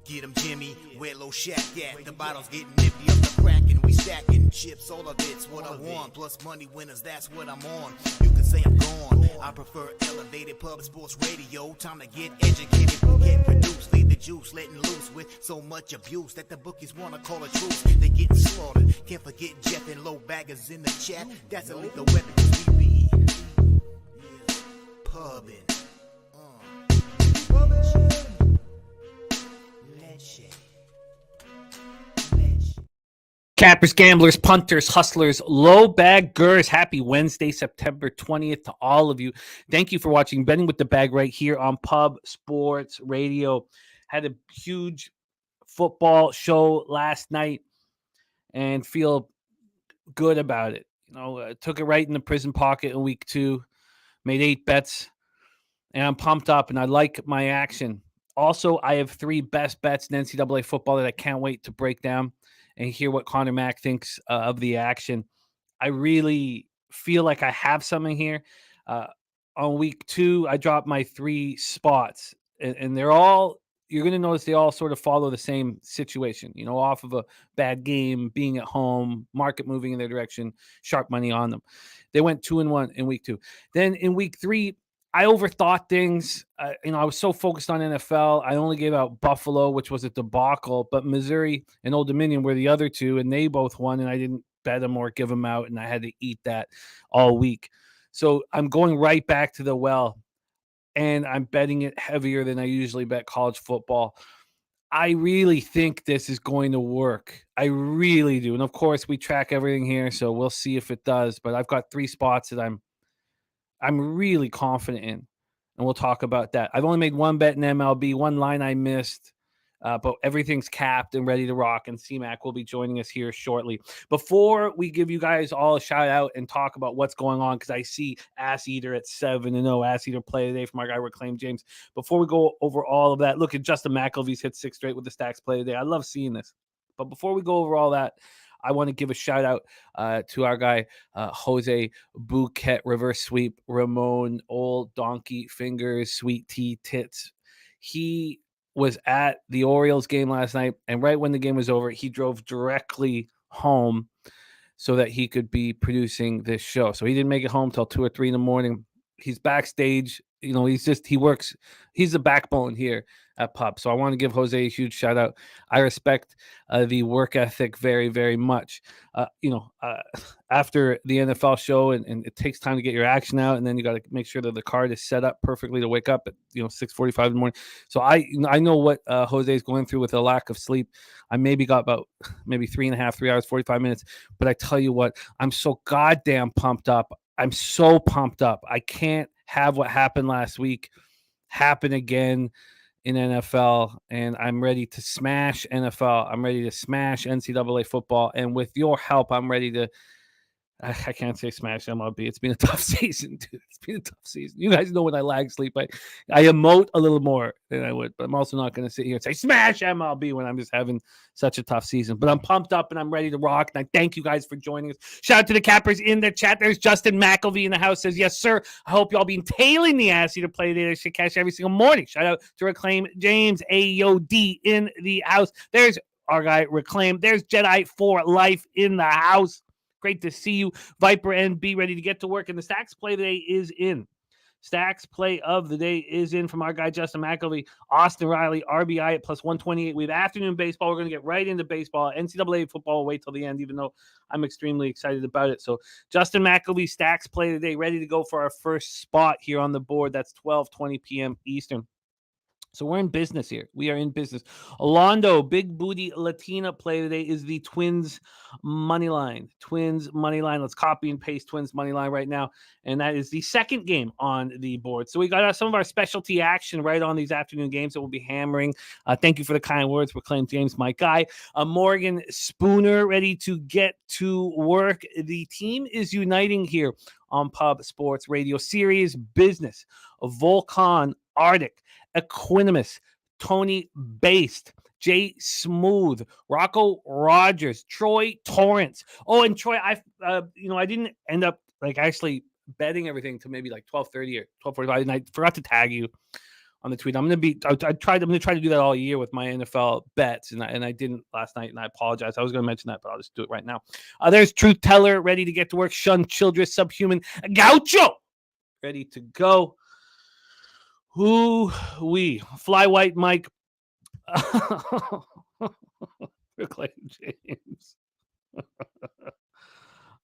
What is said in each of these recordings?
Get 'em, Jimmy, where low shack at? The bottle's getting empty up the crack, and we stacking chips. All of it's what I want, plus money winners, that's what I'm on. You can say I'm gone, I prefer elevated pub sports radio. Time to get educated, get produced, leave the juice, letting loose with so much abuse that the bookies wanna call a truce. They getting slaughtered, can't forget Jeff and low baggers in the chat. That's a lethal weapon, 'cause we be pubbing. Cappers, gamblers, punters, hustlers, low baggers. Happy Wednesday, September 20th to all of you. Thank you for watching Betting with the Bag right here on Pub Sports Radio. Had a huge football show last night and feel good about it. Took it right in the prison pocket in week 2, made 8 bets, and I'm pumped up, and I like my action. Also, I have 3 best bets in NCAA football that I can't wait to break down and hear what Conor Mac thinks of the action. I really feel like I have something here. On week 2, I dropped my 3 spots, and they're all, you're going to notice they all sort of follow the same situation, off of a bad game, being at home, market moving in their direction, sharp money on them. They went 2-1 in week 2. Then in week 3, I overthought things. I was so focused on NFL. I only gave out Buffalo, which was a debacle, but Missouri and Old Dominion were the other 2, and they both won, and I didn't bet them or give them out, and I had to eat that all week. So I'm going right back to the well, and I'm betting it heavier than I usually bet college football. I really think this is going to work. I really do. And, of course, we track everything here, so we'll see if it does. But I've got 3 spots that I'm really confident in, and we'll talk about that. I've only made 1 bet in MLB, 1 line I missed, but everything's capped and ready to rock, and C-Mac will be joining us here shortly. Before we give you guys all a shout out and talk about what's going on, because I see Ass Eater at 7-0, Ass Eater play today from our guy Reclaim James. Before we go over all of that, look at Justin McElvey's hit 6 straight with the stacks play today. I love seeing this. But before we go over all that, I want to give a shout out to our guy, Jose Bouquet, reverse sweep, Ramon, old donkey fingers, sweet tea tits. He was at the Orioles game last night, and right when the game was over, he drove directly home so that he could be producing this show. So he didn't make it home till 2 or 3 in the morning. He's backstage. He works. He's the backbone here at Pub. So I want to give Jose a huge shout out. I respect the work ethic very, very much. After the NFL show, and it takes time to get your action out, and then you got to make sure that the card is set up perfectly to wake up at 6:45 in the morning. So I know what Jose is going through with a lack of sleep. I got about 3 hours, 45 minutes. But I tell you what, I'm so goddamn pumped up. I'm so pumped up. I can't have what happened last week happen again in NFL, and I'm ready to smash NFL. I'm ready to smash NCAA football, and with your help, I'm ready to I can't say smash MLB. It's been a tough season, dude. It's been a tough season. You guys know when I lag sleep, I emote a little more than I would, but I'm also not going to sit here and say smash MLB when I'm just having such a tough season. But I'm pumped up and I'm ready to rock. And I thank you guys for joining us. Shout out to the Cappers in the chat. There's Justin McElvey in the house. Says, yes, sir. I hope y'all been tailing the ass to play today. I should cash every single morning. Shout out to Reclaim James AOD in the house. There's our guy Reclaim. There's Jedi for Life in the house. Great to see you, Viper NB, ready to get to work. And the Stacks play today is in. Stacks play of the day is in from our guy, Justin McElvey, Austin Riley, RBI at plus 128. We have afternoon baseball. We're going to get right into baseball. NCAA football will wait till the end, even though I'm extremely excited about it. So Justin McElvey, Stacks play today, ready to go for our first spot here on the board. That's 12:20 p.m. Eastern. So we're in business here. We are in business. Alondo, big booty Latina play today is the Twins money line. Twins money line. Let's copy and paste Twins money line right now. And that is the second game on the board. So we got some of our specialty action right on these afternoon games that we'll be hammering. Thank you for the kind words. Reclaim James, my guy. Morgan Spooner ready to get to work. The team is uniting here on Pub Sports Radio. Serious business. Volcon, Arctic, Equanimus, Tony Based, Jay Smooth, Rocco Rogers, Troy Torrance. Oh, and Troy, I didn't end up actually betting everything to maybe 12:30 or 12:45, and I forgot to tag you on the tweet. I'm gonna try to do that all year with my NFL bets, and I didn't last night, and I apologize. I was gonna mention that, but I'll just do it right now. There's Truth Teller ready to get to work. Shun Childress, Subhuman, Gaucho ready to go. Fly White Mike, Reclaim James.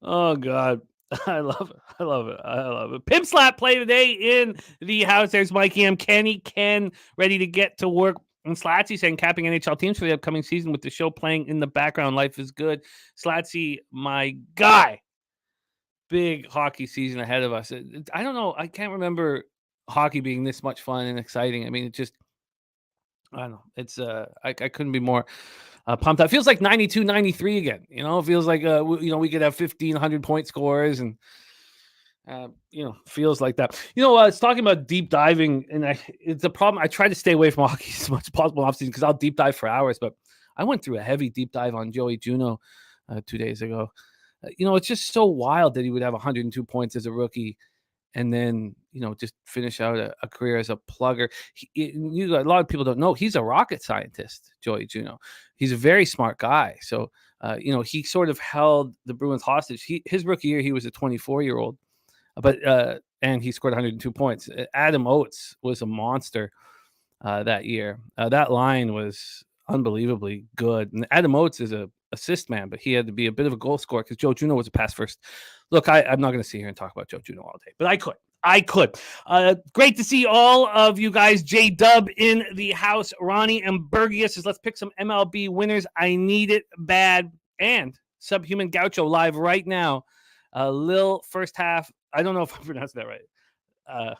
Oh God. I love it. Pimp Slap play today in the house. There's Mikey M. Ken ready to get to work. And Slatsy saying capping NHL teams for the upcoming season with the show playing in the background. Life is good. Slatsy, my guy. Big hockey season ahead of us. I don't know. I can't remember hockey being this much fun and exciting. I mean, I don't know. It's I couldn't be more pumped up. It feels like 92, 93 again. It feels like we could have 1,500 point scores and feels like that. It's talking about deep diving, and it's a problem. I try to stay away from hockey as much as possible off season because I'll deep dive for hours. But I went through a heavy deep dive on Joey Juneau 2 days ago. It's just so wild that he would have 102 points as a rookie, and then just finish out a career as a plugger. A lot of people don't know he's a rocket scientist. Joey Juneau, he's a very smart guy. So he sort of held the Bruins hostage. His rookie year, he was a 24-year-old, but and he scored 102 points. Adam Oates was a monster that year. That line was unbelievably good. And Adam Oates is a assist man, but he had to be a bit of a goal scorer because Joe Juneau was a pass first. Look, I'm not going to sit here and talk about Joe Juneau all day, but I could. Great to see all of you guys. J Dub in the house. Ronnie and Bergius says, let's pick some MLB winners. I need it bad. And Subhuman Gaucho live right now. Lil first half. I don't know if I pronounced that right.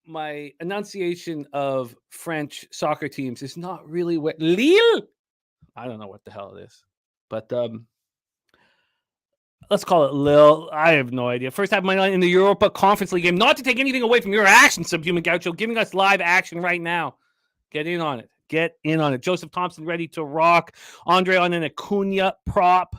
My enunciation of French soccer teams is not really what Lille. I don't know what the hell it is, but let's call it Lil. I have no idea. First half of my night in the Europa Conference League game. Not to take anything away from your action, Subhuman Gaucho, giving us live action right now. Get in on it. Joseph Thompson ready to rock. Andre on an Acuna prop.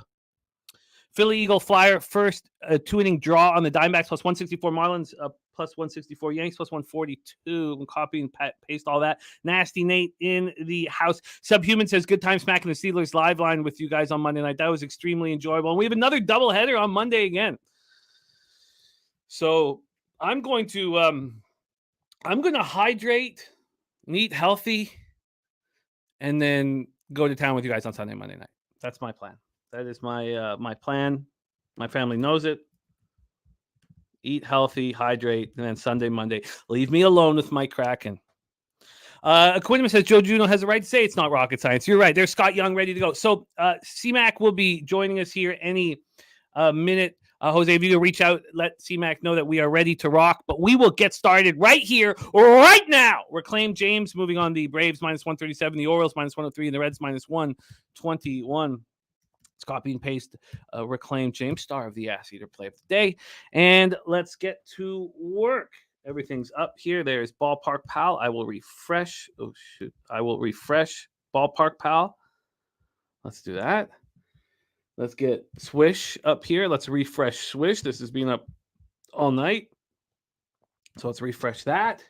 Philly Eagle Flyer first 2-inning draw on the Diamondbacks plus 164. Marlins plus 164. Yanks plus 142. I'm copying, paste all that. Nasty Nate in the house. Subhuman says good time smacking the Steelers live line with you guys on Monday night. That was extremely enjoyable. And we have another doubleheader on Monday again. So I'm going to hydrate, eat healthy, and then go to town with you guys on Sunday, Monday night. That's my plan. That is my plan. My family knows it. Eat healthy, hydrate, and then Sunday, Monday, leave me alone with my Kraken. Quinton says Joe Juneau has the right to say it's not rocket science. You're right. There's Scott Young ready to go. So C-Mac will be joining us here any minute. Jose, if you can reach out, let C-Mac know that we are ready to rock. But we will get started right here, right now. Reclaim James moving on the Braves minus 137, the Orioles minus 103, and the Reds minus 121. Let's copy and paste Reclaim James, star of the Ass Eater play of the day. And let's get to work. Everything's up here. There's Ballpark Pal. I will refresh. Oh, shoot. I will refresh Ballpark Pal. Let's do that. Let's get Swish up here. Let's refresh Swish. This has been up all night. So let's refresh that.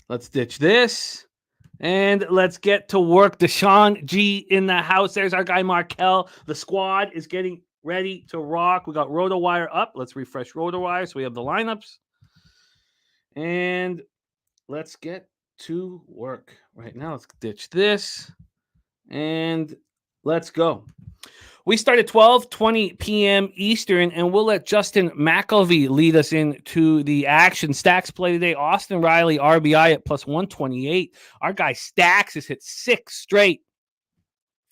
Let's ditch this. And let's get to work. Deshaun G in the house. There's our guy Markel. The squad is getting ready to rock. We got RotoWire up. Let's refresh RotoWire so we have the lineups. And let's get to work right now. Let's ditch this. And let's go. We start at 12:20 p.m. Eastern, and we'll let Justin McElvey lead us into the action. Stacks play today. Austin Riley, RBI at plus 128. Our guy Stacks has hit 6 straight.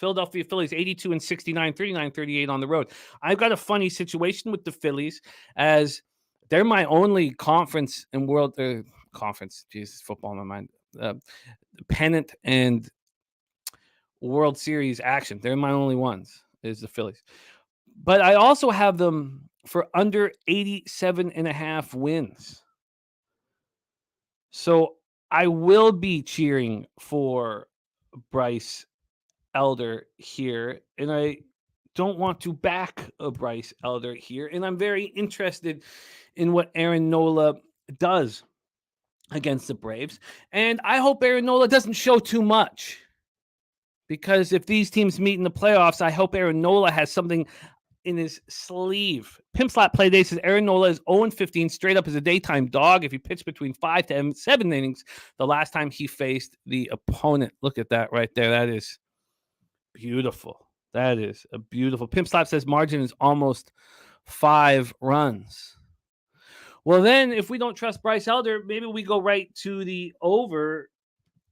Philadelphia Phillies, 82 and 69, 39, 38 on the road. I've got a funny situation with the Phillies as they're my only conference and world conference. Jesus, football in my mind. Pennant and World Series action. They're my only ones. Is the Phillies. But I also have them for under 87.5 wins. So I will be cheering for Bryce Elder here, and I don't want to back a Bryce Elder here, and I'm very interested in what Aaron Nola does against the Braves, and I hope Aaron Nola doesn't show too much, because if these teams meet in the playoffs, I hope Aaron Nola has something in his sleeve. Pimp Slap Playday says Aaron Nola is 0-15 straight up as a daytime dog if he pitched between 5 to 7 innings the last time he faced the opponent. Look at that right there. That is beautiful. That is a beautiful. Pimp Slap says margin is almost 5 runs. Well, then, if we don't trust Bryce Elder, maybe we go right to the over.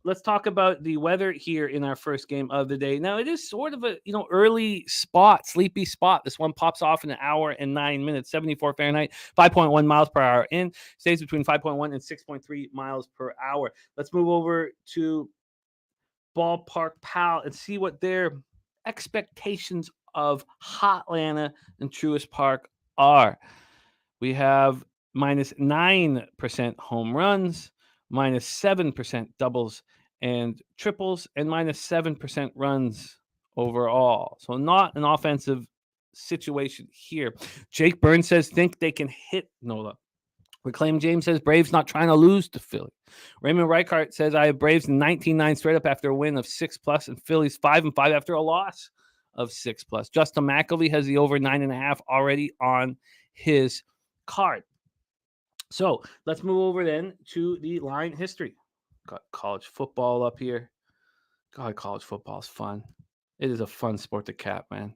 Let's talk about the weather here in our first game of the day. Now, it is sort of a early spot, sleepy spot. This one pops off in an hour and 9 minutes, 74 Fahrenheit, 5.1 miles per hour in, stays between 5.1 and 6.3 miles per hour. Let's move over to Ballpark Pal and see what their expectations of Hotlanta and Truist Park are. We have minus 9% home runs, minus 7% doubles and triples, and minus 7% runs overall. So not an offensive situation here. Jake Burns says, think they can hit Nola. Reclaim James says, Braves not trying to lose to Philly. Raymond Reichart says, I have Braves 19-9 straight up after a win of 6+ and Phillies 5-5 after a loss of 6+. Justin McElvey has the over 9.5 already on his card. So let's move over then to the line history. Got college football up here. God, college football is fun. It is a fun sport to cap, man.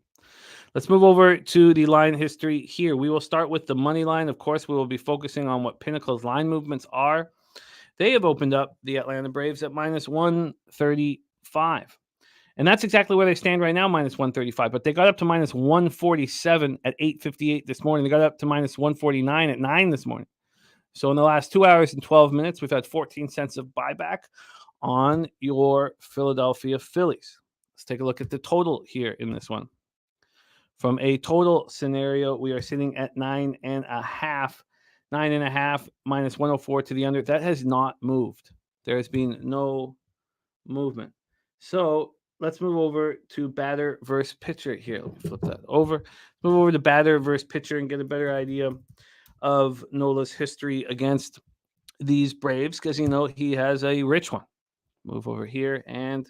Let's move over to the line history here. We will start with the money line. Of course, we will be focusing on what Pinnacle's line movements are. They have opened up the Atlanta Braves at minus 135. And that's exactly where they stand right now, minus 135. But they got up to minus 147 at 8:58 this morning. They got up to minus 149 at 9 this morning. So in the last 2 hours and 12 minutes, we've had 14 cents of buyback on your Philadelphia Phillies. Let's take a look at the total here in this one. From a total scenario, we are sitting at 9.5. 9.5 minus 104 to the under. That has not moved. There has been no movement. So let's move over to batter versus pitcher here. Let me flip that over. Move over to batter versus pitcher and get a better idea of Nola's history against these Braves, because he has a rich one. Move over here, and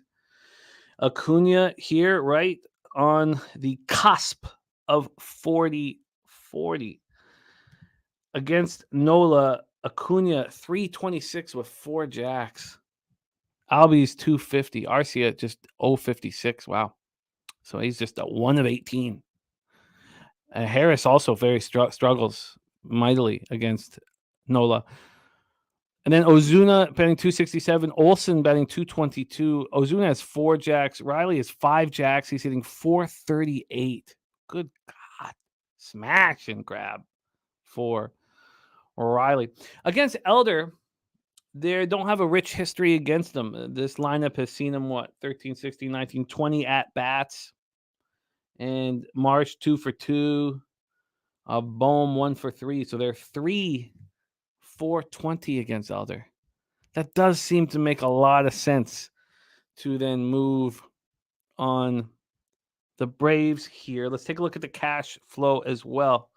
Acuna here right on the cusp of 40-40. Against Nola, Acuna 326 with 4 jacks. Albies 250. Arcia just 056. Wow. So he's just a 1 of 18. Harris also very struggles mightily against Nola. And then Ozuna batting 267. Olsen batting 222. Ozuna has 4 jacks. Riley has 5 jacks. He's hitting 438. Good God. Smash and grab for Riley. Against Elder, they don't have a rich history against them. This lineup has seen him, 13, 16, 19, 20 at-bats. And Marsh 2 for 2. Bohm 1 for 3. So they're 3-4-20 against Elder. That does seem to make a lot of sense to then move on the Braves here. Let's take a look at the cash flow as well.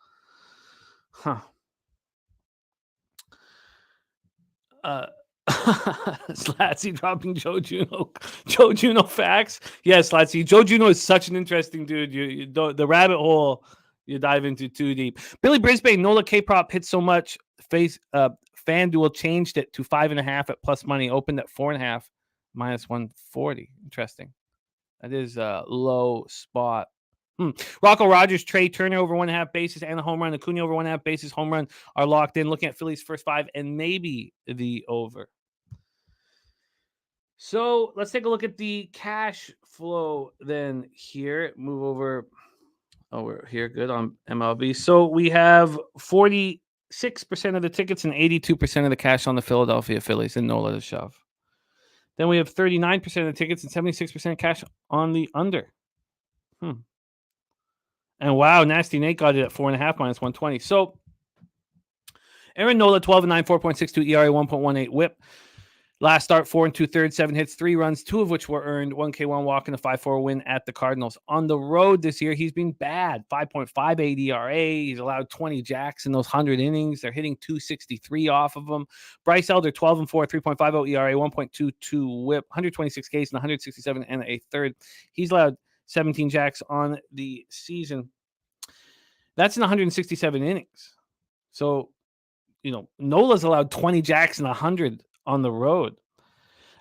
Slatsy dropping Joe Juno facts. Yes, Slatsy. Joe Juno is such an interesting dude. You don't, the rabbit hole you dive into too deep. Billy Brisbane, Nola K-Prop hit so much. FanDuel changed it to 5.5 at plus money. Opened at 4.5, minus 140. Interesting. That is a low spot. Rocco Rogers, Trey Turner over 1.5 bases and a home run. Acuna over 1.5 bases, home run are locked in. Looking at Phillies first 5 and maybe the over. So let's take a look at the cash flow then here. Move over. Oh, we're here. Good on MLB. So we have 46% of the tickets and 82% of the cash on the Philadelphia Phillies and Nola to shove. Then we have 39% of the tickets and 76% cash on the under. And wow, Nasty Nate got it at 4.5 minus 120. So Aaron Nola, 12-9, 4.62 ERA, 1.18 WHIP. Last start, 4 2/3, 7 hits, 3 runs, 2 of which were earned, 1K, 1 walk, and a 5-4 win at the Cardinals. On the road this year, he's been bad. 5.58 ERA. He's allowed 20 jacks in those 100 innings. They're hitting 263 off of him. Bryce Elder, 12-4, 3.50 ERA, 1.22 whip, 126 Ks, and 167 and a third. He's allowed 17 jacks on the season. That's in 167 innings. So, Nola's allowed 20 jacks and 100 on the road.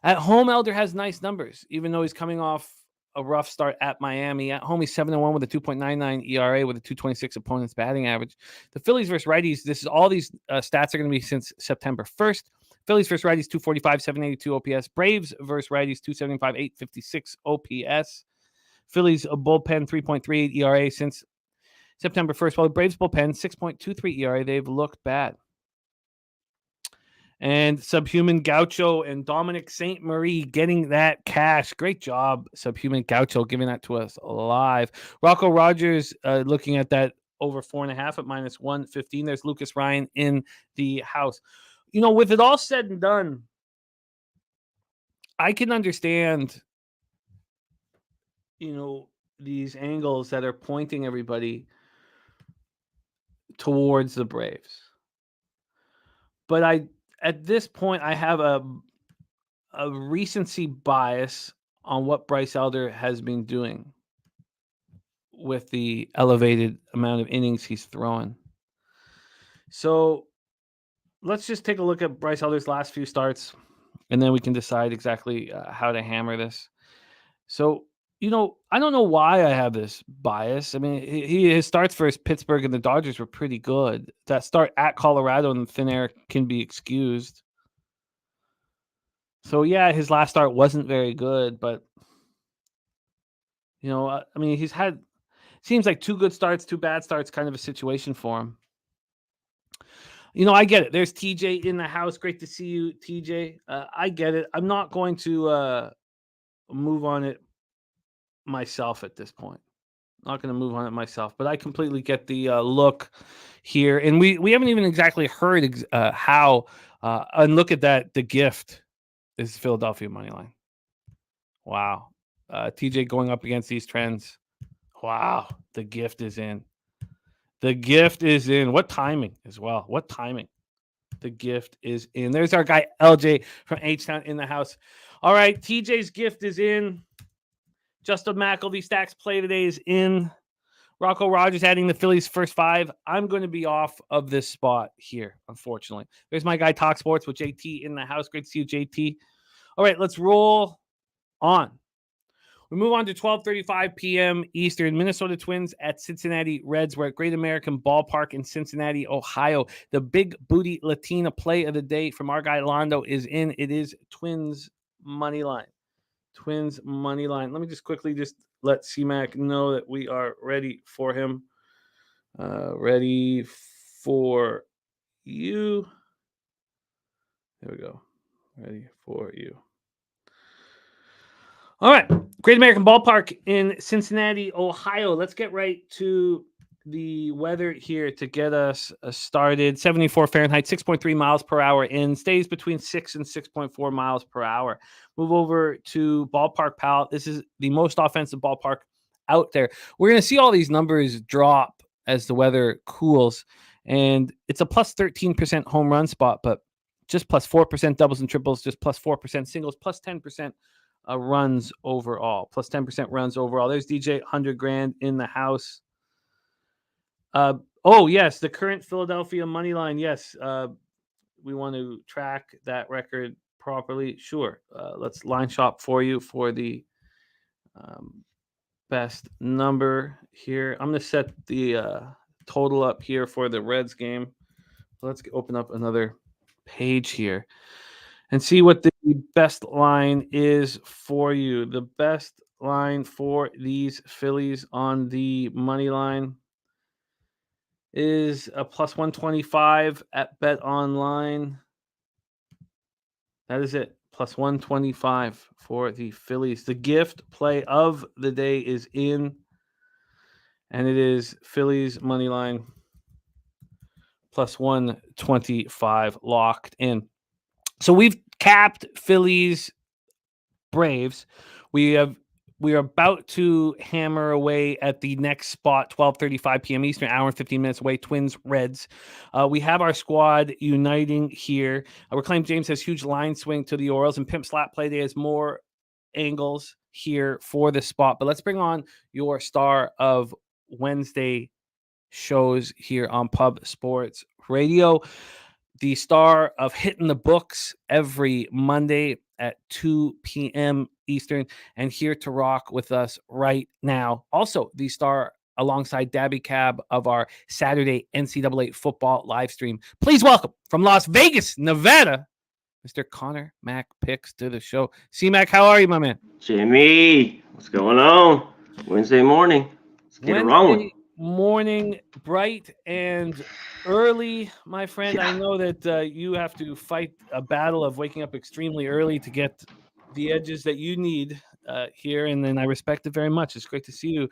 At home, Elder has nice numbers, even though he's coming off a rough start at Miami. At home, he's 7-1 with a 2.99 ERA with a 226 opponent's batting average. The Phillies versus righties, all these stats are going to be since September 1st. Phillies versus righties, 245, 782 OPS. Braves versus righties, 275, 856 OPS. Phillies bullpen, 3.38 ERA since September 1st. While the Braves bullpen, 6.23 ERA. They've looked bad. And Subhuman Gaucho and Dominic St. Marie getting that cash. Great job, Subhuman Gaucho, giving that to us live. Rocco Rogers looking at that over 4.5 at -115. There's Lucas Ryan in the house. With it all said and done, I can understand, these angles that are pointing everybody towards the Braves. But at this point, I have a recency bias on what Bryce Elder has been doing with the elevated amount of innings he's throwing. So let's just take a look at Bryce Elder's last few starts, and then we can decide exactly how to hammer this. So, I don't know why I have this bias. I mean, his starts for Pittsburgh and the Dodgers were pretty good. That start at Colorado in thin air can be excused. So, yeah, his last start wasn't very good, but, he's had, seems like 2 good starts, 2 bad starts, kind of a situation for him. I get it. There's TJ in the house. Great to see you, TJ. I get it. I'm not going to move on it myself at this point. Not going to move on it myself, but I completely get the look here. And we haven't even exactly heard how. And look at that. The gift is Philadelphia money line. Wow. TJ going up against these trends. Wow. The gift is in. The gift is in. What timing as well? What timing? The gift is in. There's our guy LJ from H-Town in the house. All right. TJ's gift is in. Justin McElvey stacks play today is in. Rocco Rogers adding the Phillies first 5. I'm going to be off of this spot here, unfortunately. There's my guy Talk Sports with JT in the house. Great to see you, JT. All right, let's roll on. We move on to 12:35 p.m. Eastern. Minnesota Twins at Cincinnati Reds. We're at Great American Ballpark in Cincinnati, Ohio. The big booty Latina play of the day from our guy Londo is in. It is Twins money line. Twins money line. Let me just quickly let C-Mac know that we are ready for him. Ready for you. There we go. Ready for you. All right. Great American Ballpark in Cincinnati, Ohio. Let's get right to the weather here to get us started. 74 Fahrenheit, 6.3 miles per hour in, stays between 6 and 6.4 miles per hour. Move over to Ballpark Pal. This is the most offensive ballpark out there. We're going to see all these numbers drop as the weather cools, and it's a plus 13% home run spot, but just plus 4% doubles and triples, just plus 4% singles, plus 10% runs overall, plus 10% runs overall. There's DJ 100 grand in the house. Oh, yes, the current Philadelphia money line. Yes, we want to track that record properly. Sure. Let's line shop for you for the best number here. I'm going to set the total up here for the Reds game. Let's open up another page here and see what the best line is for you. The best line for these Phillies on the money line is a plus 125 at Bet Online. That is it. Plus 125 for the Phillies. The gift play of the day is in, and it is Phillies money line plus 125 locked in. So we've capped Phillies Braves. We are about to hammer away at the next spot, 12:35 p.m. Eastern, hour and 15 minutes away. Twins Reds. We have our squad uniting here. Reclaim James has huge line swing to the Orioles, and Pimp Slap Play Day has more angles here for the spot. But let's bring on your star of Wednesday shows here on Pub Sports Radio, the star of Hitting the Books every Monday at 2 p.m. Eastern, and here to rock with us right now. Also, the star alongside Dabby Cab of our Saturday NCAA football live stream. Please welcome from Las Vegas, Nevada, Mr. Conor Mac picks to the show. C-Mac, how are you, my man? Jimmy, what's going on? Wednesday morning. Let's get it rolling. Morning, bright and early, my friend. Yeah. I know that you have to fight a battle of waking up extremely early to get the edges that you need here, and then I respect it very much. It's great to see you.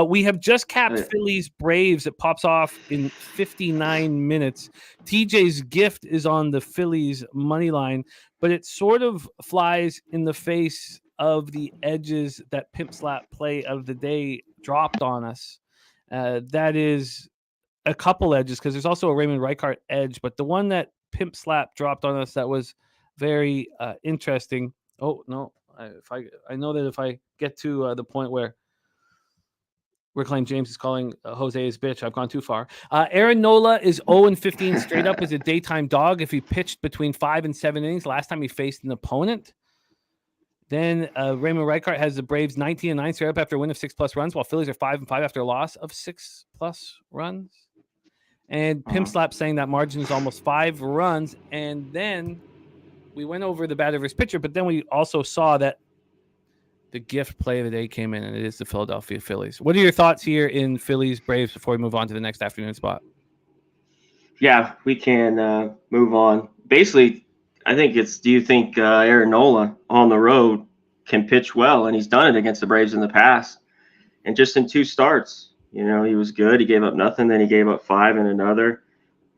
We have just capped Phillies Braves. It pops off in 59 minutes. TJ's gift is on the Phillies money line, but it sort of flies in the face of the edges that Pimp Slap Play of the Day dropped on us. That is a couple edges, because there's also a Raymond Reichart edge, but the one that Pimp Slap dropped on us that was very interesting. Oh no, I know that if I get to the point where Reclaim James is calling Jose his bitch, I've gone too far. Aaron Nola is 0-15 straight up as a daytime dog if he pitched between 5 and 7 innings last time he faced an opponent. Then Raymond Reichart has the Braves 19-9 straight up after a win of 6+ runs, while Phillies are 5-5 after a loss of 6+ runs. And Pimp Slap saying that margin is almost 5 runs. And then we went over the batter versus pitcher, but then we also saw that the gift play of the day came in, and it is the Philadelphia Phillies. What are your thoughts here in Phillies Braves before we move on to the next afternoon spot? Yeah, we can move on. Basically, I think it's, do you think Aaron Nola on the road can pitch well? And he's done it against the Braves in the past. And just in 2 starts, he was good. He gave up nothing. Then he gave up 5 in another.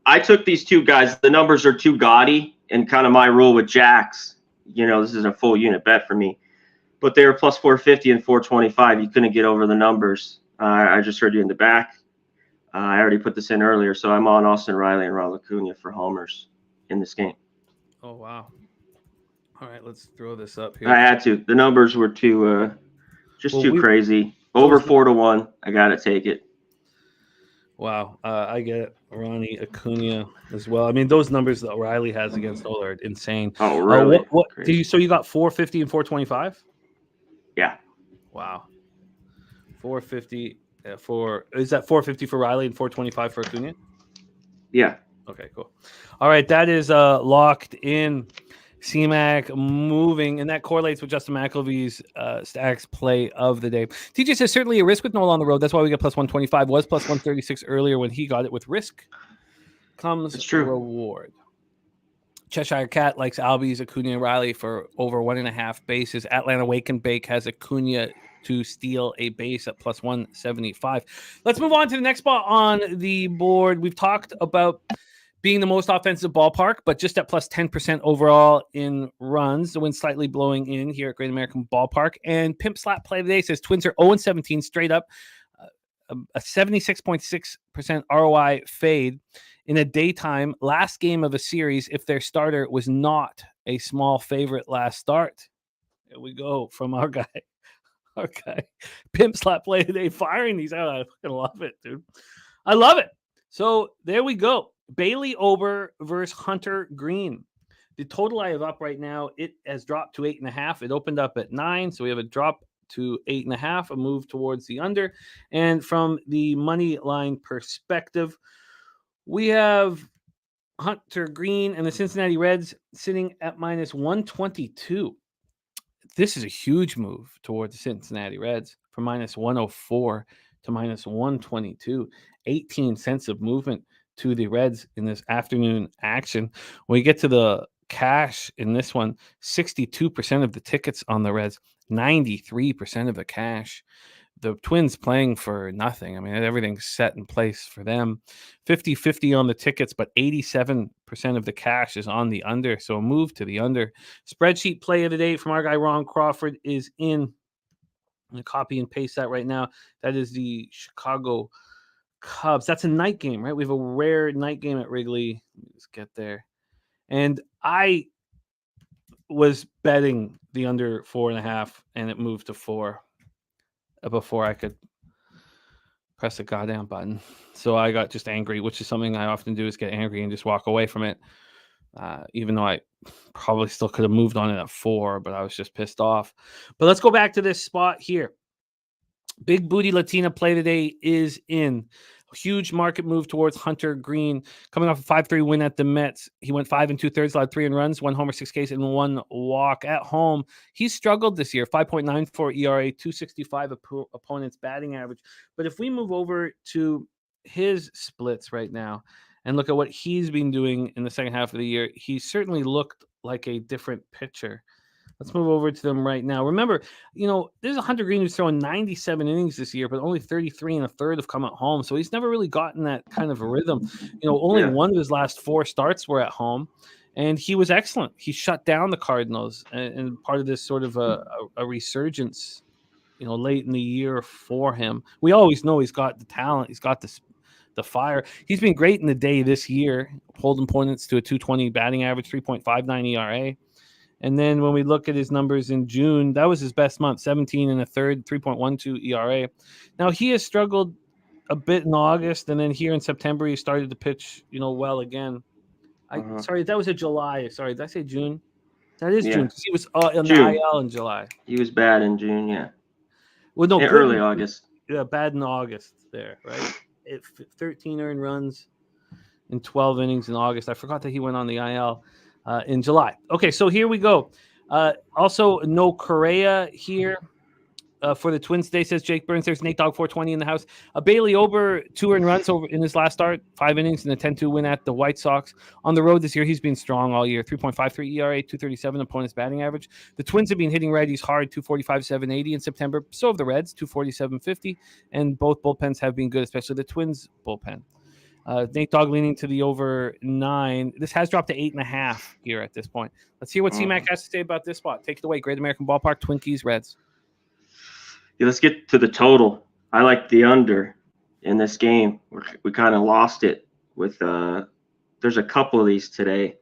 I took these 2 guys. The numbers are too gaudy, and kind of my rule with jacks, this is a full unit bet for me. But they were plus 450 and 425. You couldn't get over the numbers. I just heard you in the back. I already put this in earlier. So I'm on Austin Riley and Ronald Acuna for homers in this game. Oh, wow. All right, let's throw this up here. I had to. The numbers were too crazy. Over 4-1. I got to take it. Wow. I get Ronnie Acuna as well. I mean, those numbers that Riley has against Nola are insane. Oh, really? So you got 450 and 425? Yeah. Wow. 450 is that 450 for Riley and 425 for Acuna? Yeah. Okay, cool. All right, that is locked in. C-Mac moving, and that correlates with Justin McElvee's stacks play of the day. TJ says certainly a risk with Nola on the road. That's why we got plus 125. Was plus 136 earlier when he got it. With risk comes reward. Cheshire Cat likes Albies, Acuna, and Riley for over 1.5 bases. Atlanta Wake and Bake has Acuna to steal a base at plus 175. Let's move on to the next spot on the board. We've talked about being the most offensive ballpark, but just at plus 10% overall in runs. The wind slightly blowing in here at Great American Ballpark. And Pimp Slap Play of the Day says Twins are 0-17 straight up, a 76.6% ROI fade in a daytime last game of a series if their starter was not a small favorite last start. Here we go from our guy. Okay. Pimp Slap Play of the Day firing these out. I fucking love it, dude. I love it. So there we go. Bailey Ober versus Hunter Green. The total I have up right now, it has dropped to 8.5. It opened up at 9, so we have a drop to 8.5, a move towards the under. And from the money line perspective, we have Hunter Green and the Cincinnati Reds sitting at minus 122. This is a huge move towards the Cincinnati Reds from minus 104 to minus 122. 18 cents of movement to the Reds in this afternoon action. When we get to the cash in this one, 62% of the tickets on the Reds, 93% of the cash. the Twins playing for nothing. I mean, everything's set in place for them. 50-50 on the tickets, but 87% of the cash is on the under. So a move to the under. Spreadsheet play of the day from our guy Ron Crawford is in. I'm going to copy and paste that right now. That is the Chicago Cubs. That's a night game, right? We have a rare night game at Wrigley. Let me just get there. And I was betting the under 4.5, and it moved to 4 before I could press the goddamn button. So I got just angry, which is something I often do, is get angry and just walk away from it. Even though I probably still could have moved on it at 4, but I was just pissed off. But let's go back to this spot here. Big Booty Latina play today is in. Huge market move towards Hunter Green, coming off a 5-3 win at the Mets. He went 5 2/3, allowed 3 runs, 1 homer, 6 Ks, and 1 walk. At home, he's struggled this year. 5.94 ERA, 265 opponent's batting average. But if we move over to his splits right now and look at what he's been doing in the second half of the year, he certainly looked like a different pitcher. Let's move over to them right now. Remember, there's a Hunter Green who's throwing 97 innings this year, but only 33 1/3 have come at home. So he's never really gotten that kind of a rhythm. Only one of his last 4 starts were at home, and he was excellent. He shut down the Cardinals, and part of this sort of a resurgence, late in the year for him. We always know he's got the talent. He's got the fire. He's been great in the day this year, holding opponents to a 220 batting average, 3.59 ERA. And then when we look at his numbers in June, that was his best month, 17 1/3, 3.12 ERA. Now, he has struggled a bit in August, and then here in September, he started to pitch, well again. Sorry, that was a July. Sorry, did I say June? That is June, because he was in the IL in July. He was bad in June, yeah. Well, no, early August. Yeah, bad in August there, right? 13 earned runs in 12 innings in August. I forgot that he went on the IL. In July. Okay, so here we go. Also, no Correa here for the Twins today, says Jake Burns. There's Nate Dogg 420 in the house. Bailey Ober, 2 earned runs over in his last start, 5 innings, and a 10-2 win at the White Sox. On the road this year, he's been strong all year. 3.53 ERA, 237 opponent's batting average. The Twins have been hitting righties hard, 245, 780 in September. So have the Reds, 247, 50. And both bullpens have been good, especially the Twins bullpen. Nate Dogg leaning to the over 9. This has dropped to 8.5 here at this point. Let's hear what C-Mac has to say about this spot. Take it away. Great American Ballpark, Twinkies, Reds. Yeah, let's get to the total. I like the under in this game. We kind of lost it with there's a couple of these today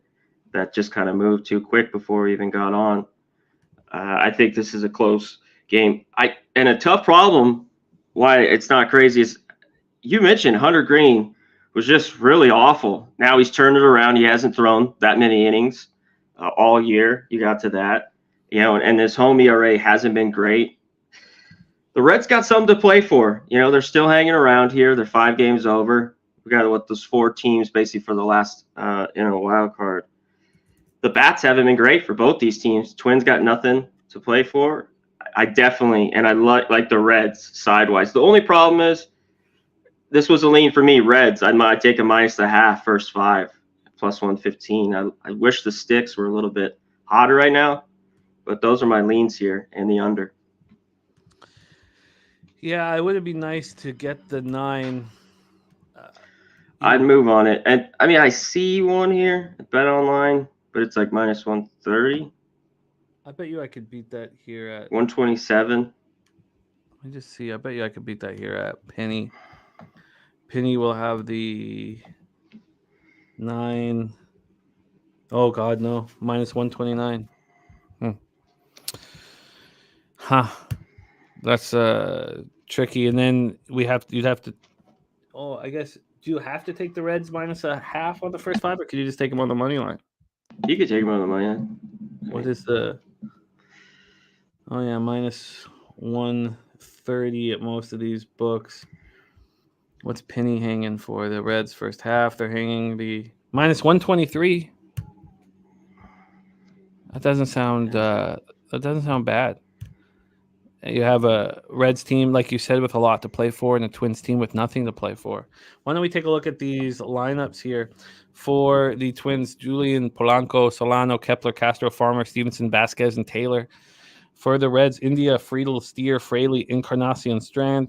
that just kind of moved too quick before we even got on. I think this is a close game. And a tough problem why it's not crazy is you mentioned Hunter Green was just really awful. Now he's turned it around. He hasn't thrown that many innings all year. You got to that, and his home ERA hasn't been great. The Reds got something to play for. They're still hanging around here. They're 5 games over. We got those 4 teams basically for the last wild card. The bats haven't been great for both these teams. Twins got nothing to play for. I definitely, and I like the Reds sidewise. The only problem is, this was a lean for me. Reds, I might take a -0.5 first 5, plus 115. I wish the sticks were a little bit hotter right now, but those are my leans here and the under. Yeah, it would be nice to get the 9. I'd move on it. And I mean, I see one here at Bet Online, but it's like -130. I bet you I could beat that here at 127. Let me just see. I bet you I could beat that here at Penny. Penny will have the 9. Oh God, no, -129. That's tricky. And then you'd have to. Oh, I guess. Do you have to take the Reds -0.5 on the first 5, or could you just take them on the money line? You could take them on the money line. What is the? Oh yeah, -130 at most of these books. What's Penny hanging for? The Reds first half, they're hanging the -123. That doesn't sound bad. You have a Reds team, like you said, with a lot to play for, and a Twins team with nothing to play for. Why don't we take a look at these lineups here for the Twins? Julian, Polanco, Solano, Kepler, Castro, Farmer, Stevenson, Vasquez, and Taylor. For the Reds, India, Friedel, Steer, Fraley, Encarnacion, Strand,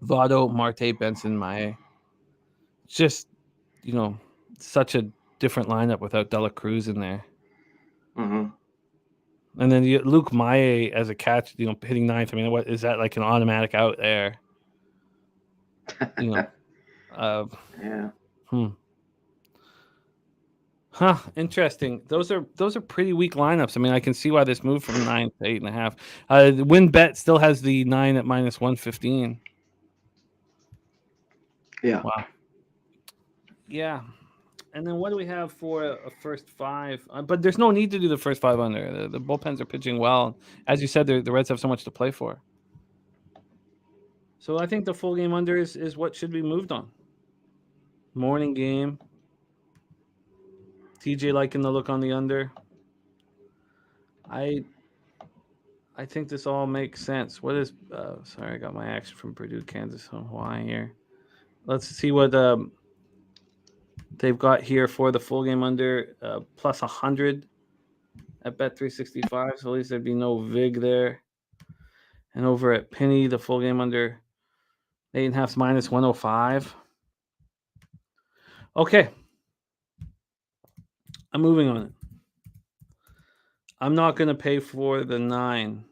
Votto, Marte, Benson, Mae. Just, such a different lineup without Dela Cruz in there. Mm-hmm. And then Luke Maye as a catch, hitting ninth. I mean, what is that, like an automatic out there? Yeah. Huh. Interesting. Those are pretty weak lineups. I mean, I can see why this moved from 9 to 8.5. The win bet still has the 9 at minus 115. Yeah. Wow. Yeah. And then what do we have for a first five? But there's no need to do the first five under. The bullpens are pitching well. As you said, the Reds have so much to play for. So I think the full game under is what should be moved on. Morning game. TJ liking the look on the under. I think this all makes sense. What is sorry, I got my action from Purdue, Kansas, Hawaii here. Let's see what they've got here for the full game under plus 100 at Bet365. So at least there'd be no VIG there. And over at Penny, the full game under 8.5 minus 105. Okay. I'm moving on it. I'm not going to pay for the 9.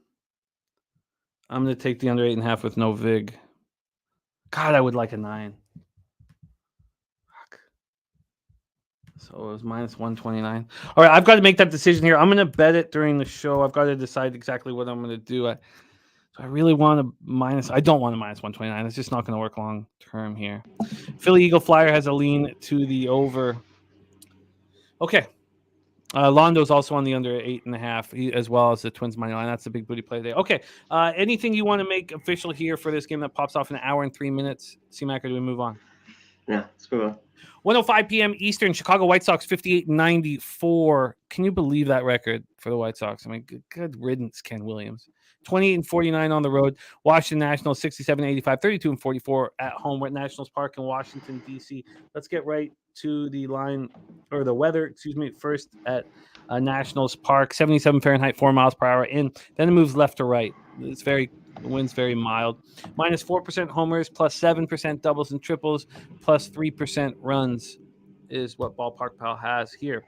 I'm going to take the under 8.5 with no VIG. God, I would like a 9. Fuck. So it was minus 129. All right, I've got to make that decision here. I'm going to bet it during the show. I've got to decide exactly what I'm going to do. I really want a minus. I don't want a minus 129. It's just not going to work long term here. Philly Eagle Flyer has a lean to the over. Okay. Londo's also on the under 8.5, as well as the Twins money line. That's a big booty play there. Okay. Anything you want to make official here for this game that pops off in an hour and 3 minutes? C-Mac, or do we move on? Yeah, let's move on. 1:05 p.m. Eastern, Chicago White Sox 58-94. Can you believe that record for the White Sox? I mean, good riddance, Ken Williams. 28-49 on the road. Washington Nationals 67-85, 32-44 at home. We're at Nationals Park in Washington, D.C. Let's get right to the line, or the weather, first at Nationals Park. 77 Fahrenheit, 4 miles per hour in. Then it moves left to right. The wind's very mild. Minus 4% homers, plus 7% doubles and triples, plus 3% runs is what Ballpark Pal has here.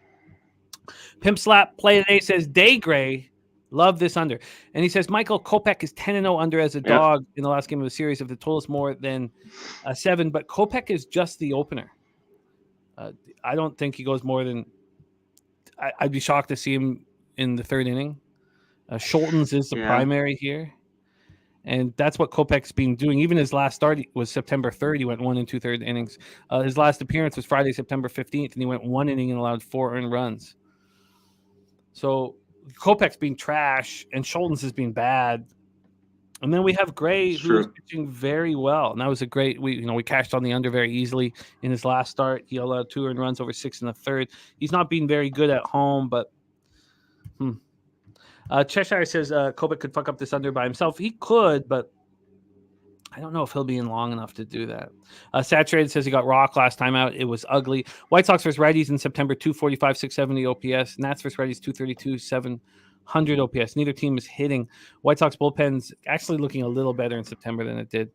Pimp Slap Play Today says, Day Gray, love this under. And he says, Michael Kopech is 10-0 under as a dog in the last game of the series. If the total is more than 7, but Kopech is just the opener. I don't think he goes more than. I'd be shocked to see him in the third inning. Schultens is the primary here. And that's what Kopech's been doing. Even his last start was September 3rd. He went 1 2/3 innings. His last appearance was Friday, September 15th, and he went 1 inning and allowed 4 earned runs. So Kopech's been trash, and Schultens has been bad. And then we have Gray, who is pitching very well. And that was a great. We cashed on the under very easily in his last start. He allowed 2 earned runs over 6 1/3. He's not been very good at home, but. Cheshire says Kopech could fuck up this under by himself. He could, but I don't know if he'll be in long enough to do that. Saturated says he got rocked last time out. It was ugly. White Sox versus righties in September, 245, 670 OPS. Nats versus righties, 232, 700 OPS. Neither team is hitting. White Sox bullpen's actually looking a little better in September than it did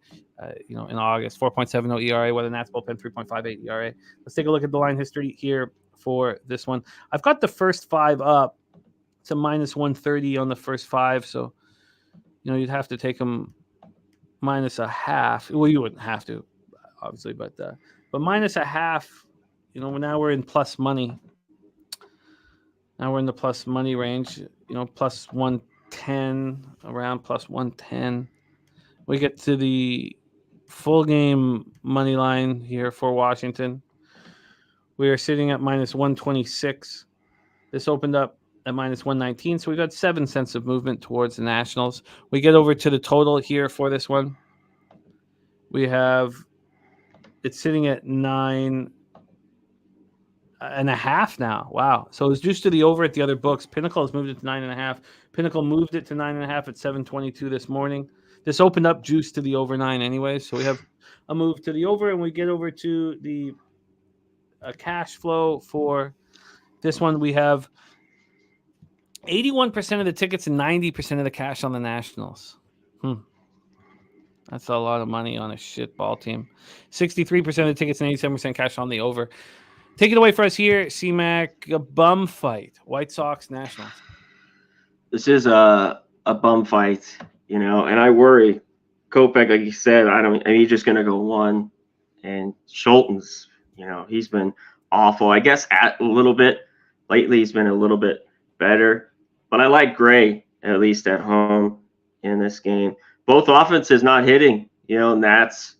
in August. 4.70 ERA, while the Nats bullpen 3.58 ERA. Let's take a look at the line history here for this one. I've got the first 5 up. It's a minus 130 on the first 5, so you'd have to take them minus a half. Well, you wouldn't have to, obviously, but minus a half. Now we're in plus money. Now we're in the plus money range. Plus 110, around plus 110. We get to the full game money line here for Washington. We are sitting at minus 126. This opened up at minus 119, so we've got 7 cents of movement towards the Nationals. We get over to the total here for this one. We have it's sitting at 9.5 now. Wow. So it's juiced to the over at the other books. Pinnacle has moved it to 9.5. Pinnacle moved it to 9.5 at 7:22 this morning. This opened up juice to the over 9 anyway. So we have a move to the over, and we get over to the cash flow for this one. We have 81% of the tickets and 90% of the cash on the Nationals. That's a lot of money on a shit ball team. 63% of the tickets and 87% cash on the over. Take it away for us here, C-Mac. A bum fight. White Sox, Nationals. This is a bum fight, and I worry. Kopech, like you said, he's just going to go one. And Schulten's, he's been awful. I guess a little bit lately he's been a little bit better. But I like Gray, at least at home in this game. Both offenses not hitting, and that's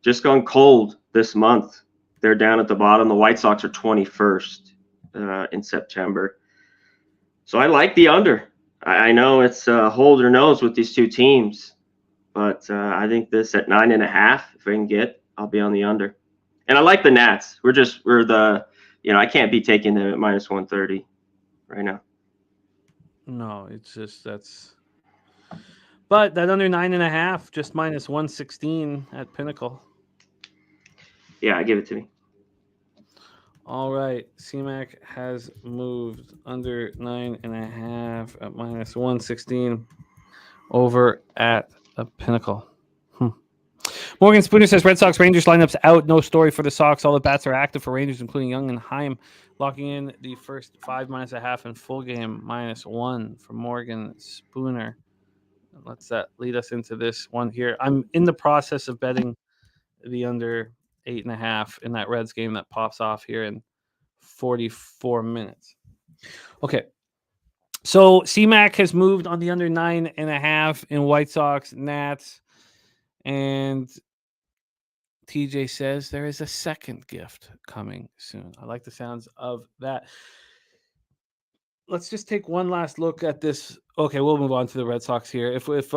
just gone cold this month. They're down at the bottom. The White Sox are 21st in September. So I like the under. I know it's hold or nose with these two teams, but I think this at 9.5, if I can get, I'll be on the under. And I like the Nats. I can't be taking them at minus 130 right now. No, it's just but that under 9.5, just minus 116 at Pinnacle. Yeah, give it to me. All right. CMAC has moved under 9.5 at minus 116 over at the Pinnacle. Morgan Spooner says Red Sox Rangers lineups out. No story for the Sox. All the bats are active for Rangers, including Young and Heim. Locking in the first 5 minus a half and full game -1 for Morgan Spooner. Let's lead us into this one here. I'm in the process of betting the under 8.5 in that Reds game that pops off here in 44 minutes. Okay. So CMAC has moved on the under 9.5 in White Sox, Nats, and TJ says there is a second gift coming soon. I like the sounds of that. Let's just take one last look at this. Okay, we'll move on to the Red Sox here. If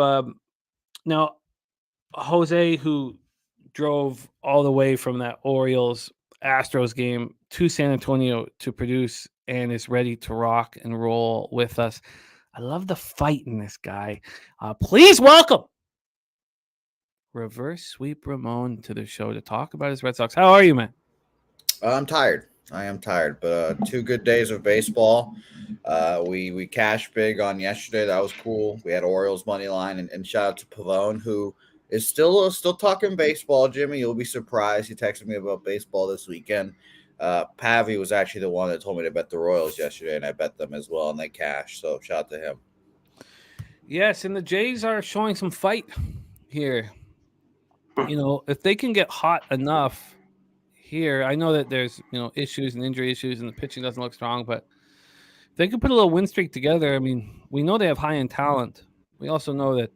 now Jose, who drove all the way from that Orioles Astros game to San Antonio to produce and is ready to rock and roll with us. I love the fight in this guy. Please welcome Reverse Sweep Ramon to the show to talk about his Red Sox. How are you, man? I'm tired. I am tired, but 2 good days of baseball. We cashed big on yesterday. That was cool. We had Orioles money line, and shout out to Pavone, who is still talking baseball. Jimmy, you'll be surprised. He texted me about baseball this weekend. Pavi was actually the one that told me to bet the Royals yesterday, and I bet them as well, and they cashed. So shout out to him. Yes, and the Jays are showing some fight here. If they can get hot enough here, I know that there's issues and injury issues, and the pitching doesn't look strong, but if they can put a little win streak together, I mean, we know they have high-end talent. We also know that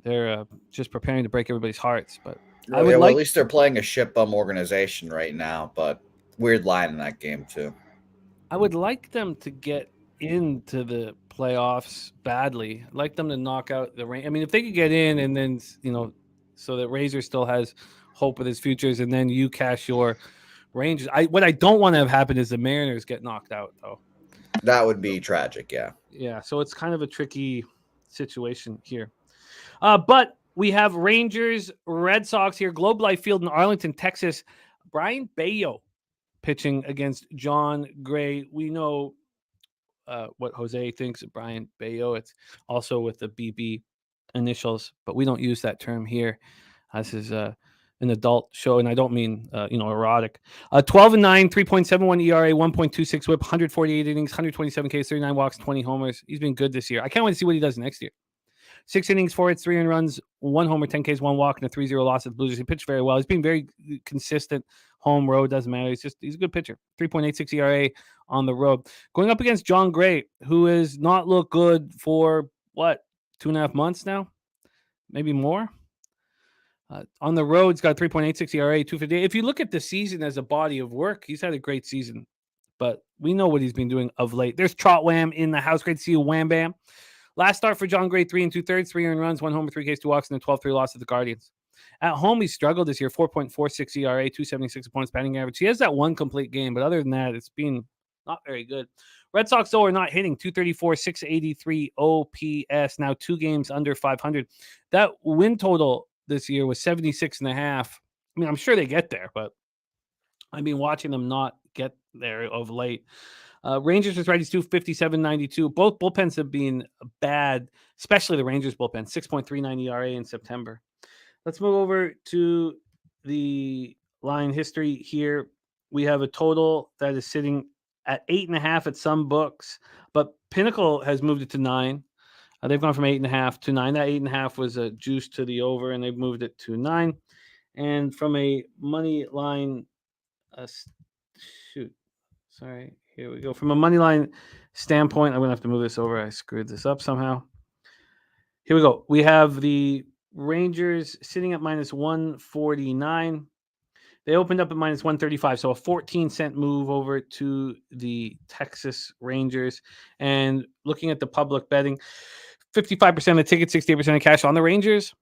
they're just preparing to break everybody's hearts. But at least they're playing a shit bum organization right now. But weird line in that game too. I would like them to get into the playoffs badly. I'd like them to knock out the Rangers. I mean, if they could get in, and then so that Razor still has hope with his futures, and then you cash your Rangers. What I don't want to have happen is the Mariners get knocked out, though. That would be tragic, yeah. Yeah, so it's kind of a tricky situation here. But we have Rangers, Red Sox here, Globe Life Field in Arlington, Texas. Brian Bayo pitching against John Gray. We know what Jose thinks of Brian Bayo. It's also with the BB initials, but we don't use that term here. This is an adult show, and I don't mean erotic. 12-9, 3.71 ERA, 1.26 WHIP, 148 innings, 127 Ks, 39 walks, 20 homers. He's been good this year. I can't wait to see what he does next year. 6 innings, 4 hits, 3 earned runs, 1 homer, 10 Ks, 1 walk, and a 3-0 loss at the Blues. He pitched very well. He's been very consistent. Home, road, doesn't matter. He's a good pitcher. 3.86 ERA on the road. Going up against John Gray, who has not looked good for, 2.5 months now? Maybe more? On the road, he's got 3.86 ERA, 2.58. If you look at the season as a body of work, he's had a great season. But we know what he's been doing of late. There's Trot Wham in the house. Great to see you, Wham Bam. Last start for John Gray, 3 2/3, 3 earned runs, 1 homer, 3 Ks, 2 walks, and a 12-3 loss to the Guardians. At home, he struggled this year, 4.46 ERA, 276 opponents batting average. He has that one complete game, but other than that, it's been not very good. Red Sox, though, are not hitting. 234, 683 OPS, now 2 games under 500. That win total this year was 76.5. I mean, I'm sure they get there, but I've been watching them not get there of late. Rangers versus righties 257.92. Both bullpens have been bad, especially the Rangers bullpen, 6.39 ERA in September. Let's move over to the line history here. We have a total that is sitting at 8.5 at some books, but Pinnacle has moved it to 9. They've gone from 8.5 to 9. That 8.5 was a juice to the over, and they've moved it to 9. And from a money line, here we go. From a money line standpoint, I'm going to have to move this over. I screwed this up somehow. Here we go. We have the Rangers sitting at minus 149. They opened up at minus 135, so a 14-cent move over to the Texas Rangers. And looking at the public betting, 55% of tickets, 68% of cash on the Rangers,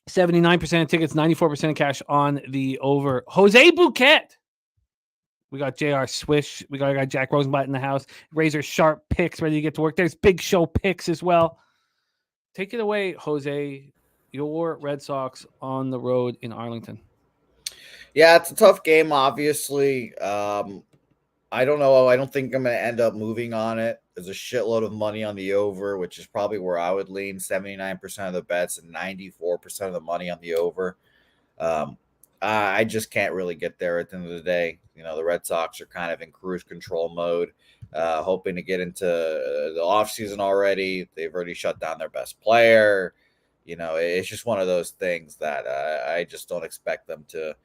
79% of tickets, 94% of cash on the over. Jose Bouquet. We got JR Swish. We got Jack Rosenblatt in the house. Razor Sharp picks ready to get to work. There's Big Show picks as well. Take it away, Jose. Your Red Sox on the road in Arlington. Yeah, it's a tough game, obviously. I don't know. I don't think I'm going to end up moving on it. There's a shitload of money on the over, which is probably where I would lean. 79% of the bets and 94% of the money on the over. I just can't really get there at the end of the day. The Red Sox are kind of in cruise control mode, hoping to get into the offseason already. They've already shut down their best player. It's just one of those things that I just don't expect them to,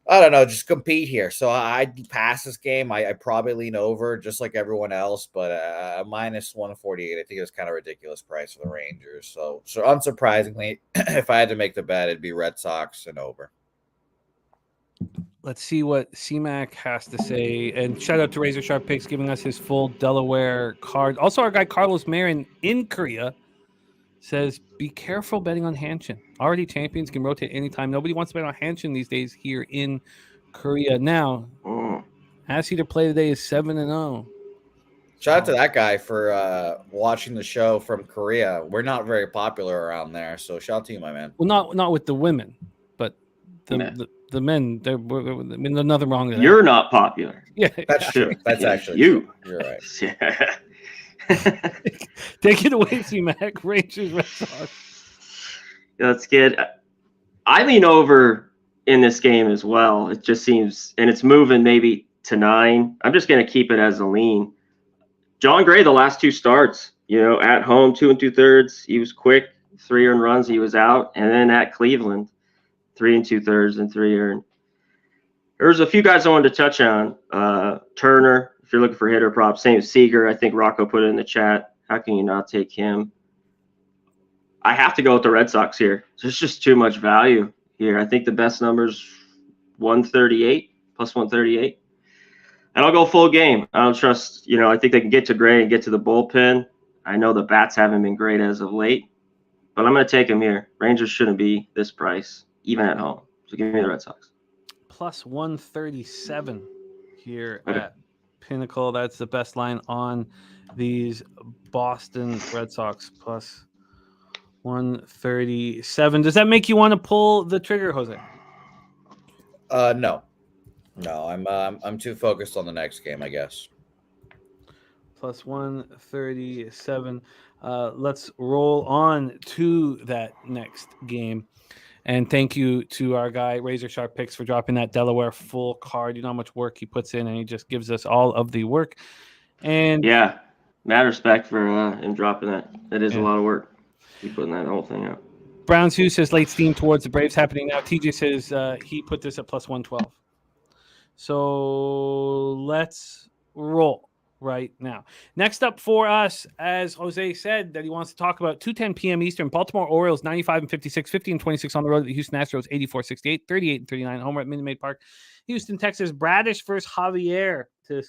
I don't know, just compete here. So I'd pass this game. I probably lean over just like everyone else, but minus 148, I think it was kind of ridiculous price for the Rangers. So unsurprisingly, if I had to make the bet, it'd be Red Sox and over. Let's see what C-Mac has to say. And shout out to Razor Sharp Picks giving us his full Delaware card. Also, our guy Carlos Marin in Korea says, be careful betting on Hanshin. Already champions can rotate anytime. Nobody wants to bet on Hanshin these days here in Korea. Now, ask you to play today is 7-0. Shout out to that guy for watching the show from Korea. We're not very popular around there, so shout out to you, my man. Well, not with the women, but the men. There's nothing wrong with that. You're not popular. Yeah, that's true. That's actually you. True. You're right. Yeah. Take it away, C-Mac. Rangers, Red Sox. That's good. I lean over in this game as well. It just seems, and it's moving maybe to 9. I'm just going to keep it as a lean. John Gray, the last 2 starts, at home, 2 2/3. He was quick, 3 earned runs. He was out. And then at Cleveland, 3 2/3 and 3 earned. There's a few guys I wanted to touch on. Turner, if you're looking for hitter props, same as Seager. I think Rocco put it in the chat. How can you not take him? I have to go with the Red Sox here. There's just too much value here. I think the best number's 138, plus 138. And I'll go full game. I don't trust, I think they can get to Gray and get to the bullpen. I know the bats haven't been great as of late, but I'm going to take him here. Rangers shouldn't be this price, even at home. So give me the Red Sox. Plus 137 here at Pinnacle. That's the best line on these Boston Red Sox, plus 137. Does that make you want to pull the trigger, Jose? No, I'm too focused on the next game, I guess. Plus 137. Let's roll on to that next game. And thank you to our guy, Razor Sharp Picks, for dropping that Delaware full card. You know how much work he puts in, and he just gives us all of the work. And yeah, mad respect for him dropping that. That is a lot of work. He's putting that whole thing out. Browns Hughes says late steam towards the Braves happening now. TJ says he put this at plus 112. So let's roll right now. Next up for us, as Jose said, that he wants to talk about 2:10 p.m. Eastern. Baltimore Orioles 95-56, 50-26 on the road at the Houston Astros 84-68, 38-39 homer at Minute Maid Park. Houston, Texas. Bradish versus Javier to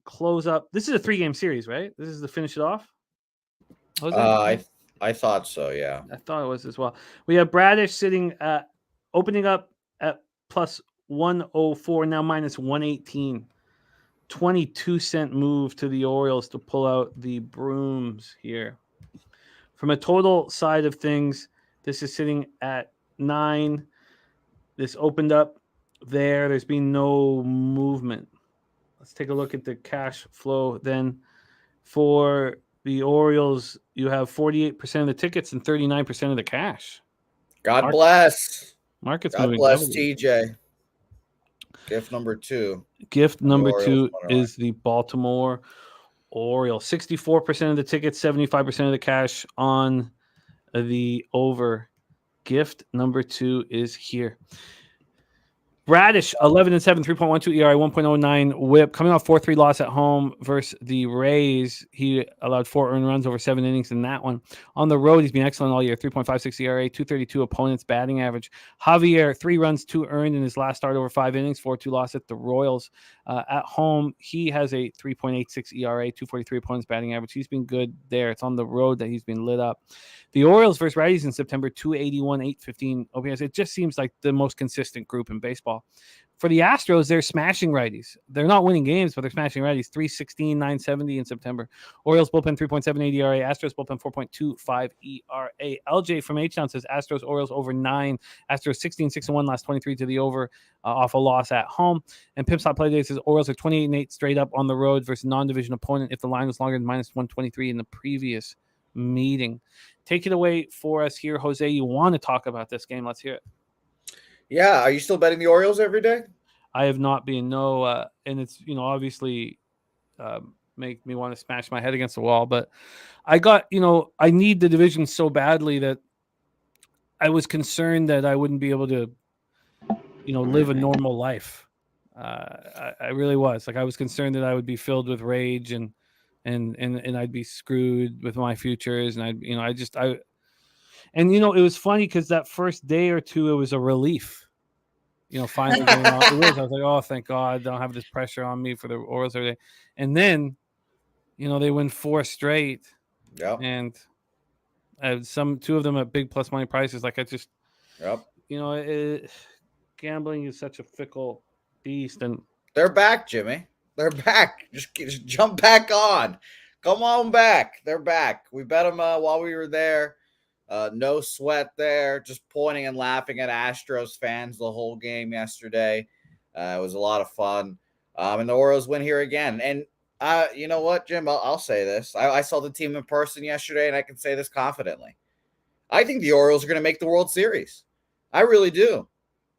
close up. This is a 3-game series, right? This is to finish it off. I thought so, yeah. I thought it was as well. We have Bradish sitting opening up at plus 104, now minus 118. 22-cent move to the Orioles to pull out the brooms here. From a total side of things, this is sitting at 9. This opened up there. There's been no movement. let's take a look at the cash flow then. For the Orioles, you have 48% of the tickets and 39% of the cash. God bless. Market's God moving bless heavily. TJ. Gift number 2. Gift The number Orioles 2 won it. is the Baltimore Orioles. 64% of the tickets, 75% of the cash on the over. Gift number 2 is here. Bradish, 11-7, 3.12 ERA, 1.09 WHIP. Coming off 4-3 loss at home versus the Rays. He allowed 4 earned runs over 7 innings in that one. On the road, he's been excellent all year. 3.56 ERA, 232 opponents batting average. Javier, 3 runs, 2 earned in his last start over 5 innings, 4-2 loss at the Royals. At home, he has a 3.86 ERA, 243 opponents batting average. He's been good there. It's on the road that he's been lit up. The Orioles versus Rockies in September, 281, 815 OPS. It just seems like the most consistent group in baseball. For the Astros, they're smashing righties. They're not winning games, but they're smashing righties. 316, 970 in September. Orioles bullpen 3.78 ERA. Astros bullpen 4.25 ERA. LJ from H-Town says Astros, Orioles over 9. Astros 16-6-1 last 23 to the over off a loss at home. And Pimp's Hot Play Day says Orioles are 28-8 straight up on the road versus non-division opponent if the line was longer than minus 123 in the previous meeting. Take it away for us here, Jose. You want to talk about this game? Let's hear it. Yeah, are you still betting the Orioles every day? I have not been, no, and it's, obviously make me want to smash my head against the wall, but I got, I need the division so badly that I was concerned that I wouldn't be able to, live a normal life. I really was. Like, I was concerned that I would be filled with rage and I'd be screwed with my futures. And it was funny because that first day or two, it was a relief, finally getting off the wheels. I was like, oh, thank God, I don't have this pressure on me for the Orioles every day. And then, they win 4 straight. Yep. And two of them at big plus money prices. Like, I just, gambling is such a fickle beast. And they're back, Jimmy. They're back. Just jump back on. Come on back. They're back. We bet them while we were there. No sweat there. Just pointing and laughing at Astros fans the whole game yesterday. It was a lot of fun. And the Orioles win here again. And you know what, Jim? I'll say this. I saw the team in person yesterday, and I can say this confidently. I think the Orioles are going to make the World Series. I really do.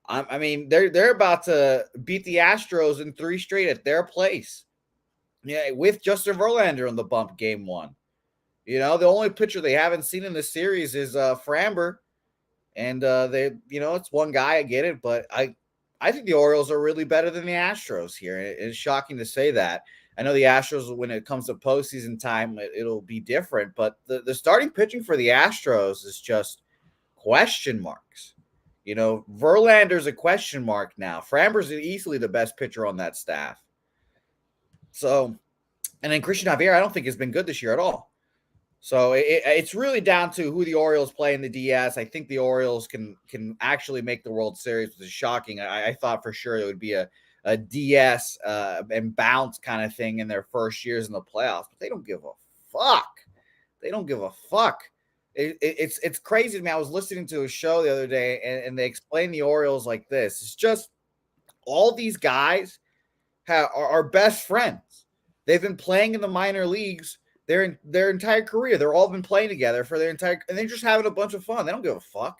I mean, they're about to beat the Astros in 3 straight at their place. Yeah, with Justin Verlander on the bump game 1. The only pitcher they haven't seen in this series is Framber. And it's one guy, I get it, but I think the Orioles are really better than the Astros here. It's shocking to say that. I know the Astros, when it comes to postseason time, it'll be different, but the starting pitching for the Astros is just question marks. Verlander's a question mark now. Framber's easily the best pitcher on that staff. So, and then Christian Javier, I don't think has been good this year at all. So it's really down to who the Orioles play in the DS. I think the Orioles can actually make the World Series, which is shocking. I thought for sure it would be a DS and bounce kind of thing in their first years in the playoffs, but they don't give a fuck. They don't give a fuck. It's crazy to me. I was listening to a show the other day, and they explained the Orioles like this. It's just all these guys are best friends. They've been playing in the minor leagues their entire career. They're all been playing together for their entire, and they're just having a bunch of fun. They don't give a fuck,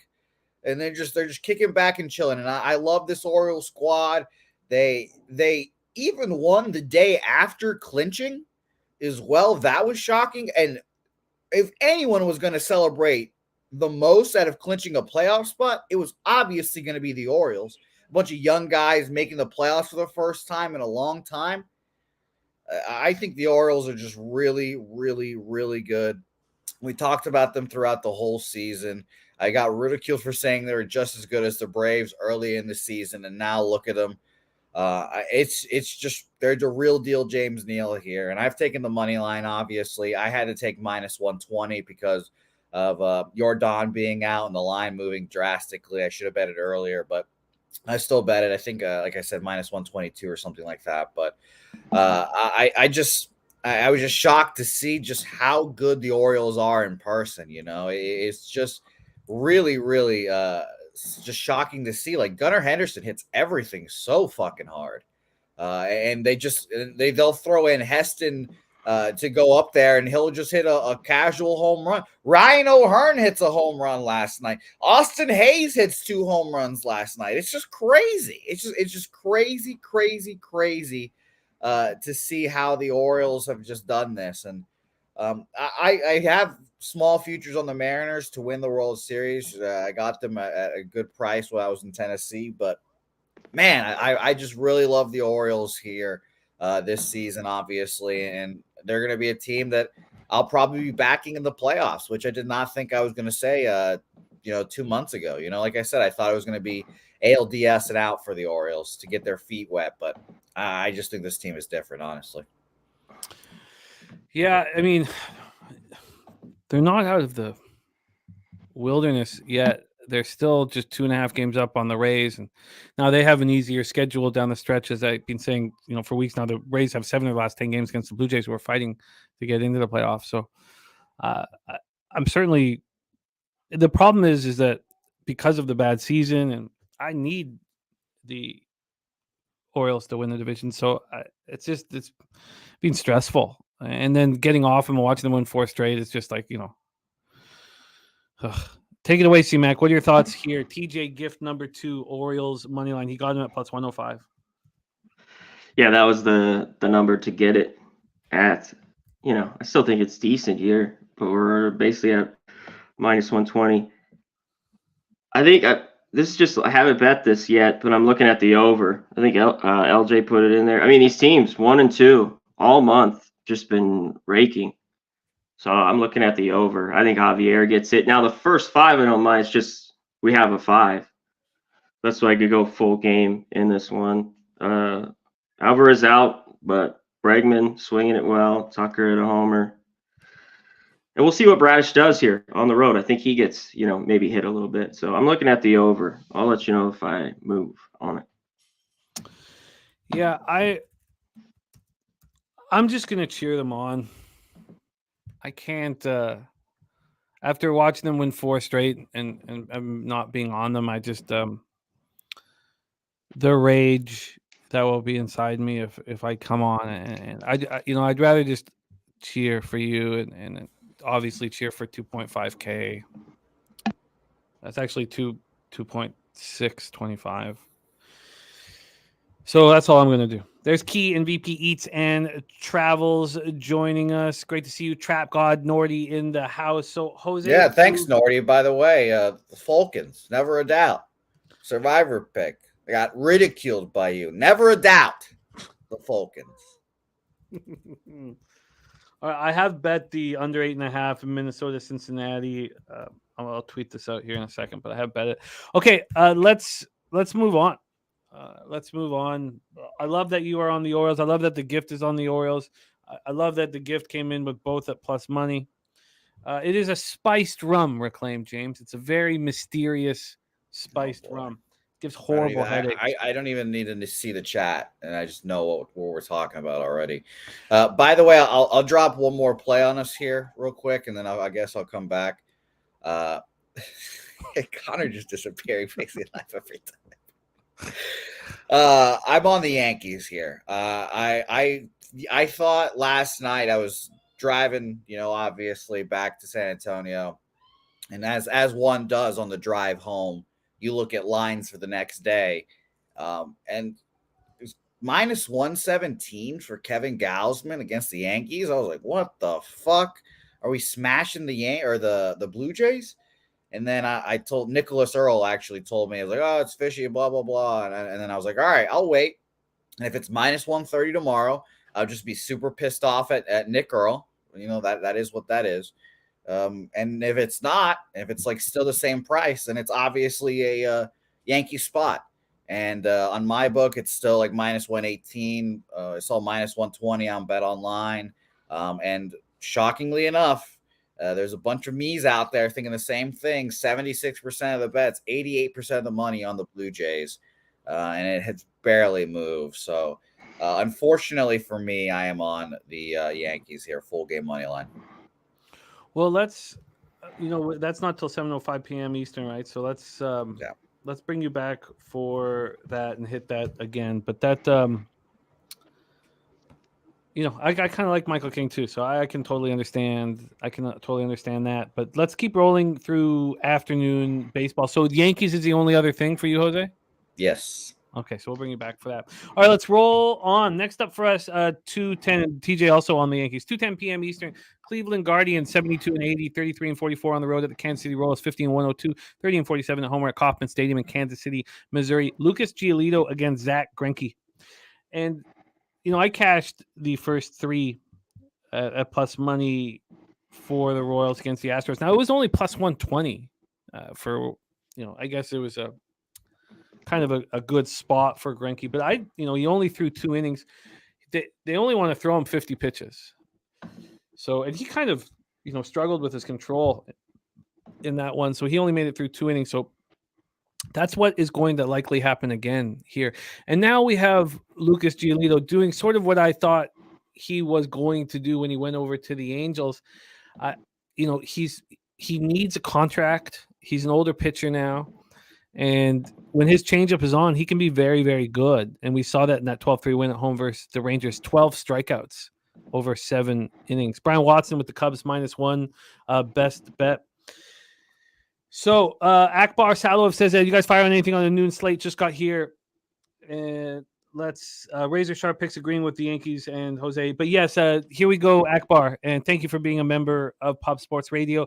and they're just kicking back and chilling. And I love this Orioles squad. They even won the day after clinching as well. That was shocking. And if anyone was going to celebrate the most out of clinching a playoff spot, it was obviously going to be the Orioles. A bunch of young guys making the playoffs for the first time in a long time. I think the Orioles are just really, really, really good. We talked about them throughout the whole season. I got ridiculed for saying they were just as good as the Braves early in the season, and now look at them. It's just, they're the real deal James Neal here. And I've taken the money line, obviously. I had to take minus 120 because of Jordan being out and the line moving drastically. I should have bet it earlier, but I still bet it. I think, like I said, minus 122 or something like that. But I was just shocked to see just how good the Orioles are in person. It's just really, really just shocking to see. Like, Gunnar Henderson hits everything so fucking hard. And they'll throw in Heston to go up there, and he'll just hit a casual home run. Ryan O'Hearn hits a home run last night. Austin Hayes hits 2 home runs last night. It's just crazy. It's just crazy to see how the Orioles have just done this. And I have small futures on the Mariners to win the World Series. I got them at a good price when I was in Tennessee, but man, I just really love the Orioles here this season, obviously, and they're going to be a team that I'll probably be backing in the playoffs, which I did not think I was going to say, 2 months ago. Like I said, I thought it was going to be ALDS and out for the Orioles to get their feet wet, but I just think this team is different, honestly. Yeah, I mean, they're not out of the wilderness yet. They're still just 2.5 games up on the Rays, and now they have an easier schedule down the stretch. As I've been saying, for weeks now, the Rays have 7 of the last 10 games against the Blue Jays, who are fighting to get into the playoffs. So, I'm certainly. The problem is that because of the bad season, and I need the Orioles to win the division, so it's been stressful. And then getting off and watching them win 4 straight, it's just like Ugh. Take it away, C-Mac. What are your thoughts here? TJ Gift number 2, Orioles money line. He got him at plus 105. Yeah, that was the number to get it at. I still think it's decent here, but we're basically at minus 120. I think I haven't bet this yet, but I'm looking at the over. I think LJ put it in there. I mean, these teams 1 and 2 all month just been raking. So I'm looking at the over. I think Javier gets it. Now the first 5 I don't mind. It's just we have a 5. That's why I could go full game in this one. Alvarez out, but Bregman swinging it well. Tucker at a homer. And we'll see what Bradish does here on the road. I think he gets, maybe hit a little bit. So I'm looking at the over. I'll let you know if I move on it. Yeah, I'm just going to cheer them on. I can't after watching them win 4 straight and not being on them, I just the rage that will be inside me if I come on and I'd rather just cheer for you and obviously cheer for 2.5K. That's actually 2.625. So that's all I'm going to do. There's Key and VP Eats and Travels joining us. Great to see you, Trap God Nordy, in the house. So, Jose. Yeah, thanks, Nordy. By the way, the Falcons, never a doubt. Survivor pick. I got ridiculed by you. Never a doubt. The Falcons. All right, I have bet the under 8.5 in Minnesota, Cincinnati. I'll tweet this out here in a second, but I have bet it. Okay, let's move on. Let's move on. I love that you are on the Orioles. I love that the gift is on the Orioles. I love that the gift came in with both at plus money. It is a spiced rum, reclaimed James. It's a very mysterious spiced rum. It gives horrible headaches. I don't even need to see the chat, and I just know what we're talking about already. By the way, I'll drop one more play on us here real quick, and then I guess I'll come back. Connor just disappearing, makes me laugh every time. I'm on the Yankees here. I thought last night I was driving, obviously back to San Antonio, and as one does on the drive home, you look at lines for the next day, and it was minus 117 for Kevin Gausman against the Yankees. I was like, what the fuck? Are we smashing the Blue Jays? And then I told Nicholas Earl actually told me, I was like, oh, it's fishy, blah, blah, blah. And then I was like, all right, I'll wait. And if it's minus 130 tomorrow, I'll just be super pissed off at Nick Earl. That is what that is. And if it's not, if it's like still the same price, then it's obviously a Yankee spot. And on my book, it's still like minus 118. It's all minus 120 on Bet Online. And shockingly enough, there's a bunch of me's out there thinking the same thing. 76% of the bets, 88% of the money on the Blue Jays, and it has barely moved. So, unfortunately for me, I am on the Yankees here, full game money line. Well, that's not till 7:05 p.m. Eastern, right? So let's bring you back for that and hit that again. But that I kind of like Michael King too, so I can totally understand. I can totally understand that. But let's keep rolling through afternoon baseball. So the Yankees is the only other thing for you, Jose? Yes. Okay, so we'll bring you back for that. All right, let's roll on. Next up for us, 2:10. TJ also on the Yankees. 2:10 p.m. Eastern. Cleveland Guardians 72-80, 33-44 on the road at the Kansas City Royals, 15-102, 30-47 at home at Kauffman Stadium in Kansas City, Missouri. Lucas Giolito against Zach Greinke. And I cashed the first three at plus money for the Royals against the Astros. Now it was only plus 120 for I guess it was a kind of a good spot for Greinke, but he only threw 2 innings. They only want to throw him 50 pitches. So, and he kind of struggled with his control in that one. So he only made it through 2 innings. So that's what is going to likely happen again here. And now we have Lucas Giolito doing sort of what I thought he was going to do when he went over to the Angels. He needs a contract. He's an older pitcher now. And when his changeup is on, he can be very, very good. And we saw that in that 12-3 win at home versus the Rangers. 12 strikeouts over 7 innings. Brian Watson with the Cubs -1, best bet. So Akbar Salov says that you guys fire on anything on the noon slate. Just got here. And let's razor sharp picks agreeing with the Yankees and Jose. But yes, here we go, Akbar. And thank you for being a member of Pub Sports Radio.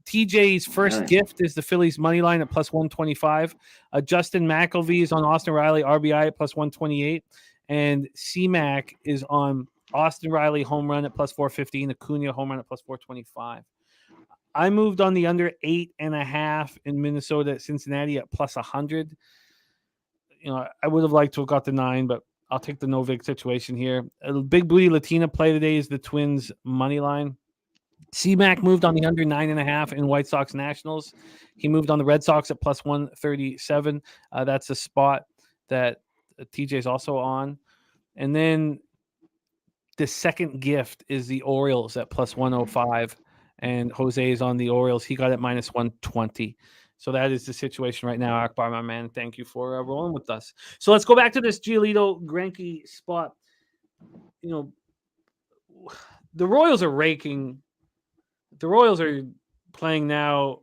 TJ's first gift is the Phillies money line at plus 125. Justin McElvey is on Austin Riley RBI at plus 128. And C-Mac is on Austin Riley home run at plus 450 and Acuna home run at plus 425. I moved on the under 8.5 in Minnesota at Cincinnati at plus 100. I would have liked to have got the 9, but I'll take the Novik situation here. A big booty Latina play today is the Twins money line. C-Mac moved on the under 9.5 in White Sox Nationals. He moved on the Red Sox at plus 137. That's a spot that TJ's also on. And then the second gift is the Orioles at plus 105. And Jose is on the Orioles. He got it minus 120. So that is the situation right now, Akbar, my man. Thank you for rolling with us. So let's go back to this Giolito Greinke spot. The Royals are raking. The Royals are playing now,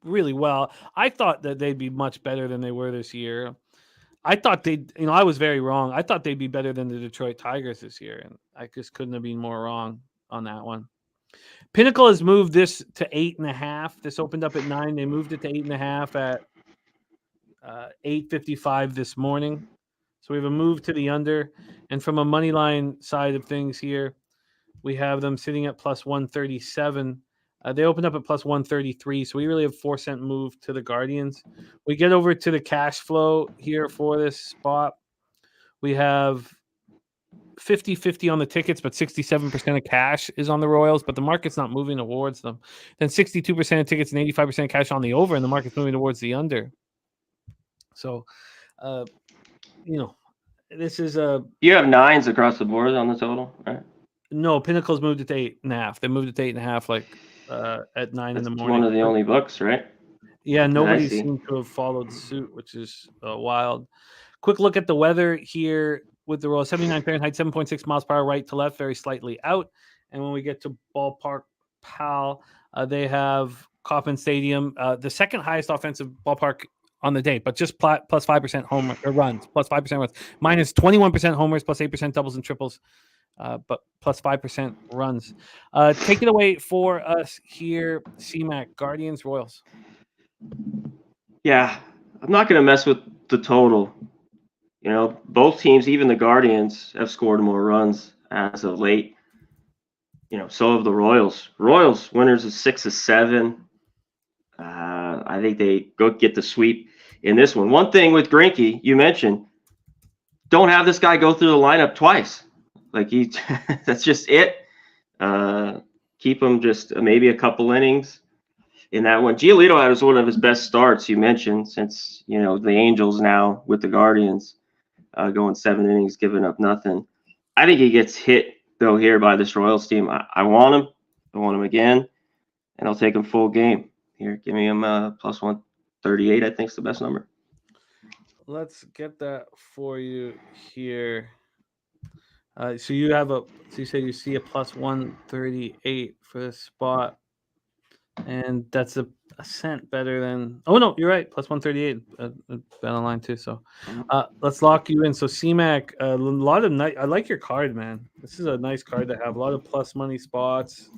really well. I thought that they'd be much better than they were this year. I thought I was very wrong. I thought they'd be better than the Detroit Tigers this year, and I just couldn't have been more wrong on that one. Pinnacle has moved this to 8.5. This opened up at 9. They moved it to 8.5 at 8:55 this morning. So we have a move to the under. And from a money line side of things here, we have them sitting at plus 137. They opened up at plus 133. So we really have 4-cent move to the Guardians. We get over to the cash flow here for this spot. We have 50-50 on the tickets, but 67% of cash is on the Royals, but the market's not moving towards them. Then 62% of tickets and 85% cash on the over, and the market's moving towards the under. So, this is a... You have 9s across the board on the total, right? No, Pinnacle's moved it to 8.5. They moved it to 8.5 at 9 in the morning. One of the only books, right? Yeah, nobody seemed to have followed suit, which is wild. Quick look at the weather here with the Royals. 79 Fahrenheit, 7.6 miles per hour, right to left, very slightly out. And when we get to Ballpark Pal, they have Kauffman Stadium, the second highest offensive ballpark on the day, but just plus 5% home runs, plus 5% runs, minus 21% homers, plus 8% doubles and triples, but plus 5% runs. Take it away for us here, C-Mac, Guardians, Royals. Yeah, I'm not going to mess with the total. Both teams, even the Guardians, have scored more runs as of late. So have the Royals. Royals winners of 6 of 7. I think they go get the sweep in this one. One thing with Greinke, you mentioned, don't have this guy go through the lineup twice. That's just it. Keep him just maybe a couple innings in that one. Giolito had one of his best starts, you mentioned, since the Angels now with the Guardians. Going 7 innings, giving up nothing. I think he gets hit, though, here by this Royals team. I want him. I want him again, and I'll take him full game. Here, give me him plus 138, I think is the best number. Let's get that for you here. So you say you see a plus 138 for this spot, and that's a cent better than. Oh no, you're right, plus 138. Bet online too. So, let's lock you in. So CMAC, a lot of I like your card, man. This is a nice card to have. A lot of plus money spots,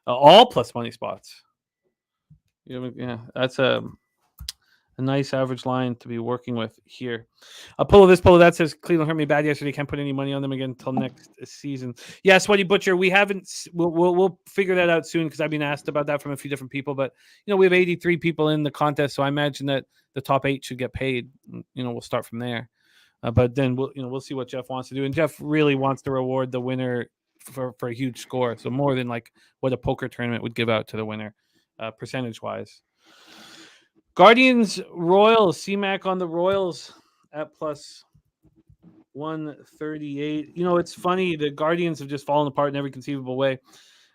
all plus money spots. Yeah, that's a nice average line to be working with here. A Polo this, Polo that says Cleveland hurt me bad yesterday. Can't put any money on them again until next season. Yeah, Sweaty Butcher. We haven't. We'll figure that out soon because I've been asked about that from a few different people. But we have 83 people in the contest, so I imagine that the top 8 should get paid. We'll start from there. But then we'll see what Jeff wants to do. And Jeff really wants to reward the winner for a huge score. So more than like what a poker tournament would give out to the winner, percentage wise. Guardians, Royals, CMAC on the Royals at plus 138. It's funny. The Guardians have just fallen apart in every conceivable way.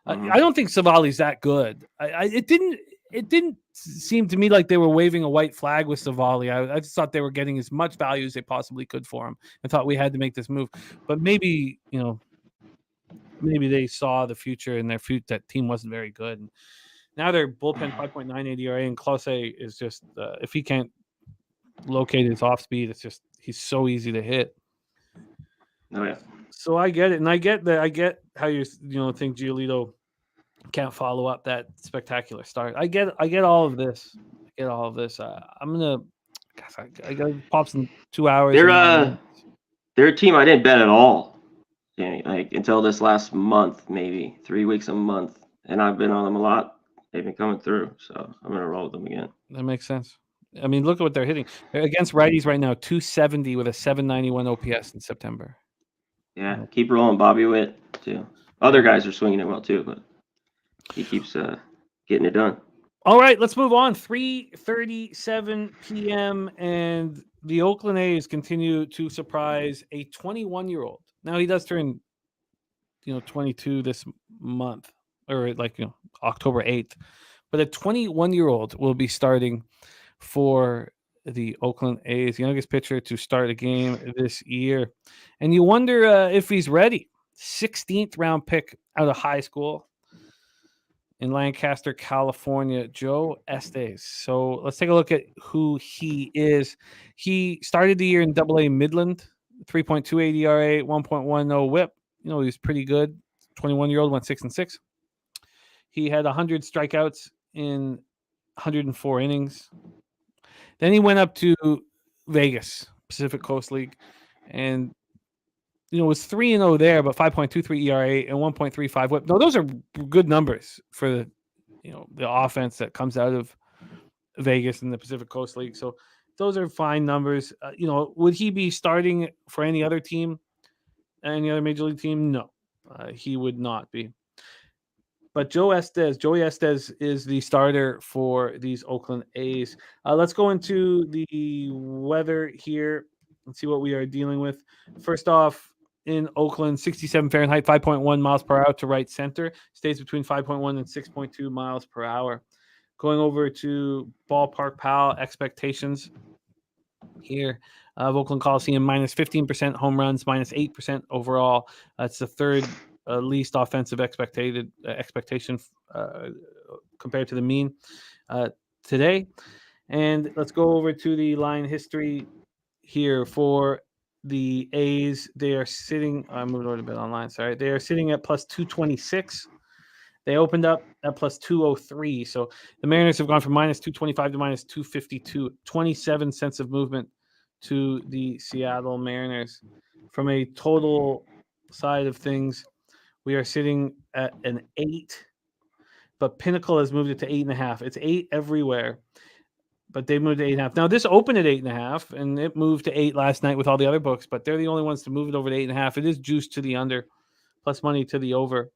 I don't think Savali's that good. It didn't seem to me like they were waving a white flag with Savali. I just thought they were getting as much value as they possibly could for him. I thought we had to make this move. But maybe they saw the future and that team wasn't very good. And now their bullpen 5.98 ERA, and Clase is just if he can't locate his off speed, it's just he's so easy to hit. Oh yeah. So I get it, and I get how you think Giolito can't follow up that spectacular start. I get all of this. I'm gonna. I got pops in 2 hours. They're a team I didn't bet at all. Like until this last month, maybe 3 weeks a month, and I've been on them a lot. They've been coming through, so I'm going to roll with them again. That makes sense. I mean, look at what they're hitting. They're against righties right now, 270 with a 791 OPS in September. Yeah, keep rolling Bobby Witt, too. Other guys are swinging it well, too, but he keeps getting it done. All right, let's move on. 3:37 p.m., and the Oakland A's continue to surprise a 21-year-old. Now, he does turn, 22 this month, or October 8th. But a 21-year-old will be starting for the Oakland A's, youngest pitcher to start a game this year. And you wonder if he's ready. 16th round pick out of high school in Lancaster, California, Joe Estes. So let's take a look at who he is. He started the year in AA Midland, 3.28 ERA, 1.10 whip. He was pretty good. 21-year-old went 6-6. He had 100 strikeouts in 104 innings. Then he went up to Vegas, Pacific Coast League, and was 3-0 there, but 5.23 ERA and 1.35 whip. No, those are good numbers for the offense that comes out of Vegas in the Pacific Coast League. So those are fine numbers. Would he be starting for any other team, any other major league team? No, he would not be. But Joey Estes is the starter for these Oakland A's. Let's go into the weather here and see what we are dealing with. First off, in Oakland, 67 Fahrenheit, 5.1 miles per hour to right center. Stays between 5.1 and 6.2 miles per hour. Going over to Ballpark Pal expectations here. Oakland Coliseum, minus 15% home runs, minus 8% overall. That's the third least offensive expectation compared to the mean today. And let's go over to the line history here for the A's. They are sitting, I moved over a bit online, sorry. They are sitting at plus 226. They opened up at plus 203. So the Mariners have gone from minus 225 to minus 252, 27 cents of movement to the Seattle Mariners. From a total side of things, we are sitting at an 8, but Pinnacle has moved it to 8.5. It's 8 everywhere, but they moved to 8.5. Now, this opened at 8.5, and it moved to 8 last night with all the other books, but they're the only ones to move it over to 8.5. It is juiced to the under, plus money to the over.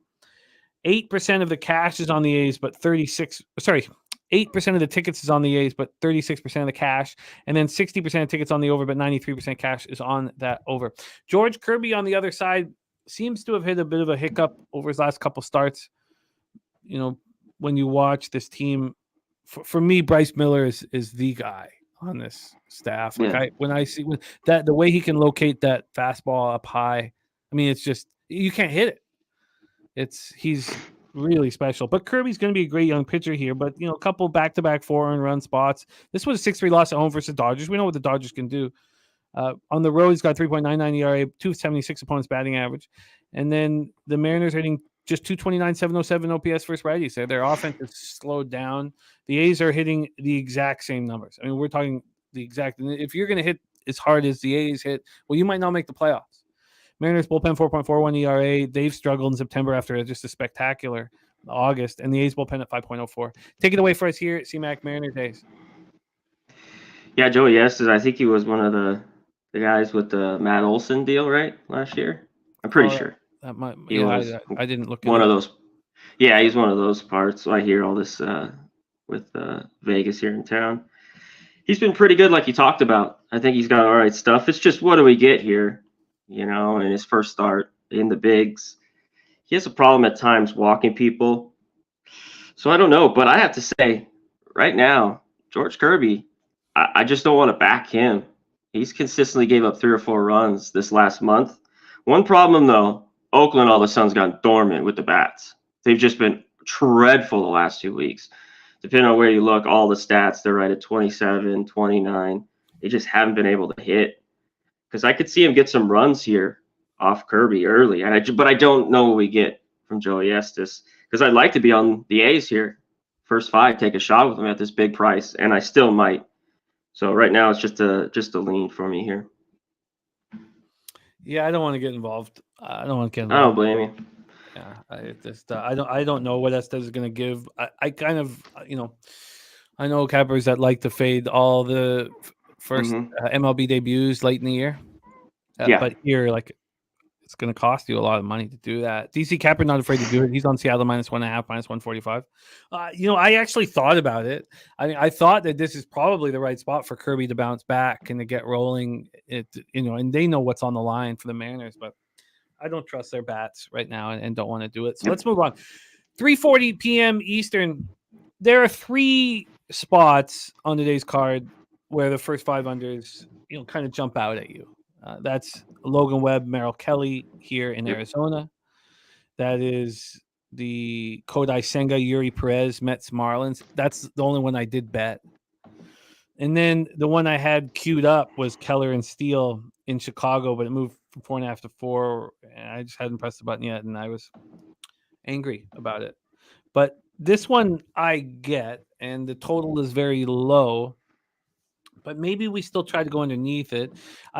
8% of the cash is on the A's, but 8% of the tickets is on the A's, but 36% of the cash. And then 60% of tickets on the over, but 93% cash is on that over. George Kirby on the other side seems to have hit a bit of a hiccup over his last couple starts. When you watch this team, for me, Bryce Miller is the guy on this staff. Like the way he can locate that fastball up high, I mean, it's just you can't hit it. He's really special. But Kirby's going to be a great young pitcher here. But a couple back-to-back 4 earned run spots. This was a 6-3 loss at home versus the Dodgers. We know what the Dodgers can do. On the road, he's got 3.99 ERA, 276 opponents batting average, and then the Mariners are hitting just 229, 707 OPS versus righties. So their offense is slowed down. The A's are hitting the exact same numbers. I mean, we're talking the exact. If you're going to hit as hard as the A's hit, well, you might not make the playoffs. Mariners bullpen 4.41 ERA. They've struggled in September after just a spectacular August, and the A's bullpen at 5.04. Take it away for us here at CMAC Mariners A's. Yeah, Joey Estes, I think he was one of the guys with the Matt Olson deal, right, last year? I'm pretty sure. That might, I didn't look at one of those. Yeah, he's one of those parts. So I hear all this with Vegas here in town. He's been pretty good, like you talked about. I think he's got all right stuff. It's just what do we get here, in his first start in the bigs. He has a problem at times walking people. So I don't know, but I have to say, right now, George Kirby, I just don't want to back him. He's consistently gave up 3 or 4 runs this last month. One problem, though, Oakland all of a sudden's gone dormant with the bats. They've just been dreadful the last 2 weeks. Depending on where you look, all the stats, they're right at 27, 29. They just haven't been able to hit. Because I could see him get some runs here off Kirby early. But I don't know what we get from Joey Estes. Because I'd like to be on the A's here. First 5, take a shot with him at this big price. And I still might. So right now it's just a lean for me here. Yeah, I don't want to get involved. I don't blame you. Yeah, I don't know what Estes is going to give. I kind of, I know cappers that like to fade all the first MLB debuts late in the year. But here, it's going to cost you a lot of money to do that. DC Capper not afraid to do it. He's on Seattle -1.5, -145. I actually thought about it. I mean, I thought that this is probably the right spot for Kirby to bounce back and to get rolling. And they know what's on the line for the Mariners, but I don't trust their bats right now and don't want to do it. So let's move on. 3:40 p.m. Eastern. There are 3 spots on today's card where the first 5 unders, kind of jump out at you. That's Logan Webb, Merrill Kelly here in Arizona. That is the Kodai Senga, Yuri Perez, Mets, Marlins. That's the only one I did bet. And then the one I had queued up was Keller and Steele in Chicago, but it moved from 4.5 to 4. And I just hadn't pressed the button yet, and I was angry about it. But this one I get, and the total is very low. But maybe we still try to go underneath it.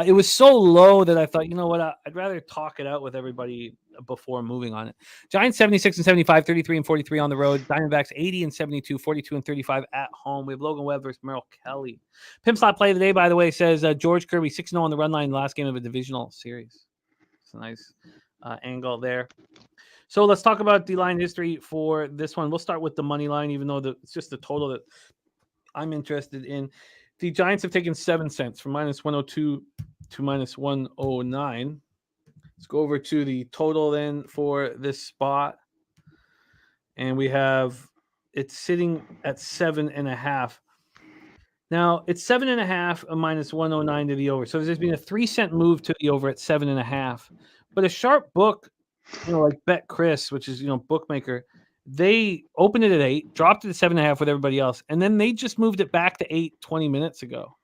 It was so low that I thought, you know what, I'd rather talk it out with everybody before moving on it. Giants 76 and 75, 33 and 43 on the road. Diamondbacks 80 and 72, 42 and 35 at home. We have Logan Webb versus Merrill Kelly. Pimp Slot play of the day, by the way, says George Kirby 6-0 on the run line in the last game of a divisional series. It's a nice angle there. So let's talk about the line history for this one. We'll start with the money line, even though it's just the total that I'm interested in. The Giants have taken 7 cents from -102 to -109. Let's go over to the total then for this spot. And we have it's sitting at 7.5. Now it's 7.5 a -109 to the over. So there's been a 3-cent move to the over at 7.5. But a sharp book, like Bet Chris, which is, bookmaker, they opened it at 8, dropped it to 7.5 with everybody else, and then they just moved it back to 8 20 minutes ago.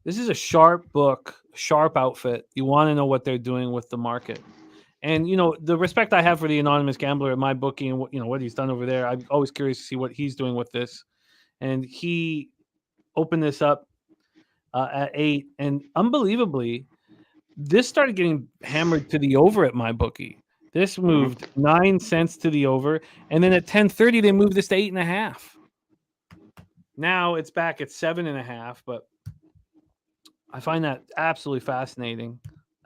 This is a sharp book, sharp outfit. You want to know what they're doing with the market. And, the respect I have for the anonymous gambler at my bookie and what he's done over there, I'm always curious to see what he's doing with this. And he opened this up at 8, and unbelievably, this started getting hammered to the over at my bookie. This moved 9 cents to the over, and then at 10:30 they moved this to 8.5. Now it's back at 7.5, but I find that absolutely fascinating.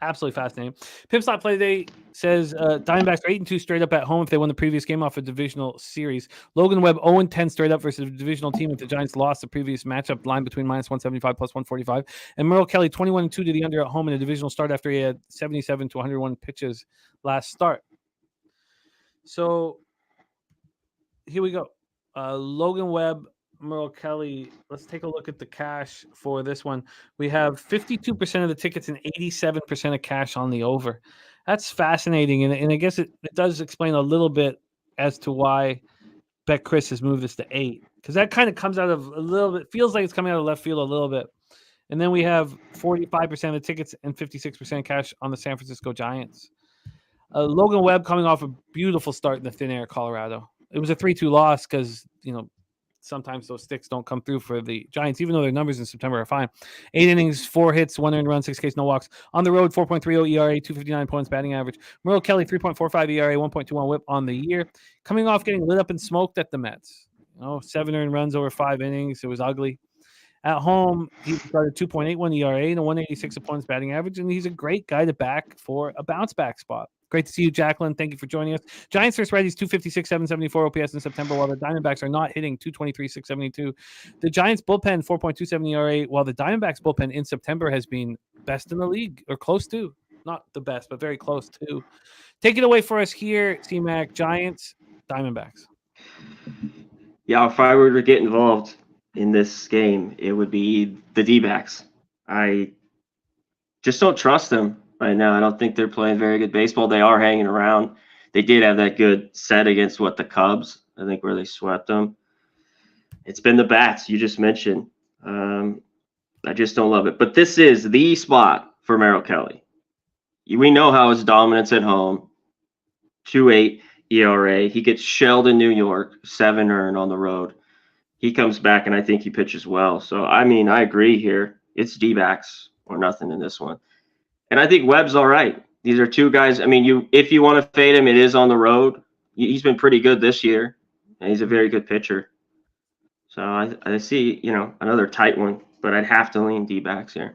Absolutely fascinating. Pimp Slot Play Today says Diamondbacks are 8-2 straight up at home if they won the previous game off a divisional series. Logan Webb 0-10 straight up versus a divisional team if the Giants lost the previous matchup, line between -175 plus 145. And Merrill Kelly 21-2 to the under at home in a divisional start after he had 77 to 101 pitches last start. So here we go. Logan Webb Merle Kelly. Let's take a look at the cash for this one. We have 52% of the tickets and 87% of cash on the over. That's fascinating, and I guess it does explain a little bit as to why Bet Chris has moved this to 8, because that kind of comes out of a little bit, feels like it's coming out of left field a little bit. And then we have 45% of the tickets and 56% cash on the San Francisco Giants. Logan Webb coming off a beautiful start in the thin air, Colorado. It was a 3-2 loss because, sometimes those sticks don't come through for the Giants, even though their numbers in September are fine. 8 innings, 4 hits, 1 earned run, 6 Ks, no walks. On the road, 4.30 ERA, 259 points batting average. Merle Kelly, 3.45 ERA, 1.21 whip on the year. Coming off getting lit up and smoked at the Mets. 7 earned runs over 5 innings. It was ugly. At home, he started 2.81 ERA and a 186 opponent's batting average, and he's a great guy to back for a bounce back spot. Great to see you, Jacqueline. Thank you for joining us. Giants versus Reds, 256, 774 OPS in September, while the Diamondbacks are not hitting 223, 672. The Giants bullpen, 4.27 ERA, while the Diamondbacks bullpen in September has been best in the league, or close to. Not the best, but very close to. Take it away for us here, C-Mac. Giants, Diamondbacks. Yeah, if I were to get involved in this game, it would be the D-backs. I just don't trust them right now. I don't think they're playing very good baseball. They are hanging around. They did have that good set against the Cubs, I think, where they swept them. It's been the bats you just mentioned. I just don't love it. But this is the spot for Merrill Kelly. We know how his dominance at home, 2.8 ERA. He gets shelled in New York, 7 earned on the road. He comes back, and I think he pitches well. So, I agree here. It's D-backs or nothing in this one. And I think Webb's all right. These are two guys. If you want to fade him, it is on the road. He's been pretty good this year, and he's a very good pitcher. So I see, another tight one, but I'd have to lean D-backs here.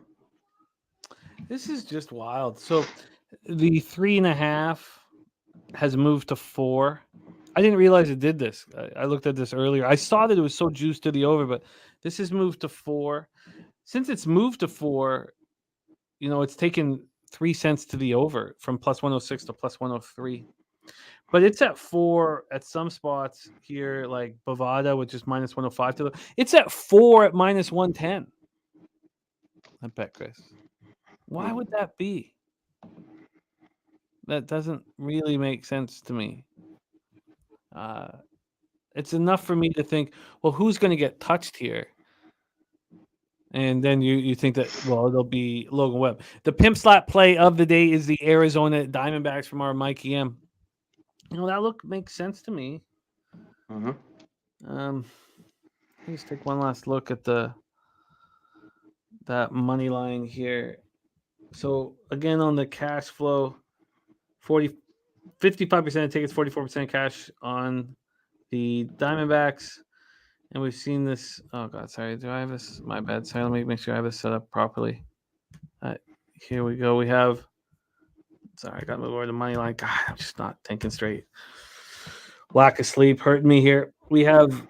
This is just wild. So the 3.5 has moved to 4. I didn't realize it did this. I looked at this earlier. I saw that it was so juiced to the over, but this has moved to 4. Since it's moved to 4, it's taken 3 cents to the over from plus 106 to plus 103. But it's at 4 at some spots here, like Bovada, which is minus 105 to the. It's at 4 at minus 110. I bet, Chris. Why would that be? That doesn't really make sense to me. It's enough for me to think, well, who's going to get touched here? And then you think that, well, it'll be Logan Webb. The pimp slap play of the day is the Arizona Diamondbacks from our Mikey M. That look makes sense to me. Mm-hmm. Let's take one last look at that money line here. So again, on the cash flow, 55% of tickets, 44% cash on the Diamondbacks. And we've seen this. Oh, God, sorry. Do I have this? My bad. Sorry, let me make sure I have this set up properly. Here we go. We have. Sorry, I got to move over to money line. God, I'm just not thinking straight. Lack of sleep hurting me here. We have.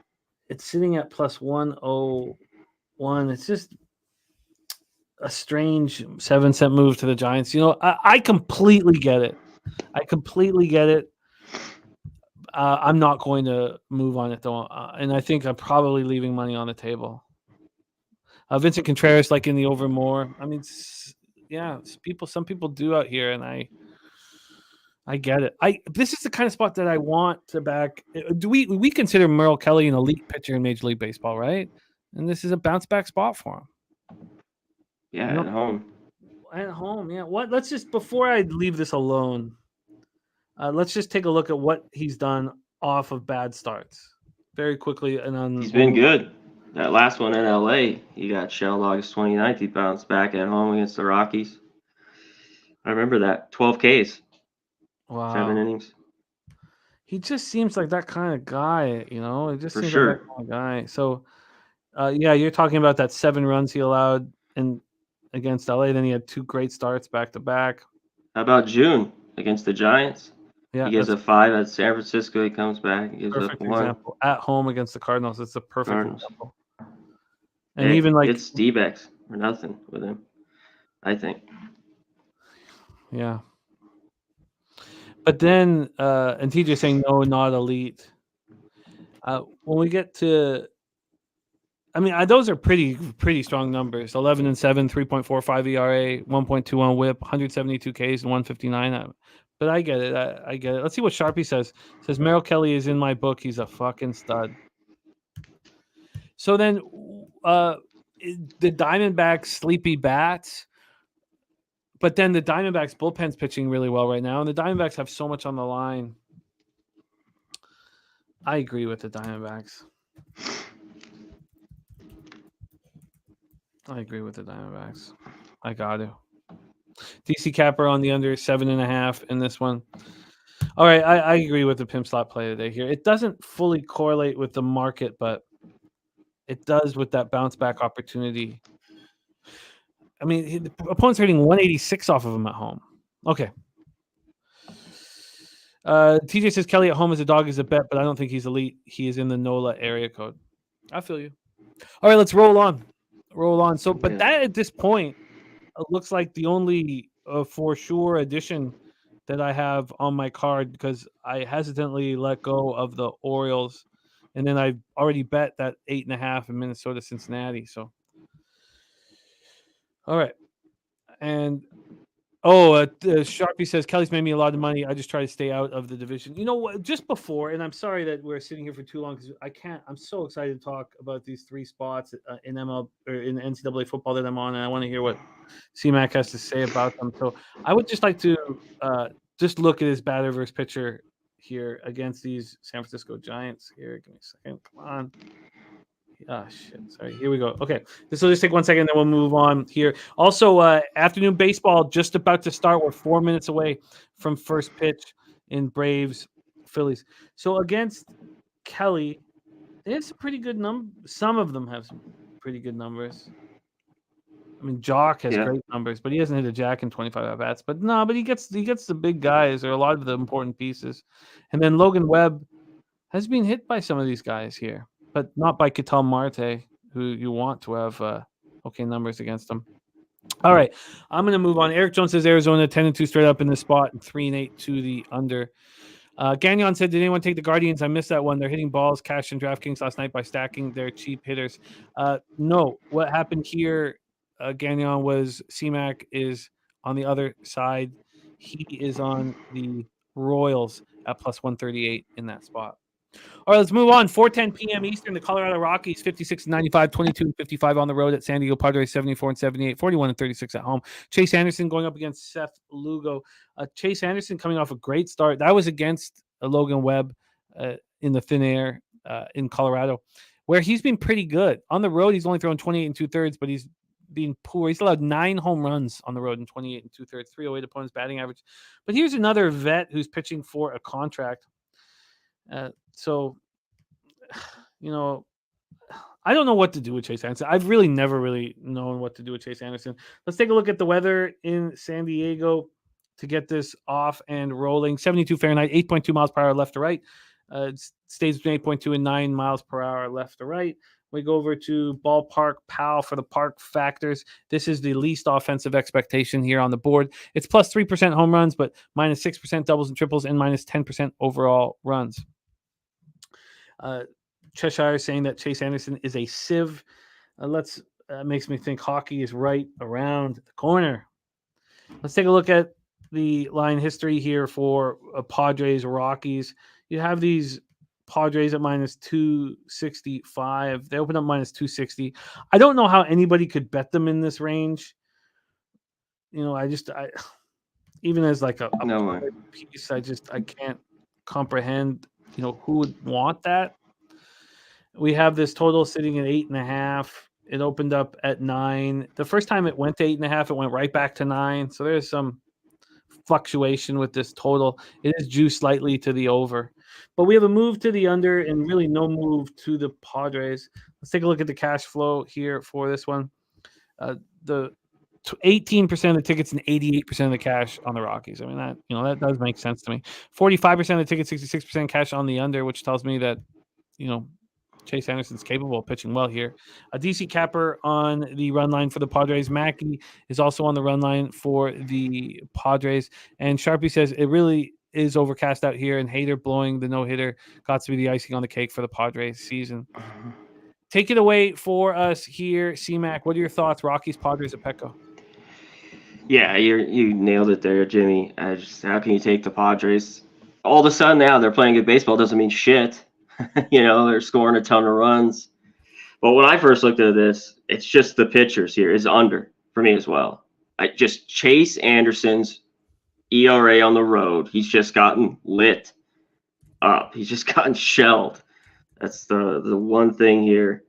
It's sitting at plus 101. It's just a strange 7-cent move to the Giants. I completely get it. I'm not going to move on it, though. And I think I'm probably leaving money on the table. Vincent Contreras, like in the over more. Some people do out here, and I get it. This is the kind of spot that I want to back. Do we consider Merle Kelly an elite pitcher in Major League Baseball, right? And this is a bounce back spot for him. Yeah, at home. At home, yeah. Let's just, before I leave this alone, let's just take a look at what he's done off of bad starts very quickly. And he's been good. That last one in LA, he got shelled August 29th. He bounced back at home against the Rockies. I remember that. 12 Ks. Wow. 7 innings. He just seems like that kind of guy, It just For seems sure. like that kind of guy. So, you're talking about that 7 runs he allowed against LA. Then he had 2 great starts back to back. How about June against the Giants? Yeah, he gives a 5 at San Francisco. He comes back. He gives perfect up 1. example. At home against the Cardinals, it's a perfect example. And hey, even like it's D-backs or nothing with him, I think. Yeah. But then, and TJ saying no, not elite. When we get to I mean, those are pretty strong numbers. 11-7, 3.45 ERA, 1.21 WHIP, 172 Ks, and 159. But I get it. I get it. Let's see what Sharpie says. Says Merrill Kelly is in my book. He's a fucking stud. So then, the Diamondbacks sleepy bats, but then the Diamondbacks bullpen's pitching really well right now, and the Diamondbacks have so much on the line. I agree with the Diamondbacks. I got to. DC Capper on the under 7.5 in this one. All right, I agree with the pimp slot play today here. It doesn't fully correlate with the market, but it does with that bounce back opportunity. I mean, the opponent's hitting 186 off of him at home. Okay. TJ says Kelly at home as a dog is a bet, but I don't think he's elite. He is in the NOLA area code. I feel you. All right, let's roll on. So, but that at this point looks like the only for sure addition that I have on my card, because I hesitantly let go of the Orioles, and then I already bet that 8.5 in Minnesota, Cincinnati. So, all right, and Sharpie says Kelly's made me a lot of money. I just try to stay out of the division. You know what? Just before, and I'm sorry that we're sitting here for too long because I can't. I'm so excited to talk about these 3 spots in MLB or in NCAA football that I'm on, and I want to hear what C-Mac has to say about them. So I would just like to just look at his batter versus pitcher here against these San Francisco Giants. Here, give me a second. Come on. Oh, shit. Sorry. Here we go. Okay. This will just take 1 second, then we'll move on here. Also, afternoon baseball just about to start. We're 4 minutes away from first pitch in Braves, Phillies. So against Kelly, they have some pretty good numbers. Some of them have some pretty good numbers. I mean, Jock has great numbers, but he hasn't hit a jack in 25 at-bats. But no, but he gets the big guys, or a lot of the important pieces. And then Logan Webb has been hit by some of these guys here, but not by Ketel Marte, who you want to have okay numbers against him. All right, I'm going to move on. Eric Jones says Arizona 10-2 straight up in this spot, and 3-8 to the under. Gagnon said, did anyone take the Guardians? I missed that one. They're hitting balls cashed in DraftKings last night by stacking their cheap hitters. No, what happened here, Gagnon, was C-Mac is on the other side. He is on the Royals at plus 138 in that spot. All right, let's move on. 4:10 p.m. Eastern, the Colorado Rockies 56-95, 22-55 on the road at San Diego. Padres 74-78, 41-36 at home. Chase Anderson going up against Seth Lugo. Chase Anderson coming off a great start. That was against Logan Webb in the thin air in Colorado, where he's been pretty good. On the road, he's only thrown 28 2/3, but he's been poor. He's allowed 9 home runs on the road in 28 2/3, 308 opponent's batting average. But here's another vet who's pitching for a contract. So, you know, I don't know what to do with Chase Anderson. I've really never really known what to do with Chase Anderson. Let's take a look at the weather in San Diego to get this off and rolling. 72 Fahrenheit, 8.2 miles per hour left to right. It stays between 8.2 and 9 miles per hour left to right. We go over to Ballpark Pal for the park factors. This is the least offensive expectation here on the board. It's plus 3% home runs, but minus 6% doubles and triples, and minus 10% overall runs. Cheshire saying that Chase Anderson is a sieve. Makes me think hockey is right around the corner. Let's take a look at the line history here for Padres Rockies. You have these Padres at minus 265. They open up minus 260. I don't know how anybody could bet them in this range. You know, I even as like a piece, I can't comprehend, you know, who would want that. We have this total sitting at 8.5. It opened up at 9. The first time it went to 8.5, it went right back to 9. So there's some fluctuation with this total. It is juiced slightly to the over, but we have a move to the under and really no move to the Padres. Let's take a look at the cash flow here for this one. The 18% of the tickets and 88% of the cash on the Rockies. I mean, that does make sense to me. 45% of the tickets, 66% cash on the under, which tells me that, you know, Chase Anderson's capable of pitching well here. A DC Capper on the run line for the Padres. Mackey is also on the run line for the Padres. And Sharpie says it really is overcast out here, and Hader blowing the no-hitter got to be the icing on the cake for the Padres season. take it away for us here, C-Mac. What are your thoughts? Rockies, Padres, at Petco? Yeah, you nailed it there, Jimmy. How can you take the Padres? All of a sudden now they're playing good baseball doesn't mean shit. They're scoring a ton of runs. But when I first looked at this, it's just the pitchers here is under for me as well. Just Chase Anderson's ERA on the road. He's just gotten lit up. He's just gotten shelled. That's the one thing here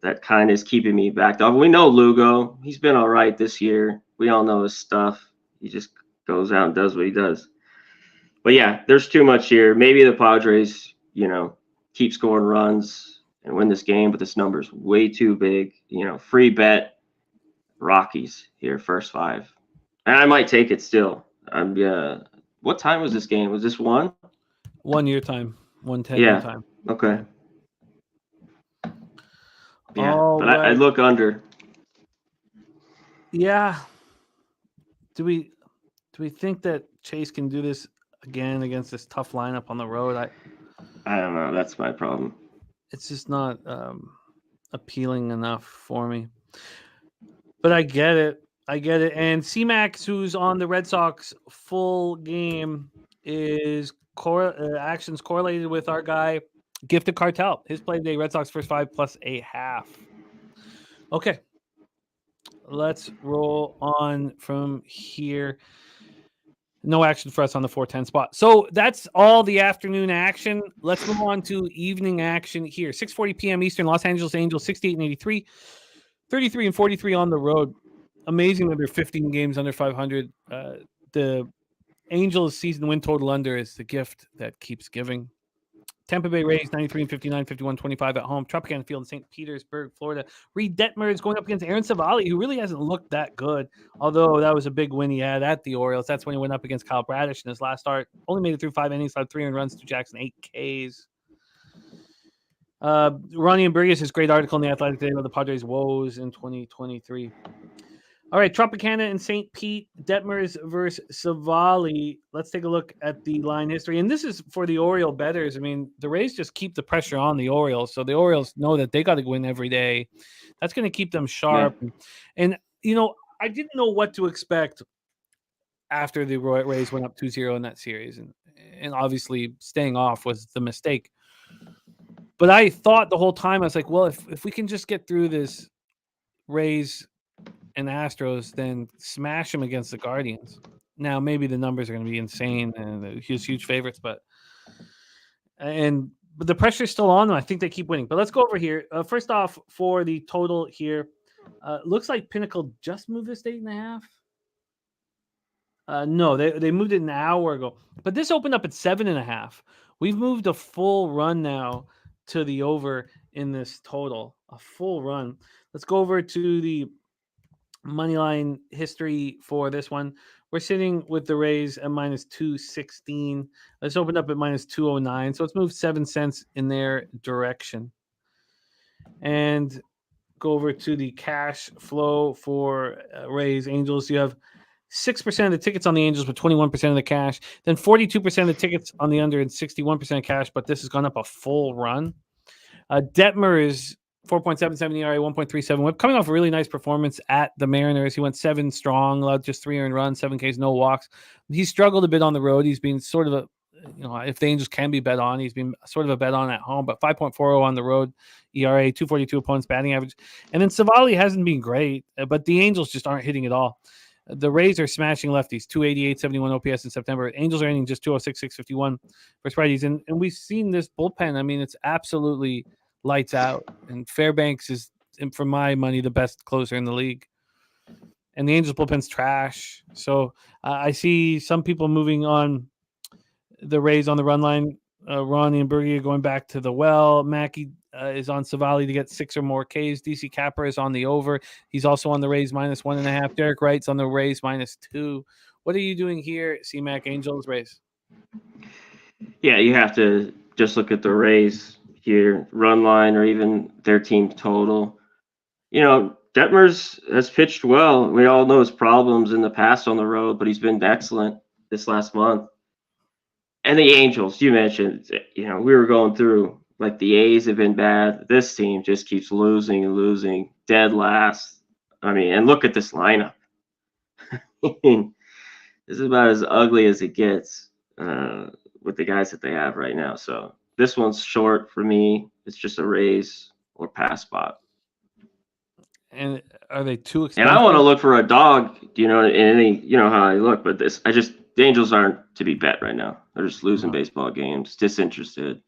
that kind of is keeping me back up. We know Lugo. He's been all right this year. We all know his stuff. He just goes out and does what he does. But yeah, there's too much here. Maybe the Padres, keep scoring runs and win this game, but this number's way too big. Free bet Rockies here, first 5. And I might take it still. What time was this game? Was this 1? 1 year time. 1:10 year time. Okay. Yeah, All but right. I look under. Yeah. Do we think that Chase can do this again against this tough lineup on the road? I don't know. That's my problem. It's just not appealing enough for me. But I get it. And C-Max, who's on the Red Sox full game, is actions correlated with our guy, Gifted Cartel. His play today, Red Sox first 5 plus a half. Okay. Let's roll on from here. No action for us on the 410 spot. So that's all the afternoon action. Let's move on to evening action here. 6:40 p.m. Eastern, Los Angeles Angels 68-83, 33-43 on the road. Amazing that they're 15 games under 500. The Angels season win total under is the gift that keeps giving. Tampa Bay Rays 93-59, 51-25 at home. Tropicana Field in St. Petersburg, Florida. Reed Detmer is going up against Aaron Savali, who really hasn't looked that good, although that was a big win he had at the Orioles. That's when he went up against Kyle Bradish in his last start. Only made it through 5 innings, allowed 300 runs to Jackson, 8 Ks. Ronnie and Burgess, his great article in The Athletic today about the Padres' woes in 2023. All right, Tropicana and St. Pete, Detmers versus Savali. Let's take a look at the line history. And this is for the Oriole bettors. I mean, the Rays just keep the pressure on the Orioles. So the Orioles know that they got to win every day. That's going to keep them sharp. Yeah. And, I didn't know what to expect after the Rays went up 2-0 in that series. And obviously staying off was the mistake. But I thought the whole time, I was like, well, if we can just get through this Rays and Astros, then smash them against the Guardians. Now, maybe the numbers are going to be insane and huge favorites, but the pressure is still on them. I think they keep winning. But let's go over here. First off, for the total here, looks like Pinnacle just moved this to 8.5. No, they moved it an hour ago. But this opened up at 7.5. We've moved a full run now to the over in this total. A full run. Let's go over to the money line history for this one. We're sitting with the Rays at minus 216. Let's open up at minus 209. So let's move 7 cents in their direction. And go over to the cash flow for Rays Angels. You have 6% of the tickets on the Angels with 21% of the cash. Then 42% of the tickets on the under and 61% of cash. But this has gone up a full run. Detmer is 4.77 ERA, 1.37 whip. Coming off a really nice performance at the Mariners. He went 7 strong, allowed just 3 earned runs, 7 Ks, no walks. He struggled a bit on the road. He's been sort of if the Angels can be bet on, he's been sort of a bet on at home, but 5.40 on the road, ERA, 242 opponents batting average. And then Savali hasn't been great, but the Angels just aren't hitting at all. The Rays are smashing lefties, 288, 71 OPS in September. Angels are hitting just 206, 651 for righties. And we've seen this bullpen. I mean, it's absolutely lights out, and Fairbanks is, for my money, the best closer in the league. And the Angels bullpen's trash. So I see some people moving on the Rays on the run line. Ronnie and Bergie going back to the well. Mackey is on Savali to get 6 or more Ks. DC Capper is on the over. He's also on the Rays minus 1.5. Derek Wright's on the Rays minus 2. What are you doing here, C-Mac, Angels, Rays? Yeah, you have to just look at the Rays here, run line, or even their team total. Detmers has pitched well. We all know his problems in the past on the road, but he's been excellent this last month. And the Angels, you mentioned, we were going through like the A's have been bad. This team just keeps losing and losing, dead last. I mean, and look at this lineup. This is about as ugly as it gets with the guys that they have right now. So this one's short for me. It's just a raise or pass spot. And are they too And expensive? I want to look for a dog, in any, how I look, but the Angels aren't to be bet right now. They're just losing baseball games, disinterested.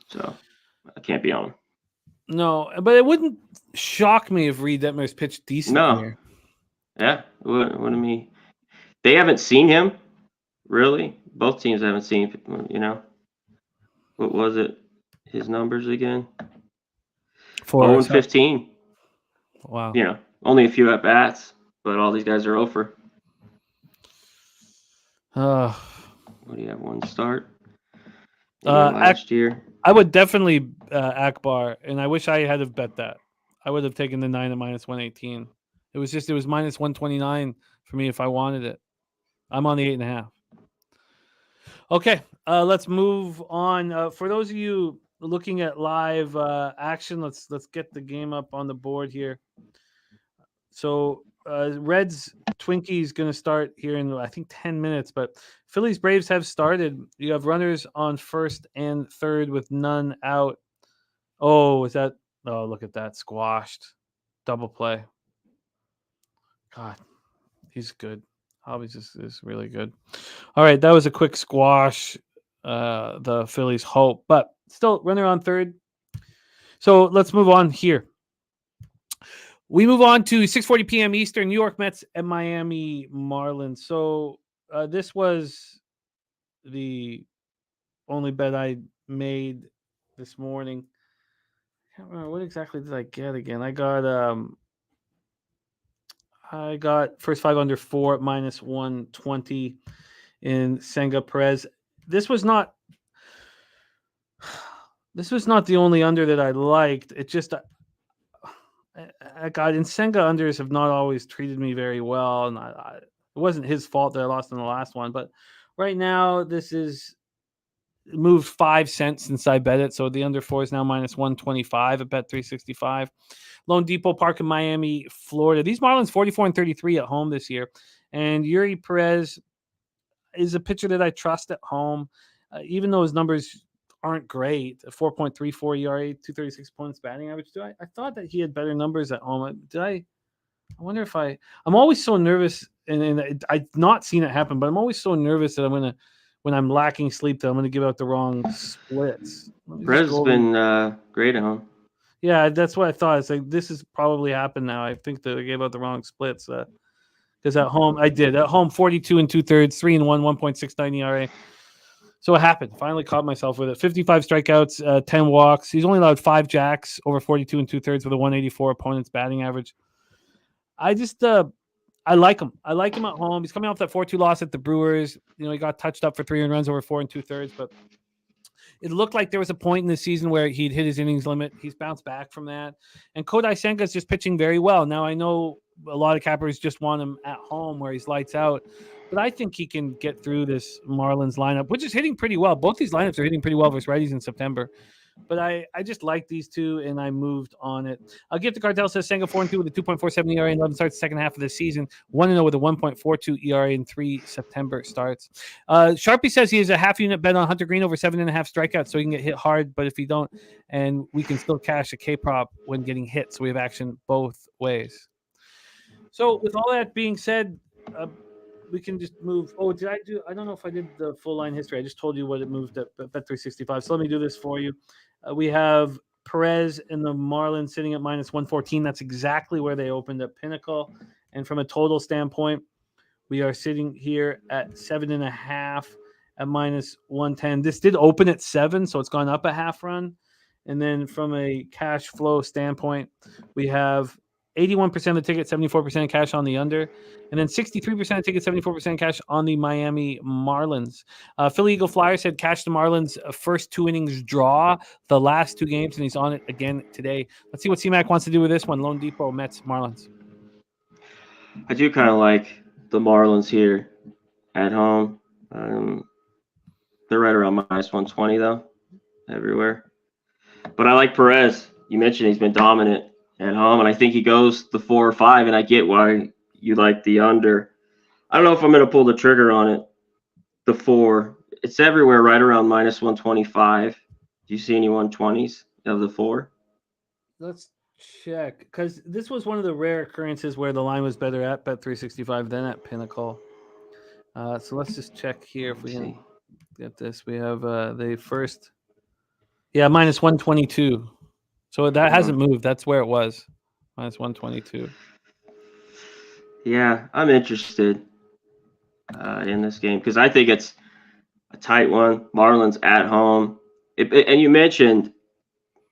So I can't be on them. No, but it wouldn't shock me if Reed Detmers pitched decent here. Yeah, what I mean, they haven't seen him, really. Both teams haven't seen, What was it? His numbers again? 0-15. Wow. Only a few at bats, but all these guys are over. What do you have? One start? Last year. I would definitely Akbar, and I wish I had have bet that. I would have taken the 9 at -118. It was -129 for me if I wanted it. I'm on the 8.5. Okay, let's move on. For those of you looking at live action, let's get the game up on the board here. So Reds Twinkies going to start here in I think 10 minutes, but Phillies Braves have started. You have runners on first and third with none out. Oh, look at that, squashed. Double play. God, he's good. Hobbies is really good. All right, that was a quick squash. The Phillies hope, but still runner on third. So let's move on here. We move on to 6:40 p.m. Eastern, New York Mets and Miami Marlins. So this was the only bet I made this morning. I can't remember what exactly did I get again. I got first 5 under 4 at -120 in Senga Perez. This was not the only under that I liked. It just Senga unders have not always treated me very well, and it wasn't his fault that I lost in the last one. But right now, this is moved 5 cents since I bet it, so the under 4 is now -125 at Bet365. Lone Depot Park in Miami, Florida. These Marlins 44-33 at home this year, and Yuri Perez is a pitcher that I trust at home, even though his numbers aren't great. 4.34 ERA, 236 points batting average. I thought that he had better numbers at home. I wonder if I'm always so nervous, and I've not seen it happen, but I'm always so nervous that when I'm lacking sleep, that I'm going to give out the wrong splits. Perez has been great at home. Yeah, that's what I thought. It's like, this has probably happened now. I think that I gave out the wrong splits. Because at home, I did. At home, 42 2/3, 3-1, 1.69 ERA. So it happened. Finally caught myself with it. 55 strikeouts, 10 walks. He's only allowed 5 jacks over 42 2/3 with a 184 opponent's batting average. I just I like him. I like him at home. He's coming off that 4-2 loss at the Brewers. He got touched up for 3 runs over 4 2/3, but it looked like there was a point in the season where he'd hit his innings limit. He's bounced back from that. And Kodai Senga is just pitching very well. Now, I know a lot of cappers just want him at home where he's lights out, but I think he can get through this Marlins lineup, which is hitting pretty well. Both these lineups are hitting pretty well versus righties in September. But I just like these two, and I moved on it. I'll get the Cartel says Senga 4-2 with a 2.47 ERA in 11 starts the second half of the season. 1-0 with a 1.42 ERA in 3 September starts. Sharpie says he has a half unit bet on Hunter Green over 7.5 strikeouts, so he can get hit hard. But if he don't, and we can still cash a K prop when getting hit, so we have action both ways. So with all that being said, we can just move. Oh, I don't know if I did the full line history. I just told you what it moved at Bet365. So let me do this for you. We have Perez and the Marlins sitting at -114. That's exactly where they opened at Pinnacle. And from a total standpoint, we are sitting here at 7.5 at -110. This did open at 7, so it's gone up a half run. And then from a cash flow standpoint, we have 81% of the ticket, 74% cash on the under, and then 63% of ticket, 74% cash on the Miami Marlins. Philly Eagle Flyer said cash the Marlins first 2 innings draw the last 2 games, and he's on it again today. Let's see what C-Mac wants to do with this one. Lone Depot, Mets, Marlins. I do kind of like the Marlins here at home. They're right around -120 though, everywhere. But I like Perez. You mentioned he's been dominant at home, and I think he goes the 4 or 5, and I get why you like the under. I don't know if I'm going to pull the trigger on it. The 4. It's everywhere right around minus 125. Do you see any 120s of the 4? Let's check, because this was one of the rare occurrences where the line was better at Bet365 than at Pinnacle. So let's just check here if we can get this. We have the first, minus 122. So that hasn't moved. That's where it was, minus 122. Yeah, I'm interested in this game because I think it's a tight one. Marlins at home. And you mentioned,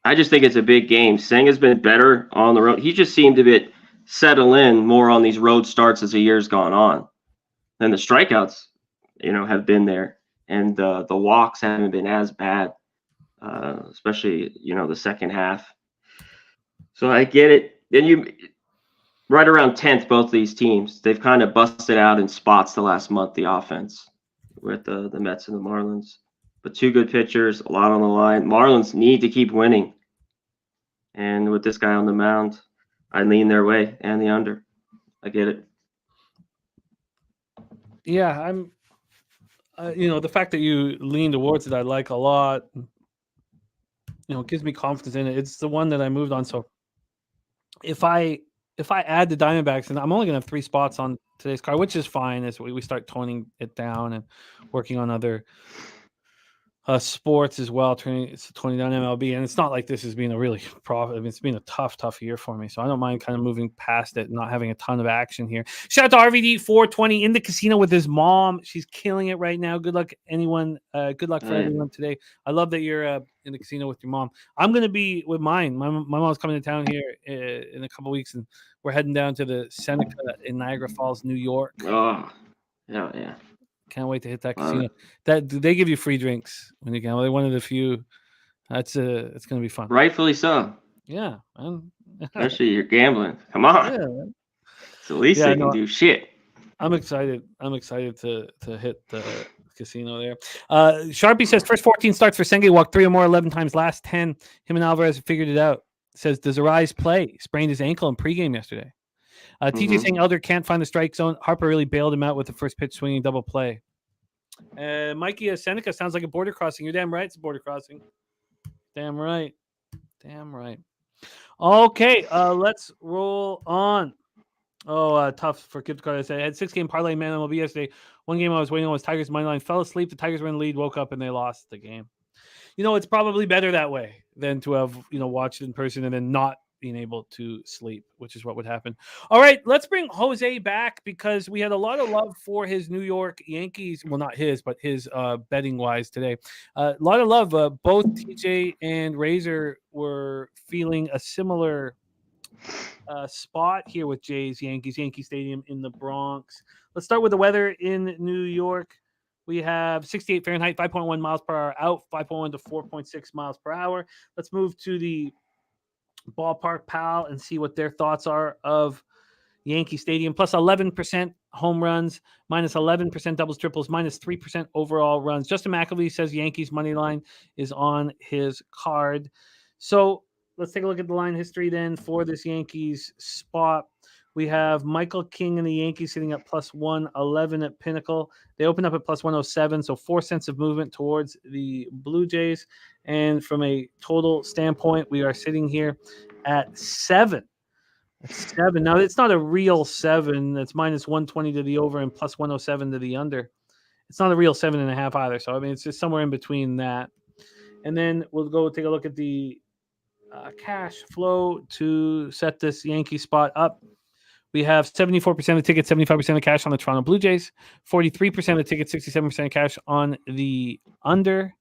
I just think it's a big game. Senga's been better on the road. He just seemed to settle in more on these road starts as the year's gone on. And the strikeouts, have been there. And the walks haven't been as bad, especially, the second half. So I get it. Then right around 10th, both these teams, they've kind of busted out in spots the last month, the offense, with the Mets and the Marlins. But two good pitchers, a lot on the line. Marlins need to keep winning. And with this guy on the mound, I lean their way and the under. I get it. Yeah, I'm. The fact that you lean towards it, I like a lot. It gives me confidence in it. It's the one that I moved on. So if I add the Diamondbacks, and I'm only gonna have 3 spots on today's card, which is fine as we start toning it down and working on other sports as well, toning down MLB. And it's not like this has been a really profit. I mean, it's been a tough year for me. So I don't mind kind of moving past it, not having a ton of action here. Shout out to RVD 420 in the casino with his mom. She's killing it right now. Good luck, anyone. Good luck for everyone today. I love that you're in the casino with your mom. I'm going to be with mine. My mom's coming to town here in a couple weeks, and we're heading down to the Seneca in Niagara Falls, New York. Oh, yeah. Can't wait to hit that casino. That they give you free drinks when you gamble. They're one of the few. It's going to be fun. Rightfully so. Yeah, especially you're gambling. Come on. Yeah. It's the least they can do. Shit. I'm excited. To hit the casino there. Sharpie says first 14 starts for Senge, walked 3 or more 11 times. Last 10, him and Alvarez have figured it out. Says does Arise play? Sprained his ankle in pregame yesterday. TJ saying Elder can't find the strike zone. Harper really bailed him out with the first pitch swinging double play. Mikey Seneca sounds like a border crossing. You're damn right it's a border crossing. Damn right. Okay, let's roll on. Tough for Gift Card. I said I had 6-game parlay man MLB yesterday. One game I was waiting on was Tigers money line. Fell asleep. The Tigers were in the lead. Woke up and they lost the game. It's probably better that way than to have watched it in person and then not being able to sleep, which is what would happen. All right, let's bring Jose back because we had a lot of love for his New York Yankees. Well, not his, but his betting wise today. A lot of love. Both TJ and Razor were feeling a similar spot here with Yankee Stadium in the Bronx. Let's start with the weather in New York. We have 68 Fahrenheit, 5.1 miles per hour out, 5.1 to 4.6 miles per hour. Let's move to the Ballpark Pal and see what their thoughts are of Yankee Stadium. Plus 11% home runs, minus 11% doubles, triples, minus 3% overall runs. Justin McAvee says Yankees money line is on his card. So let's take a look at the line history then for this Yankees spot. We have Michael King and the Yankees sitting at plus 111 at Pinnacle. They open up at plus 107, so 4 cents of movement towards the Blue Jays. And from a total standpoint, we are sitting here at 7. That's 7. Now, it's not a real 7. That's minus 120 to the over and plus 107 to the under. It's not a real 7.5 either. So, I mean, it's just somewhere in between that. And then we'll go take a look at the cash flow to set this Yankee spot up. We have 74% of tickets, 75% of cash on the Toronto Blue Jays, 43% of tickets, 67% of cash on the under.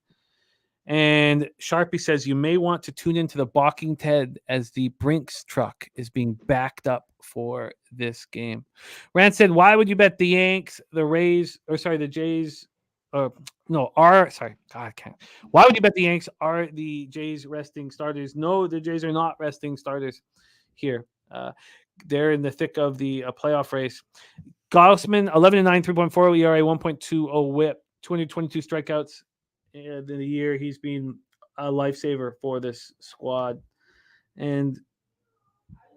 And Sharpie says you may want to tune into the Balking Ted as the Brinks truck is being backed up for this game. Rand said, why would you bet the Yanks, the Jays? Why would you bet the Yanks are the Jays resting starters? No, the Jays are not resting starters here. They're in the thick of the playoff race. Gossman, 11-9, 3.40 ERA, 1.20 whip, 222 strikeouts in the year. He's been a lifesaver for this squad. And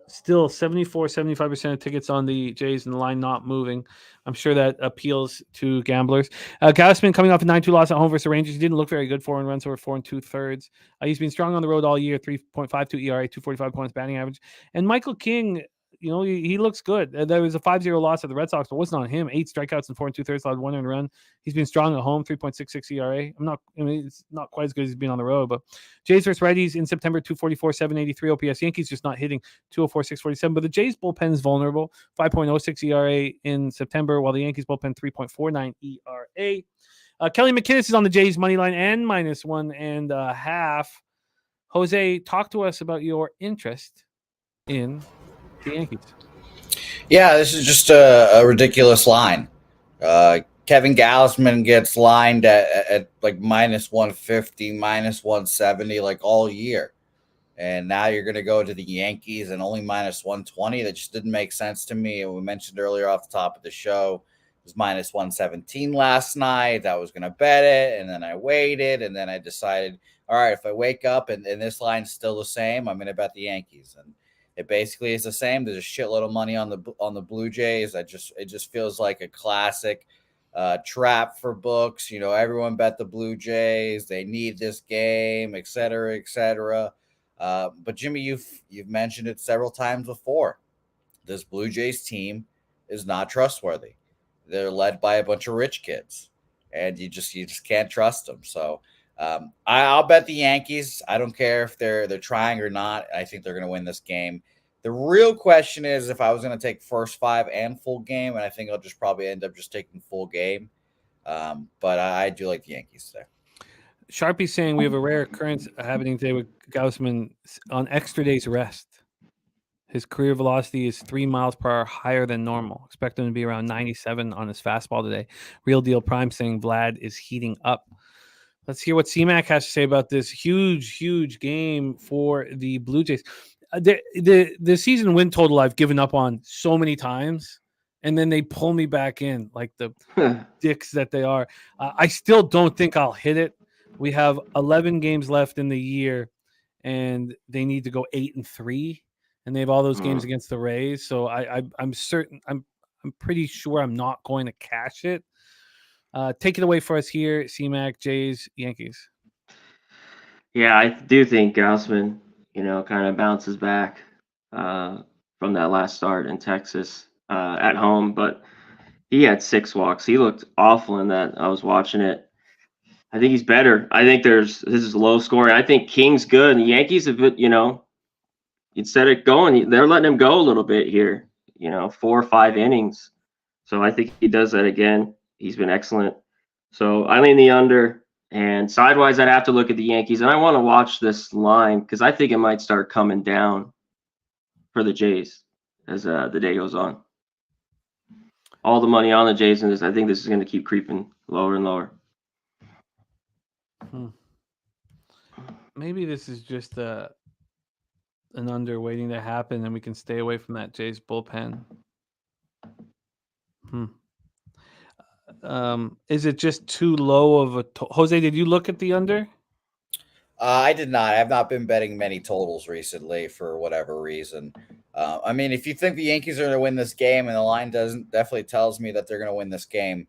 still 75% of tickets on the Jays and the line not moving. I'm sure that appeals to gamblers. Gausman coming off a 9-2 loss at home versus the Rangers. He didn't look very good. 4 runs over 4 2/3. He's been strong on the road all year. 3.52 ERA, 245 points batting average. And Michael King, he looks good. There was a 5-0 loss at the Red Sox, but it wasn't on him. 8 strikeouts and 4 2/3, allowed 1 earned run. He's been strong at home, 3.66 ERA. It's not quite as good as he's been on the road, but Jays versus righties in September, 244, 783 OPS. Yankees just not hitting, 204, 647. But the Jays bullpen is vulnerable, 5.06 ERA in September, while the Yankees bullpen 3.49 ERA. Kelly McInnes is on the Jays money line and -1.5. Jose, talk to us about your interest in the Yankees. Yeah, this is just a ridiculous line. Kevin Gausman gets lined at like -150, -170 like all year. And now you're going to go to the Yankees and only -120. That just didn't make sense to me. And we mentioned earlier off the top of the show, it was -117 last night. I was going to bet it, and then I waited, and then I decided, all right, if I wake up and this line's still the same, I'm going to bet the Yankees. And it basically is the same. There's a shitload of money on the Blue Jays. It just feels like a classic trap for books. Everyone bet the Blue Jays. They need this game, et cetera, et cetera. But Jimmy, you've mentioned it several times before. This Blue Jays team is not trustworthy. They're led by a bunch of rich kids, and you just can't trust them. So I'll bet the Yankees. I don't care if they're trying or not. I think they're going to win this game. The real question is if I was going to take first 5 and full game, and I think I'll just probably end up just taking full game. But I do like the Yankees today. Sharpie's saying we have a rare occurrence happening today with Gausman on extra days rest. His career velocity is 3 miles per hour higher than normal. Expect him to be around 97 on his fastball today. Real Deal Prime saying Vlad is heating up. Let's hear what CMAC has to say about this huge game for the Blue Jays. The season win total I've given up on so many times, and then they pull me back in like the dicks that they are. I still don't think I'll hit it. We have 11 games left in the year, and they need to go 8-3, and they have all those games against the Rays. So I'm certain, I'm pretty sure I'm not going to cash it. Take it away for us here, CMAC, Jays, Yankees. Yeah, I do think Gausman, kind of bounces back from that last start in Texas at home, but he had 6 walks. He looked awful in that. I was watching it. I think he's better. I think this is low scoring. I think King's good. And the Yankees have, instead of going, they're letting him go a little bit here, 4 or 5 innings. So I think he does that again. He's been excellent. So I lean the under. And sidewise, I'd have to look at the Yankees. And I want to watch this line because I think it might start coming down for the Jays as the day goes on. All the money on the Jays in this, I think this is going to keep creeping lower and lower. Maybe this is just an under waiting to happen, and we can stay away from that Jays bullpen. Is it just too low of a Jose? Did you look at the under? I did not. I have not been betting many totals recently for whatever reason. If you think the Yankees are going to win this game, and the line definitely tells me that they're going to win this game,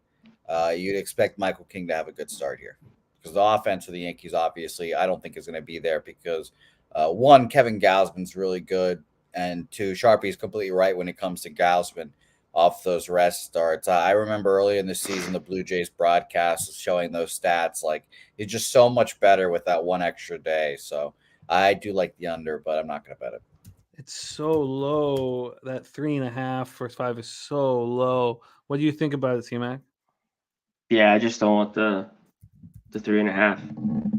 you'd expect Michael King to have a good start here. Because the offense of the Yankees, obviously, I don't think is going to be there because, 1, Kevin Gausman's really good, and 2, Sharpie's completely right when it comes to Gausman off those rest starts. I remember early in the season, the Blue Jays broadcast was showing those stats. Like, he's just so much better with that 1 extra day. So I do like the under, but I'm not going to bet it. It's so low. That 3.5 first 5 is so low. What do you think about it, C-Mac? Yeah, I just don't want the 3.5.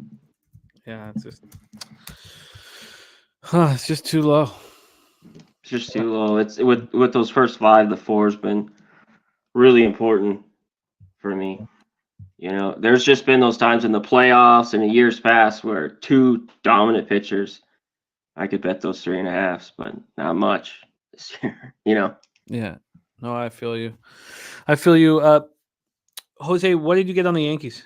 Yeah, it's just too low. It's just too low. It's with those first 5, the 4's been really important for me. There's just been those times in the playoffs and in years past where 2 dominant pitchers, I could bet those 3.5s, but not much this year. Yeah. No, I feel you. Jose, what did you get on the Yankees?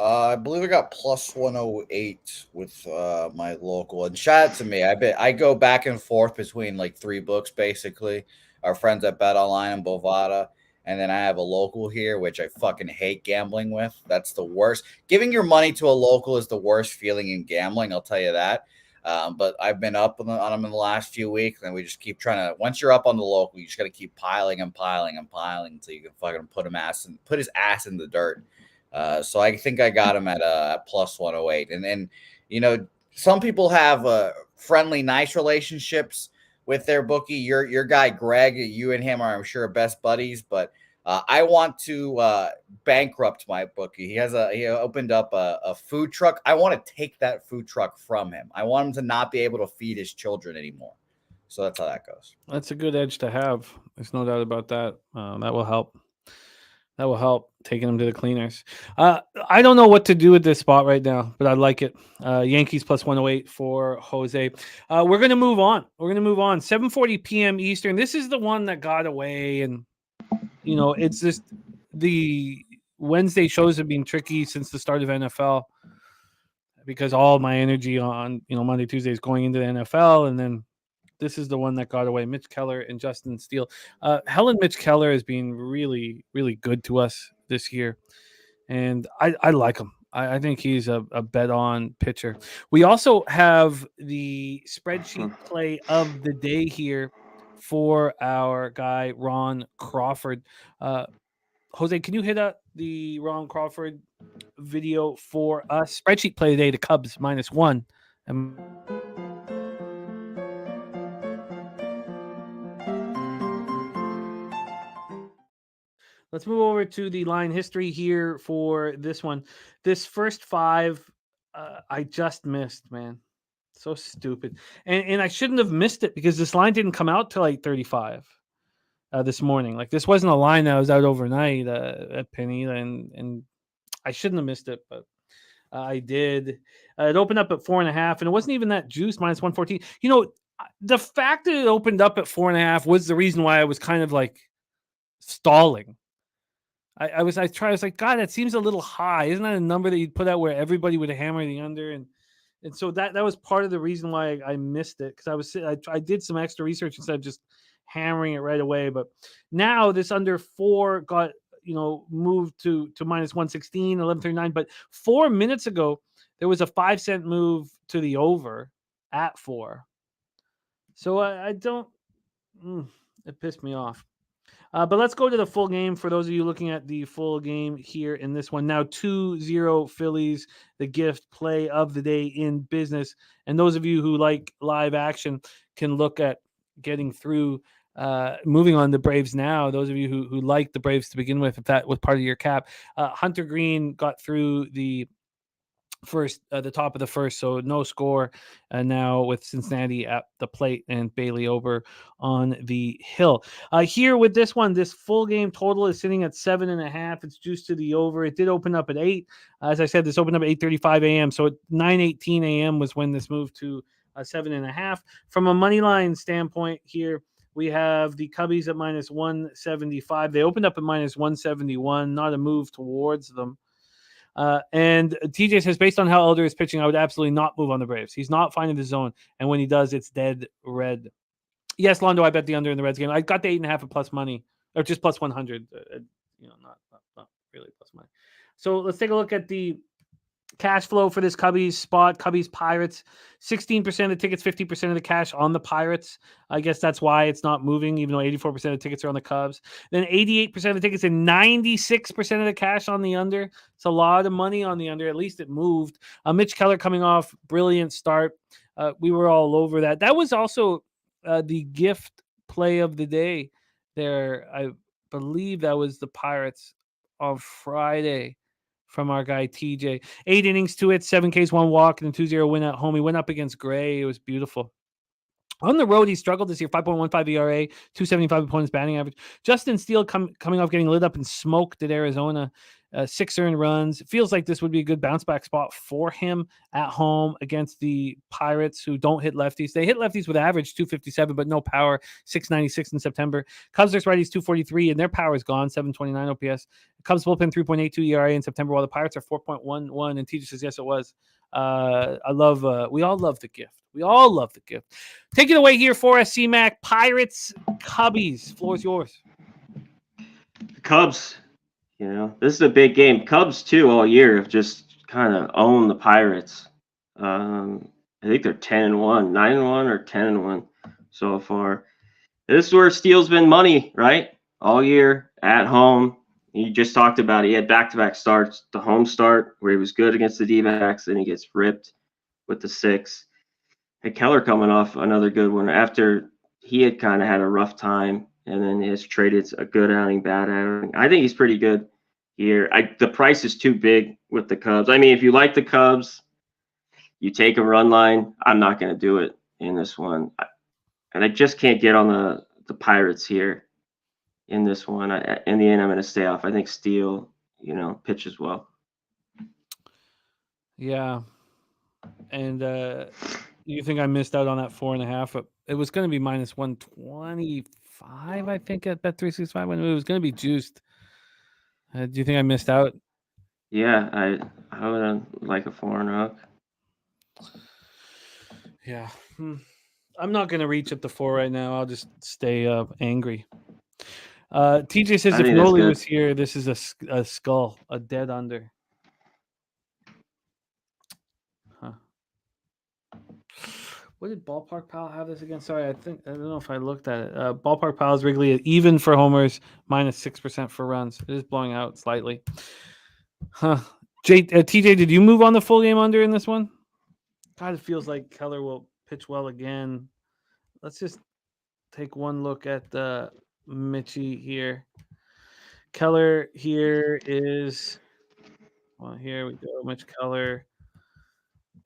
I believe I got plus 108 with my local. And shout out to me. I go back and forth between like three books basically. Our friends at Bet Online and Bovada. And then I have a local here, which I fucking hate gambling with. That's the worst. Giving your money to a local is the worst feeling in gambling. I'll tell you that. But I've been up on them in the last few weeks, and we just keep trying to. Once you're up on the local, you just got to keep piling and piling and piling until you can fucking put his ass in the dirt. So I think I got him at plus 108. And then, some people have friendly, nice relationships with their bookie. Your guy Greg, you and him are, I'm sure, best buddies. But I want to bankrupt my bookie. He opened up a food truck. I want to take that food truck from him. I want him to not be able to feed his children anymore. So that's how that goes. That's a good edge to have. There's no doubt about that. That will help. That will help taking them to the cleaners. I don't know what to do with this spot right now, but I like it. Yankees plus 108 for Jose. We're going to move on. 7:40 p.m. Eastern. This is the one that got away. And, it's just the Wednesday shows have been tricky since the start of NFL because all my energy on, Monday, Tuesday is going into the NFL. And then this is the one that got away. Mitch Keller and Justin Steele. Helen Mitch Keller has been really, really good to us this year. And I like him. I think he's a bet-on pitcher. We also have the spreadsheet play of the day here for our guy, Ron Crawford. Jose, can you hit up the Ron Crawford video for us? Spreadsheet play today, the Cubs -1. And let's move over to the line history here for this one. This first five, I just missed, man. So stupid. And I shouldn't have missed it because this line didn't come out till 8:35 this morning. Like this wasn't a line that was out overnight at Penny, and I shouldn't have missed it, but I did. It opened up at 4.5, and it wasn't even that juice -114. The fact that it opened up at 4.5 was the reason why I was kind of like stalling. I was like, God, that seems a little high. Isn't that a number that you'd put out where everybody would hammer the under? And so that was part of the reason why I missed it, because I did some extra research instead of just hammering it right away. But now this under 4 got moved to -116, 11:39. But 4 minutes ago there was a 5-cent move to the over at 4. So I don't. It pissed me off. But let's go to the full game for those of you looking at the full game here in this one. Now 2-0 Phillies, the gift play of the day in business. And those of you who like live action can look at getting through, moving on the Braves now. Those of you who like the Braves to begin with, if that was part of your cap, Hunter Green got through the top of the first, so no score now with Cincinnati at the plate and Bailey over on the hill. Here with this one, this full game total is sitting at 7.5. It's juiced to the over. It did open up at 8. As I said, this opened up at 8:35 a.m. So at 9:18 a.m. was when this moved to 7.5. From a money line standpoint here, we have the Cubbies at -175. They opened up at -171, not a move towards them. And TJ says, based on how Elder is pitching, I would absolutely not move on the Braves. He's not finding the zone, and when he does, it's dead red. Yes, Londo, I bet the under in the Reds game. I got the 8.5 at plus money, or just plus 100. Not really plus money. So let's take a look at the cash flow for this Cubbies spot. Cubbies Pirates, 16% of the tickets, 50% of the cash on the Pirates. I guess that's why it's not moving, even though 84% of the tickets are on the Cubs. Then 88% of the tickets and 96% of the cash on the under. It's a lot of money on the under. At least it moved. Mitch Keller coming off brilliant start. We were all over that. That was also the gift play of the day there. I believe that was the Pirates on Friday from our guy TJ. 8 innings, 2 hits, 7 Ks, 1 walk, and a 2-0 win at home. He went up against Gray. It was beautiful. On the road, he struggled this year, 5.15 ERA, 275 opponents batting average. Justin Steele coming off getting lit up and smoked at Arizona, 6 earned runs. It feels like this would be a good bounce back spot for him at home against the Pirates, who don't hit lefties. They hit lefties with average 257, but no power, 696 in September. Cubs versus righties 243, and their power is gone, 729 OPS. Cubs bullpen 3.82 ERA in September, while the Pirates are 4.11. And TJ says, yes, it was. We all love the gift. We all love the gift. Take it away here for us, C-Mac. Pirates, Cubbies. Floor is yours. The Cubs, this is a big game. Cubs, too, all year have just kind of owned the Pirates. I think they're 10-1, 9-1 or 10-1 so far. This is where Steele's been money, right? All year at home. You just talked about it. He had back-to-back starts. The home start where he was good against the D-backs, then he gets ripped with the 6. And Keller coming off another good one after he had kind of had a rough time, and then has traded a good outing, bad outing. I think he's pretty good here. The price is too big with the Cubs. I mean, if you like the Cubs, you take a run line. I'm not going to do it in this one. And I just can't get on the Pirates here in this one. In the end, I'm going to stay off. I think Steele, pitches well. Yeah. And you think I missed out on that 4.5? It was going to be minus 125, I think, at Bet365 when it was going to be juiced. Do you think I missed out? Yeah, I would like a 4.5. Yeah. I'm not going to reach at the 4 right now. I'll just stay angry. TJ says if Noli was here, this is a skull, a dead under. Huh. What did Ballpark Pal have this again? Sorry, I don't know if I looked at it. Ballpark Pal's Wrigley even for homers, minus 6% for runs. It is blowing out slightly. Huh. TJ, did you move on the full game under in this one? God, it feels like Keller will pitch well again. Let's just take one look at Mitchie here. Keller here is, well, here we go, Mitch Keller.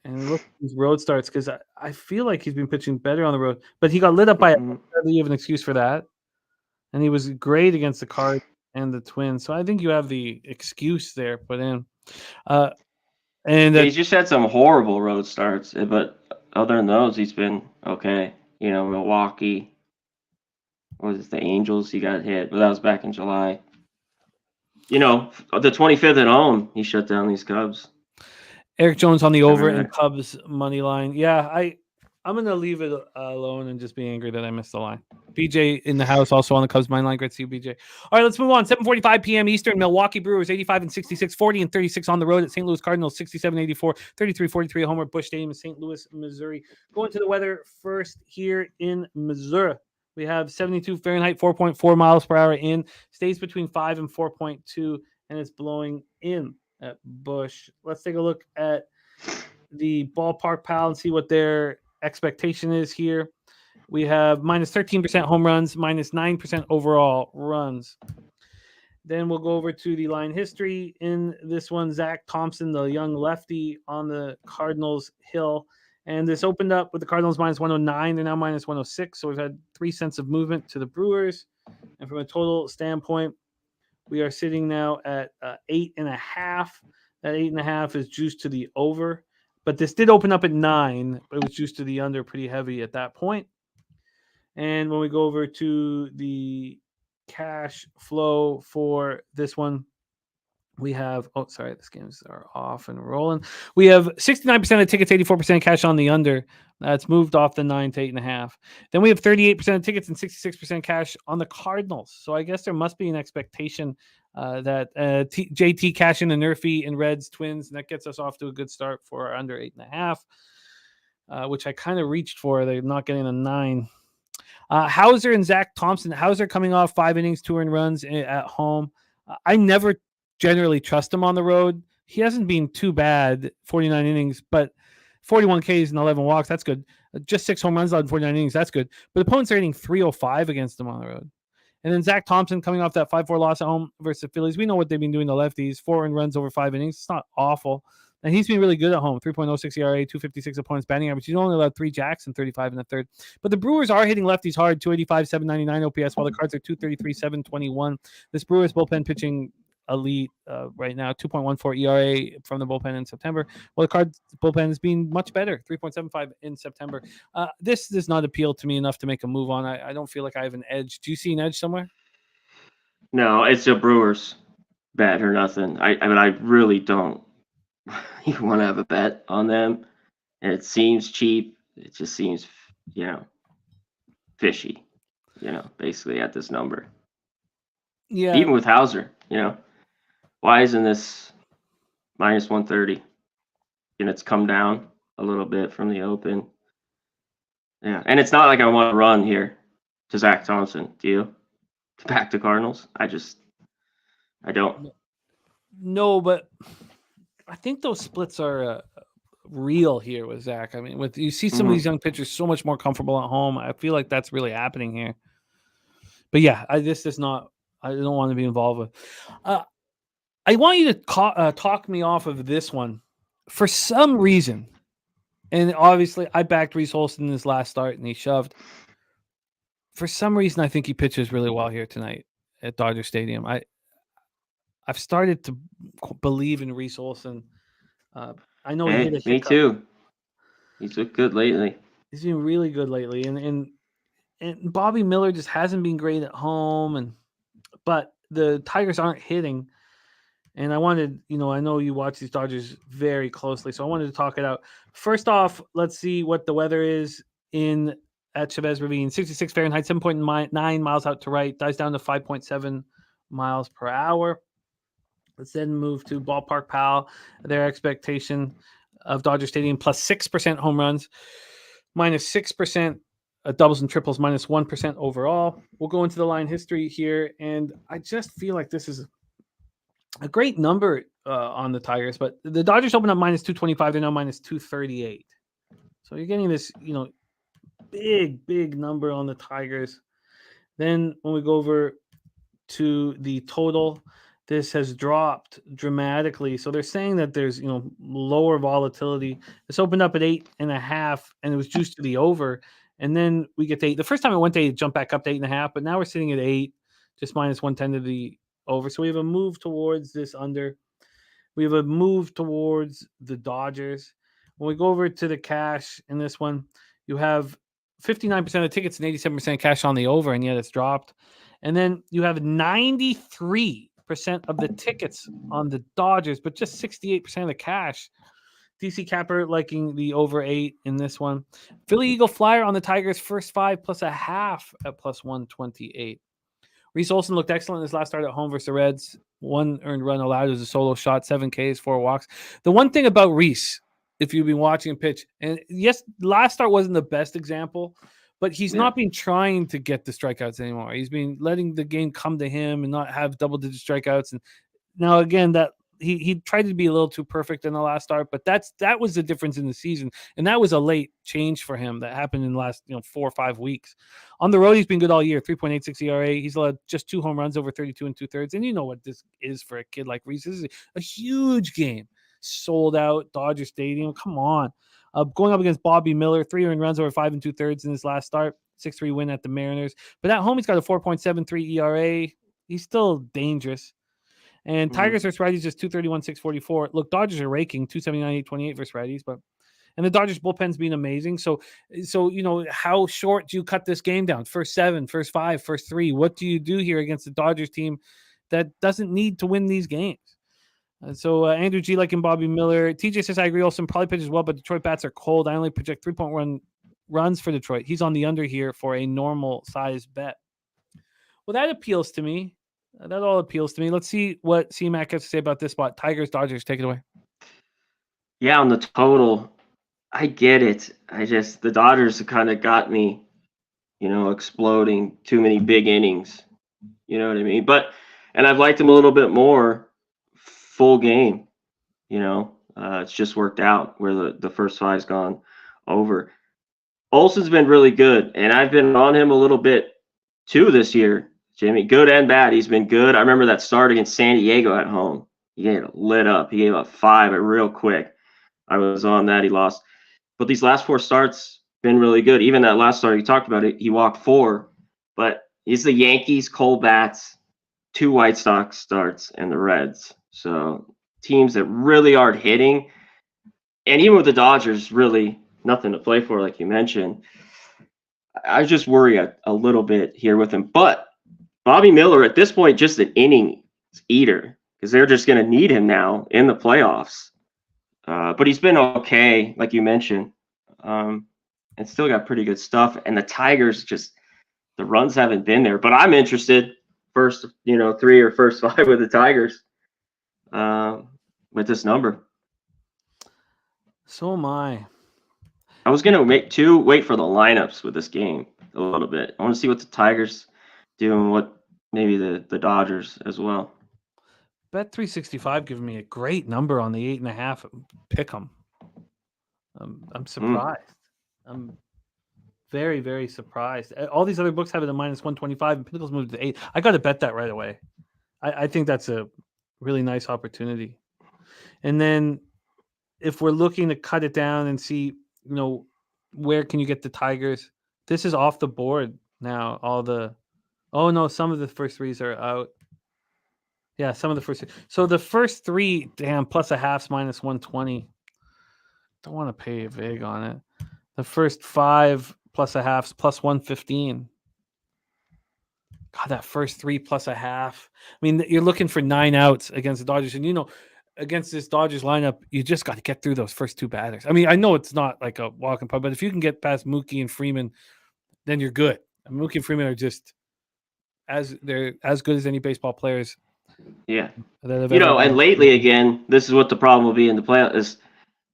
And look at these road starts, because I feel like he's been pitching better on the road. But he got lit up by you have an excuse for that. And he was great against the Cards and the Twins. So I think you have the excuse there put in. He's just had some horrible road starts. But other than those, he's been okay. Milwaukee. What was it, the Angels? He got hit. But that was back in July. The 25th at home, he shut down these Cubs. Eric Jones on the over and Cubs money line. Yeah, I'm going to leave it alone and just be angry that I missed the line. BJ in the house also on the Cubs money line. Great to see you, BJ. All right, let's move on. 7:45 p.m. Eastern. Milwaukee Brewers 85-66, 40-36 on the road at St. Louis Cardinals 67-84, 33-43 homer Busch Stadium in St. Louis, Missouri. Going to the weather first here in Missouri. We have 72 Fahrenheit, 4.4 miles per hour in. Stays between 5 and 4.2, and it's blowing in at Busch. Let's take a look at the Ballpark Pal and see what their expectation is here. We have minus 13% home runs, minus 9% overall runs. Then we'll go over to the line history. In this one, Zach Thompson, the young lefty on the Cardinals hill. And this opened up with the Cardinals minus 109. They're now minus 106. So we've had 3 cents of movement to the Brewers. And from a total standpoint, we are sitting now at 8.5. That 8.5 is juiced to the over. But this did open up at 9. But it was juiced to the under pretty heavy at that point. And when we go over to the cash flow for this one, we have, this games are off and rolling. We have 69% of tickets, 84% cash on the under. That's moved off the 9 to 8.5. Then we have 38% of tickets and 66% cash on the Cardinals. So I guess there must be an expectation that JT cash in the Nerfy and Reds Twins, and that gets us off to a good start for our under 8.5, which I kind of reached for. They're not getting a 9. Hauser and Zach Thompson. Hauser coming off 5 innings, 2 earned runs at home. I never generally trust him on the road. He hasn't been too bad, 49 innings, but 41 Ks and 11 walks, that's good. Just 6 home runs on 49 innings, that's good. But opponents are hitting 305 against him on the road. And then Zach Thompson coming off that 5-4 loss at home versus the Phillies. We know what they've been doing to lefties, 4 earned runs over 5 innings. It's not awful. And he's been really good at home. 3.06 ERA, 256 opponents batting average. He's only allowed 3 jacks and 35 in the third. But the Brewers are hitting lefties hard, 285, 799 OPS, while the Cards are 233, 721. This Brewers bullpen pitching elite right now, 2.14 ERA from the bullpen in September. Well, the Cards bullpen has been much better, 3.75 in September. This does not appeal to me enough to make a move on. I don't feel like I have an edge. Do you see an edge somewhere? No, it's a Brewers bet or nothing. I mean, I really don't even want to have a bet on them. And it seems cheap. It just seems, fishy, basically at this number. Yeah. Even with Hauser, why isn't this minus 130? And it's come down a little bit from the open. Yeah. And it's not like I want to run here to Zach Thompson. Do you? Back to Cardinals? I don't. No, but I think those splits are real here with Zach. I mean, you see some of these young pitchers so much more comfortable at home. I feel like that's really happening here. But yeah, this is not. I don't want to be involved with. I want you to talk me off of this one for some reason. And obviously, I backed Reese Olson in his last start, and he shoved. For some reason, I think he pitches really well here tonight at Dodger Stadium. I've started to believe in Reese Olson. I know he hit a hiccup. Me too. He's looked good lately. He's been really good lately, and Bobby Miller just hasn't been great at home, but the Tigers aren't hitting. And I wanted, I know you watch these Dodgers very closely, so I wanted to talk it out. First off, let's see what the weather is at Chavez Ravine. 66 Fahrenheit, 7.9 miles out to right, dies down to 5.7 miles per hour. Let's then move to Ballpark Pal. Their expectation of Dodger Stadium plus 6% home runs, minus 6% doubles and triples, minus 1% overall. We'll go into the line history here, and I just feel like this is a great number on the Tigers, but the Dodgers open up minus 225. They're now minus 238. So you're getting this, big number on the Tigers. Then when we go over to the total, this has dropped dramatically. So they're saying that there's, lower volatility. This opened up at 8.5, and it was juiced to the over. And then we get to 8. The first time it went to 8, it jumped back up to 8.5, but now we're sitting at 8, just minus 110 to the over. So we have a move towards this under. We have a move towards the Dodgers. When we go over to the cash in this one, you have 59% of the tickets and 87% cash on the over, and yet it's dropped. And then you have 93% of the tickets on the Dodgers, but just 68% of the cash. DC Capper liking the over 8 in this one. Philly Eagle Flyer on the Tigers first 5 plus a half at plus 128. Reese Olson looked excellent in his last start at home versus the Reds. 1 earned run allowed as a solo shot, 7 Ks, 4 walks. The one thing about Reese, if you've been watching him pitch, and yes, last start wasn't the best example, but he's not been trying to get the strikeouts anymore. He's been letting the game come to him and not have double-digit strikeouts. And now, again, that he tried to be a little too perfect in the last start, but that was the difference in the season, and that was a late change for him that happened in the last 4 or 5 weeks. On the road, he's been good all year. 3.86 ERA. He's allowed just 2 home runs over 32 2/3. And you know what this is for a kid like Reese. This is a huge game. Sold out Dodger Stadium. Come on. Going up against Bobby Miller, 3 earned runs over 5 2/3 in his last start. 6-3 win at the Mariners. But at home, he's got a 4.73 ERA. He's still dangerous. And Tigers versus righties just 231, 644. Look, Dodgers are raking 279, 828 versus righties, and the Dodgers bullpen's been amazing. So how short do you cut this game down? First 7, first 5, first 3. What do you do here against the Dodgers team that doesn't need to win these games? So Andrew G liking Bobby Miller. TJ says I agree. Olsen probably pitches well, but Detroit bats are cold. I only project 3.1 runs for Detroit. He's on the under here for a normal size bet. Well, that appeals to me. That all appeals to me. Let's see what C-Mac has to say about this spot. Tigers, Dodgers, take it away. Yeah, on the total, I get it. The Dodgers have kind of got me, exploding too many big innings. You know what I mean? And I've liked them a little bit more full game. It's just worked out where the first 5's gone over. Olsen's been really good, and I've been on him a little bit too this year. Jimmy, good and bad. He's been good. I remember that start against San Diego at home. He got lit up. He gave up 5 real quick. I was on that. He lost. But these last 4 starts been really good. Even that last start, you talked about it, he walked 4. But he's the Yankees, Cole bats, 2 White Sox starts, and the Reds. So teams that really aren't hitting. And even with the Dodgers, really nothing to play for, like you mentioned. I just worry a little bit here with him. But Bobby Miller, at this point, just an innings eater because they're just going to need him now in the playoffs. But he's been okay, like you mentioned, and still got pretty good stuff. And the Tigers, just the runs haven't been there. But I'm interested first, 3 or first 5 with the Tigers with this number. So am I. I was going to wait for the lineups with this game a little bit. I want to see what the Tigers do and what maybe the Dodgers as well. Bet 365 giving me a great number on the 8.5. Pick 'em. I'm surprised. I'm very, very surprised. All these other books have it at minus 125, and Pinnacle's moved to 8. I got to bet that right away. I think that's a really nice opportunity. And then if we're looking to cut it down and see, where can you get the Tigers? This is off the board now. Some of the first 3s are out. Yeah, some of the first. So the first 3, plus a half's minus 120. Don't want to pay a vig on it. The first 5 plus a half's plus 115. God, that first 3 plus a half. I mean, you're looking for 9 outs against the Dodgers, and against this Dodgers lineup, you just got to get through those first 2 batters. I mean, I know it's not like a walk in park, but if you can get past Mookie and Freeman, then you're good. And Mookie and Freeman are just they're as good as any baseball players. Yeah. And lately, again, this is what the problem will be in the playoffs is,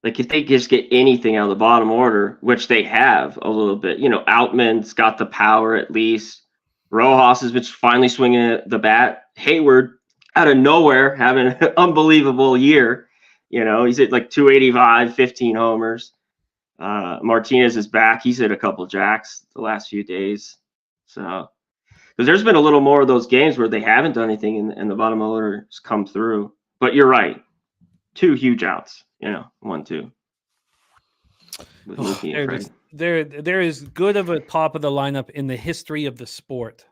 like, if they just get anything out of the bottom order, which they have a little bit, Outman's got the power at least. Rojas has been finally swinging the bat. Hayward, out of nowhere, having an unbelievable year. He's at like 285, 15 homers. Martinez is back. He's hit a couple jacks the last few days. So, because there's been a little more of those games where they haven't done anything and the bottom order has come through. But you're right. 2 huge outs, 1-2. There is good of a top of the lineup in the history of the sport.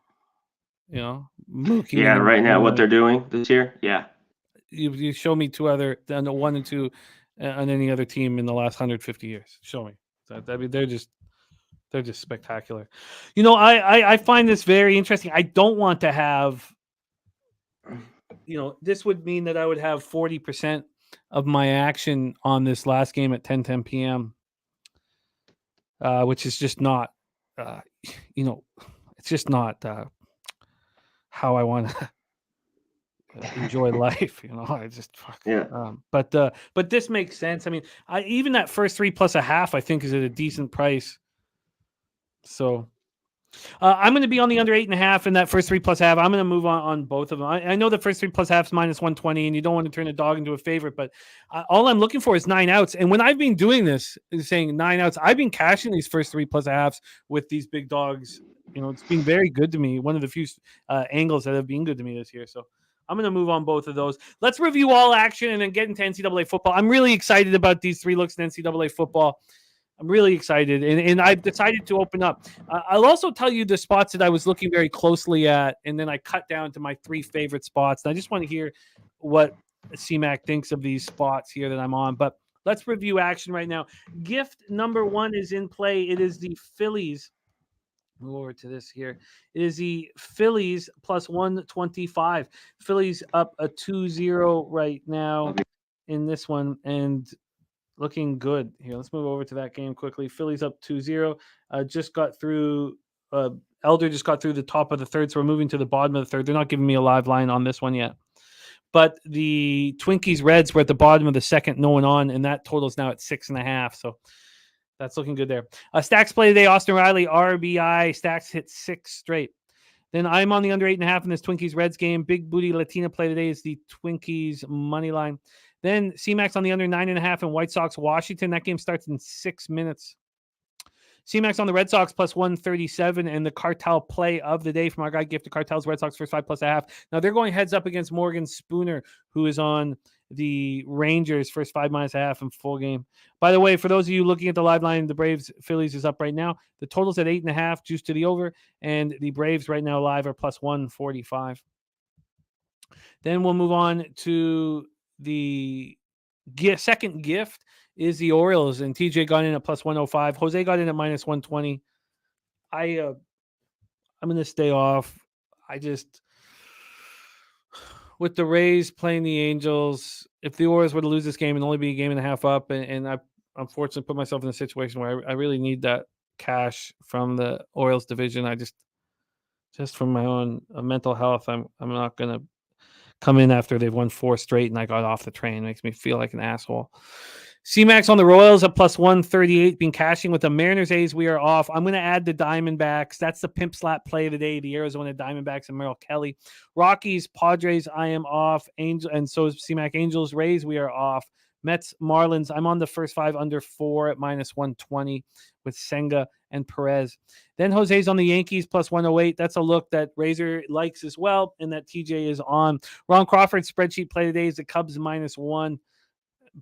Mookie. Yeah, right now what they're doing this year. Yeah, you show me 2 other than the 1 and 2 on any other team in the last 150 years. Show me. I mean, they're just spectacular. I find this very interesting. I don't want to have. This would mean that I would have 40% of my action on this last game at 10:10 p.m. Which is just not, it's just not how I want to enjoy life. I just but this makes sense. I mean, even that first 3 plus a half, I think, is at a decent price. So I'm going to be on the under 8.5 in that first 3 plus half. I'm going to move on both of them. I know the first 3 plus half is minus 120, and you don't want to turn a dog into a favorite, but all I'm looking for is 9 outs. And when I've been doing this, saying 9 outs, I've been cashing these first 3 plus halves with these big dogs. It's been very good to me. One of the few angles that have been good to me this year. So I'm going to move on both of those. Let's review all action and then get into NCAA football. I'm really excited about these 3 looks in NCAA football. I'm really excited, and I've decided to open up. I'll also tell you the spots that I was looking very closely at, and then I cut down to my 3 favorite spots. And I just want to hear what CMAC thinks of these spots here that I'm on. But let's review action right now. Gift number 1 is in play. It is the Phillies. Move over to this here. It is the Phillies plus 125. Phillies up a 2-0 right now in this one, and looking good here. Let's move over to that game quickly. Phillies up 2-0. Just got through. Elder just got through the top of the third, so we're moving to the bottom of the third. They're not giving me a live line on this one yet. But the Twinkies Reds were at the bottom of the second, no one on, and that total's now at 6.5. So that's looking good there. Stacks play today. Austin Riley, RBI. Stacks hit 6 straight. Then I'm on the under 8.5 in this Twinkies Reds game. Big booty Latina play today is the Twinkies money line. Then CMAX on the under 9.5 in White Sox Washington. That game starts in 6 minutes. CMAX on the Red Sox plus 137, and the Cartel play of the day from our guy Gift to Cartels Red Sox first 5 plus a half. Now they're going heads up against Morgan Spooner, who is on the Rangers first 5 minus a half in full game. By the way, for those of you looking at the live line, the Braves Phillies is up right now. The total's at 8.5, juice to the over, and the Braves right now live are plus 145. Then we'll move on to the second gift is the Orioles, and TJ got in at plus 105. Jose got in at minus 120. I'm going to stay off. With the Rays playing the Angels, if the Orioles were to lose this game and only be a game and a half up, and I unfortunately put myself in a situation where I really need that cash from the Orioles division. I just from my own mental health, I'm not going to come in after they've won 4 straight and I got off the train. It makes me feel like an asshole. C-Max on the Royals at plus 138, been cashing with the Mariners A's. We are off. I'm going to add the Diamondbacks. That's the pimp slap play of the day, the Arizona Diamondbacks and Merrill Kelly. Rockies, Padres, I am off. And so is C-Mac. Angels, Rays, we are off. Mets, Marlins, I'm on the first 5 under 4 at minus 120 with Senga and Perez. Then Jose's on the Yankees plus 108. That's a look that Razor likes as well, and that TJ is on. Ron Crawford's spreadsheet play today is the Cubs minus 1.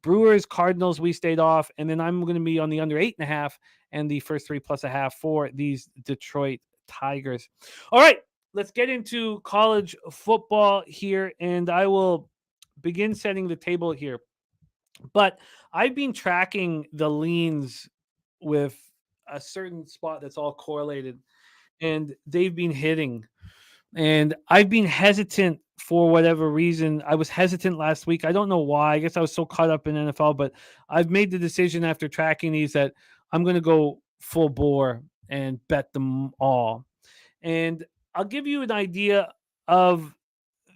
Brewers, Cardinals, we stayed off. And then I'm going to be on the under 8.5 and the first 3 plus a half for these Detroit Tigers. All right, let's get into college football here, and I will begin setting the table here. But I've been tracking the leans with a certain spot that's all correlated, and they've been hitting. And I've been hesitant for whatever reason. I was hesitant last week. I don't know why. I guess I was so caught up in NFL, but I've made the decision after tracking these that I'm going to go full bore and bet them all. And I'll give you an idea of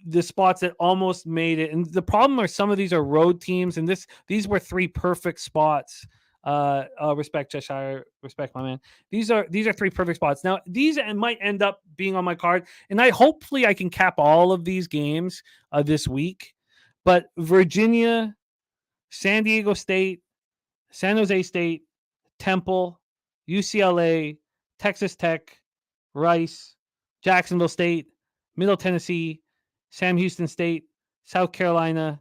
the spots that almost made it. And the problem are some of these are road teams, and these were 3 perfect spots. Respect Cheshire, respect my man. These are 3 perfect spots. Now, these might end up being on my card, and hopefully I can cap all of these games this week. But Virginia, San Diego State, San Jose State, Temple, UCLA, Texas Tech, Rice, Jacksonville State, Middle Tennessee, Sam Houston State, South Carolina,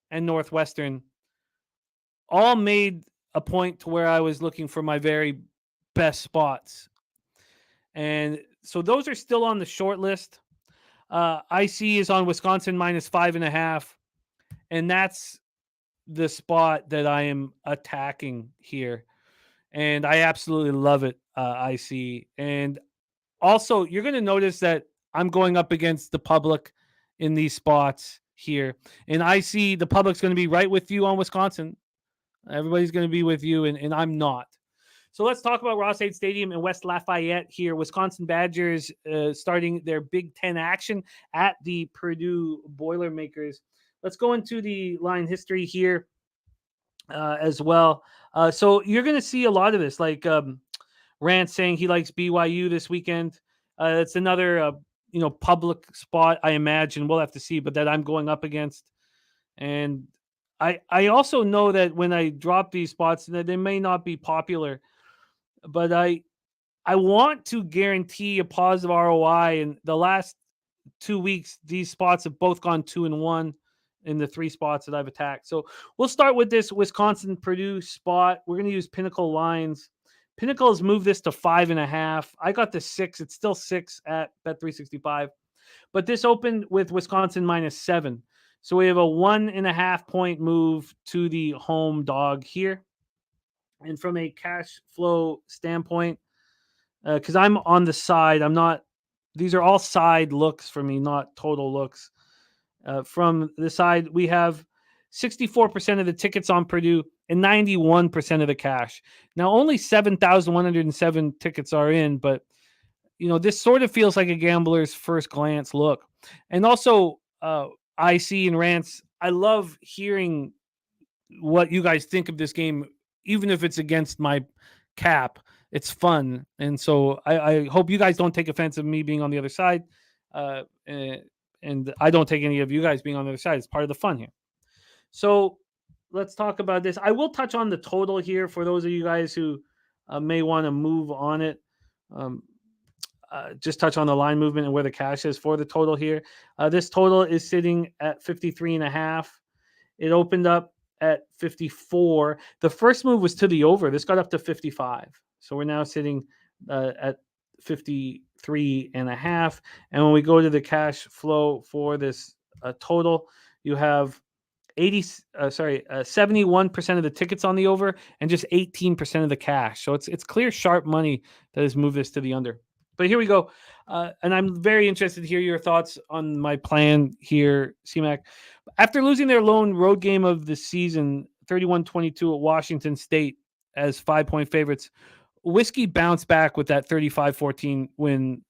and Northwestern all made a point to where I was looking for my very best spots. And so those are still on the short list. IC is on Wisconsin minus 5.5. And that's the spot that I am attacking here. And I absolutely love it, IC. And also, you're going to notice that I'm going up against the public in these spots here. And I see the public's going to be right with you on Wisconsin. Everybody's going to be with you, and I'm not. So let's talk about Ross-Ade Stadium in West Lafayette here. Wisconsin Badgers starting their Big Ten action at the Purdue Boilermakers. Let's go into the line history here as well. So you're going to see a lot of this, like Rance saying he likes BYU this weekend. It's another public spot, I imagine. We'll have to see, but that I'm going up against. And I also know that when I drop these spots, that they may not be popular, but I want to guarantee a positive ROI. And the last 2 weeks, these spots have both gone 2-1 in the 3 spots that I've attacked. So we'll start with this Wisconsin Purdue spot. We're going to use Pinnacle lines. Pinnacle has moved this to 5.5. I got the 6. It's still 6 at Bet365. But this opened with Wisconsin minus 7. So we have a 1.5 point move to the home dog here. And from a cash flow standpoint, because I'm on the side, these are all side looks for me, not total looks. From the side, we have 64% of the tickets on Purdue and 91% of the cash. Now, only 7,107 tickets are in, but this sort of feels like a gambler's first glance look. And also, IC and Rance, I love hearing what you guys think of this game, even if it's against my cap. It's fun. And so I hope you guys don't take offense of me being on the other side. And I don't take any of you guys being on the other side. It's part of the fun here. So let's talk about this. I will touch on the total here for those of you guys who may want to move on it. Just touch on the line movement and where the cash is for the total here. This total is sitting at 53.5. It opened up at 54. The first move was to the over. This got up to 55. So we're now sitting at 53.5. And when we go to the cash flow for this total, you have 71% of the tickets on the over and just 18% of the cash. So it's clear sharp money that has moved this to the under. But here we go. And I'm very interested to hear your thoughts on my plan here, CMAC. After losing their lone road game of the season, 31-22 at Washington State as 5-point favorites, Whiskey bounced back with that 35-14 win,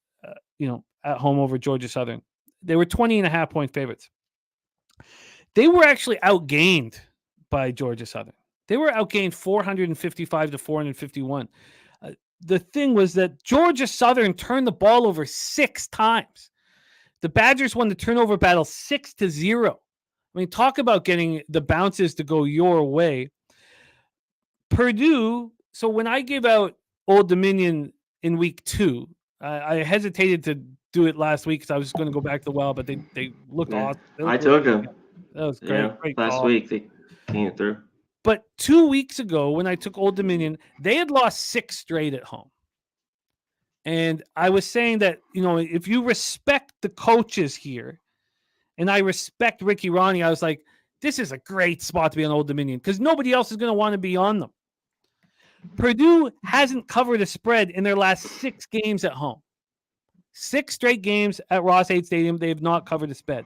at home over Georgia Southern. They were 20.5-point favorites. They were actually outgained by Georgia Southern. They were outgained 455 to 451. The thing was that Georgia Southern turned the ball over 6 times. The Badgers won the turnover battle 6-0. I mean, talk about getting the bounces to go your way. Purdue, so when I gave out Old Dominion in week 2, I hesitated to do it last week because I was going to go back to the well, but they looked awesome. I took them. That was great. Yeah, great last call. week they came through. But 2 weeks ago, when I took Old Dominion, they had lost 6 straight at home. And I was saying that, if you respect the coaches here, and I respect Ricky Ronnie, I was like, this is a great spot to be on Old Dominion because nobody else is going to want to be on them. Purdue hasn't covered a spread in their last 6 games at home. 6 straight games at Ross-Ade Stadium, they have not covered the spread,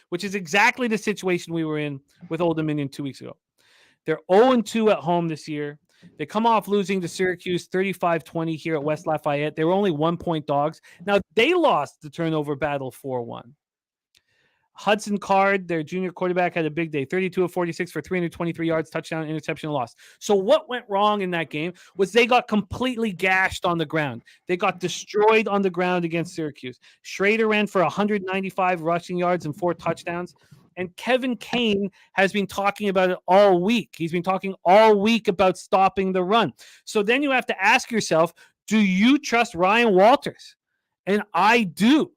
which is exactly the situation we were in with Old Dominion 2 weeks ago. They're 0-2 at home this year. They come off losing to Syracuse 35-20 here at West Lafayette. They were only 1-point dogs. Now, they lost the turnover battle 4-1. Hudson Card, their junior quarterback, had a big day, 32 of 46 for 323 yards, touchdown, interception, loss. So what went wrong in that game was they got completely gashed on the ground. They got destroyed on the ground against Syracuse. Schrader ran for 195 rushing yards and 4 touchdowns. And Kevin Kane has been talking about it all week. He's been talking all week about stopping the run. So then you have to ask yourself, do you trust Ryan Walters? And I do.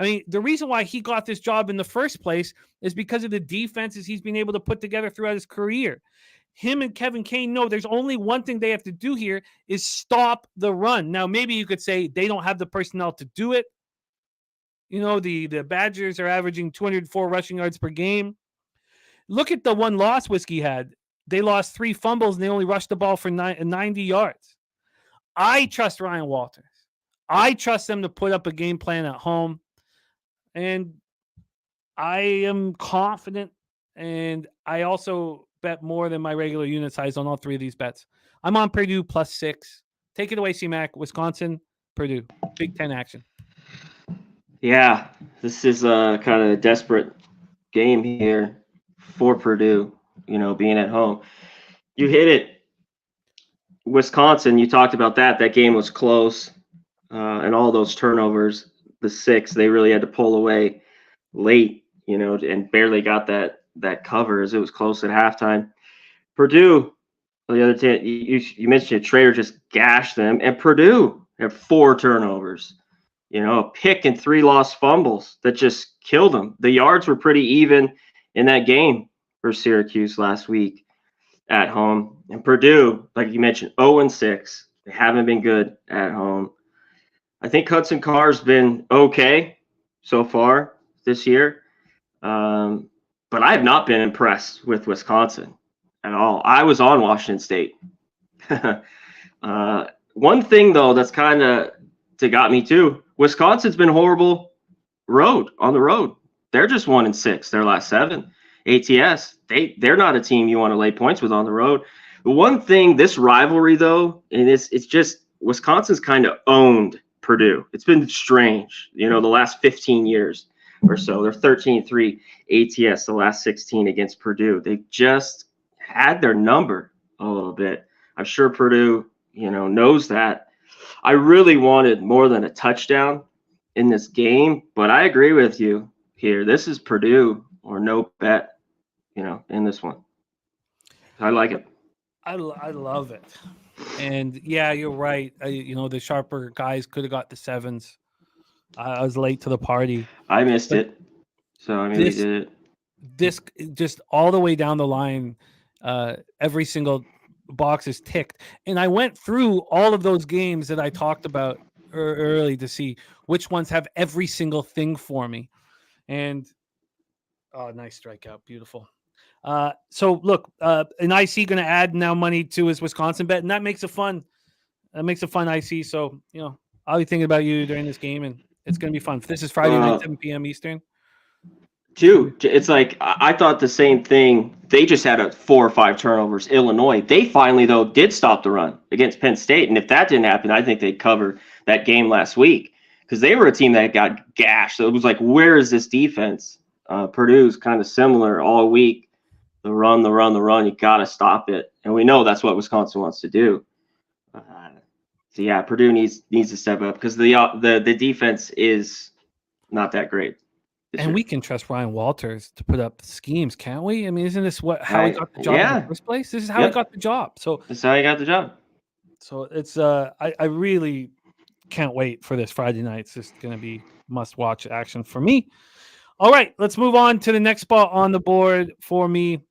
I mean, the reason why he got this job in the first place is because of the defenses he's been able to put together throughout his career. Him and Kevin Kane know there's only one thing they have to do here is stop the run. Now, maybe you could say they don't have the personnel to do it. The Badgers are averaging 204 rushing yards per game. Look at the one loss Whiskey had. They lost 3 fumbles and they only rushed the ball for 90 yards. I trust Ryan Walters. I trust them to put up a game plan at home. And I am confident, and I also bet more than my regular unit size on all 3 of these bets. I'm on Purdue +6. Take it away, C-Mac. Wisconsin, Purdue. Big 10 action. Yeah, this is a kind of a desperate game here for Purdue, being at home. You hit it. Wisconsin, you talked about that. That game was close, and all those turnovers. The 6, they really had to pull away late, and barely got that cover as it was close at halftime. Purdue, on the other hand, you mentioned Schrader just gashed them, and Purdue had 4 turnovers, a pick and 3 lost fumbles that just killed them. The yards were pretty even in that game for Syracuse last week at home. And Purdue, like you mentioned, 0-6. They haven't been good at home. I think Hudson Card's been okay so far this year, but I have not been impressed with Wisconsin at all. I was on Washington State. One thing, though, that's kind of got me too, Wisconsin's been horrible on the road. They're just 1-6 their last 7. ATS, they're not a team you want to lay points with on the road. The one thing, this rivalry, though, and it's just Wisconsin's kind of owned Purdue. It's been strange, the last 15 years or so. They're 13-3 ATS the last 16 against Purdue. They just had their number a little bit. I'm sure Purdue, knows that. I really wanted more than a touchdown in this game, but I agree with you here. This is Purdue or no bet, in this one. I like it. I love it. And yeah, you're right. The sharper guys could have got the 7s. I was late to the party. I missed it. So I mean, we did it. this just all the way down the line, every single box is ticked. And I went through all of those games that I talked about early to see which ones have every single thing for me. And nice strikeout, beautiful. So look, an IC going to add now money to his Wisconsin bet, and that makes it fun. That makes it fun IC. So I'll be thinking about you during this game, and it's going to be fun. This is Friday night, 7 p.m. Eastern. Dude, it's like I thought the same thing. They just had 4 or 5 turnovers. Illinois, they finally though did stop the run against Penn State, and if that didn't happen, I think they'd cover that game last week because they were a team that got gashed. So it was like, where is this defense? Purdue's kind of similar all week. The run. You got to stop it, and we know that's what Wisconsin wants to do. So yeah, Purdue needs to step up because the defense is not that great. And we can trust Ryan Walters to put up schemes, can't we? I mean, isn't this how he got the job in the first place? This is how he got the job. So this is how he got the job. So it's I really can't wait for this Friday night. It's just going to be must-watch action for me. All right, let's move on to the next spot on the board for me,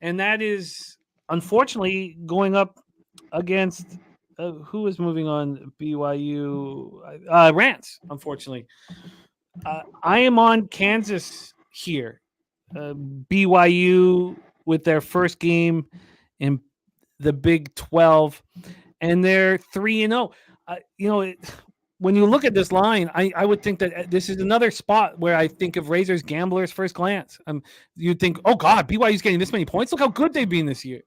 and that is unfortunately going up against who is moving on BYU Rants. Unfortunately. I am on Kansas here. BYU with their first game in the Big 12, and they're 3-0. When you look at this line, I would think that this is another spot where I think of Razors gamblers first glance. You'd think, oh God, BYU's getting this many points. Look how good they've been this year.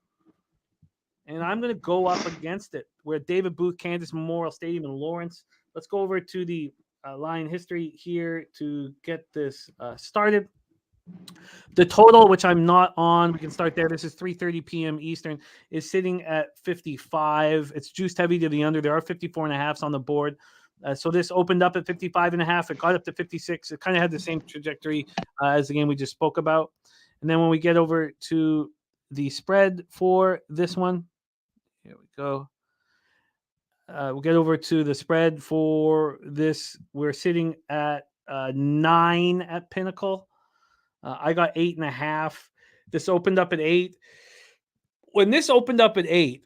And I'm going to go up against it. We're at David Booth, Kansas Memorial Stadium in Lawrence. Let's go over to the line history here to get this started. The total, which I'm not on, we can start there. This is 3:30 p.m. Eastern, is sitting at 55. It's juiced heavy to the under. There are 54.5s on the board. So this opened up at 55.5. It got up to 56. It kind of had the same trajectory as the game we just spoke about. And then when we get over to the spread for this one, here we go. We'll get over to the spread for this. We're sitting at 9 at Pinnacle. I got 8.5. This opened up at 8. When this opened up at 8,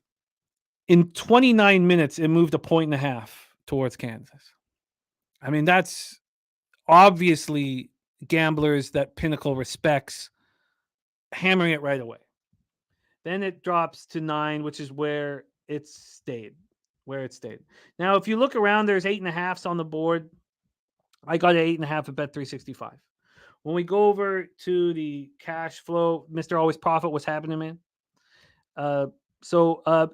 in 29 minutes, it moved 1.5 towards Kansas. I mean, that's obviously gamblers that Pinnacle respects hammering it right away. Then it drops to 9, which is where it stayed. Now, if you look around, there's 8.5s on the board. I got an 8.5 at Bet365. When we go over to the cash flow, Mr. Always Profit, what's happening, man?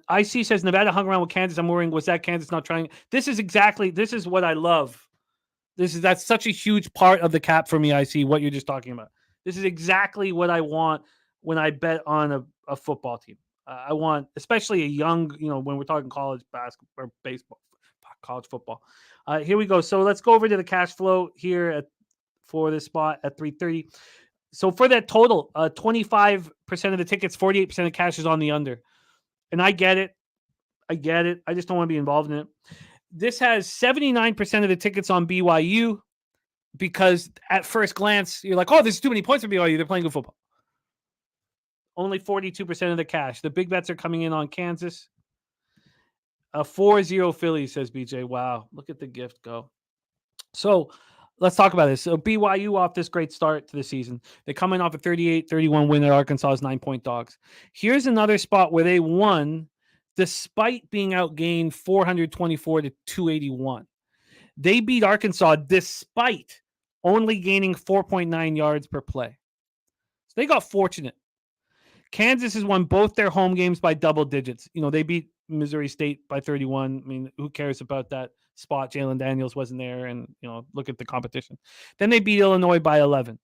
IC says Nevada hung around with Kansas. I'm worrying, was that Kansas not trying? This is what I love. That's such a huge part of the cap for me, IC, what you're just talking about. This is exactly what I want when I bet on a football team. I want, especially a young, when we're talking college basketball or baseball, college football. Here we go. So let's go over to the cash flow here for this spot at 3:30. So for that total, 25% of the tickets, 48% of cash is on the under. And I get it. I just don't want to be involved in it. This has 79% of the tickets on BYU because at first glance, you're like, oh, there's too many points for BYU. They're playing good football. Only 42% of the cash. The big bets are coming in on Kansas. 4-0 Phillies, says BJ. Wow, look at the gift go. So let's talk about this. So BYU off this great start to the season. They come in off a 38-31 win at Arkansas's 9-point dogs. Here's another spot where they won despite being outgained 424-281. They beat Arkansas despite only gaining 4.9 yards per play. So they got fortunate. Kansas has won both their home games by double digits. They beat Missouri State by 31. I mean, who cares about that spot? Jalen Daniels wasn't there, and look at the competition. Then they beat Illinois by 11.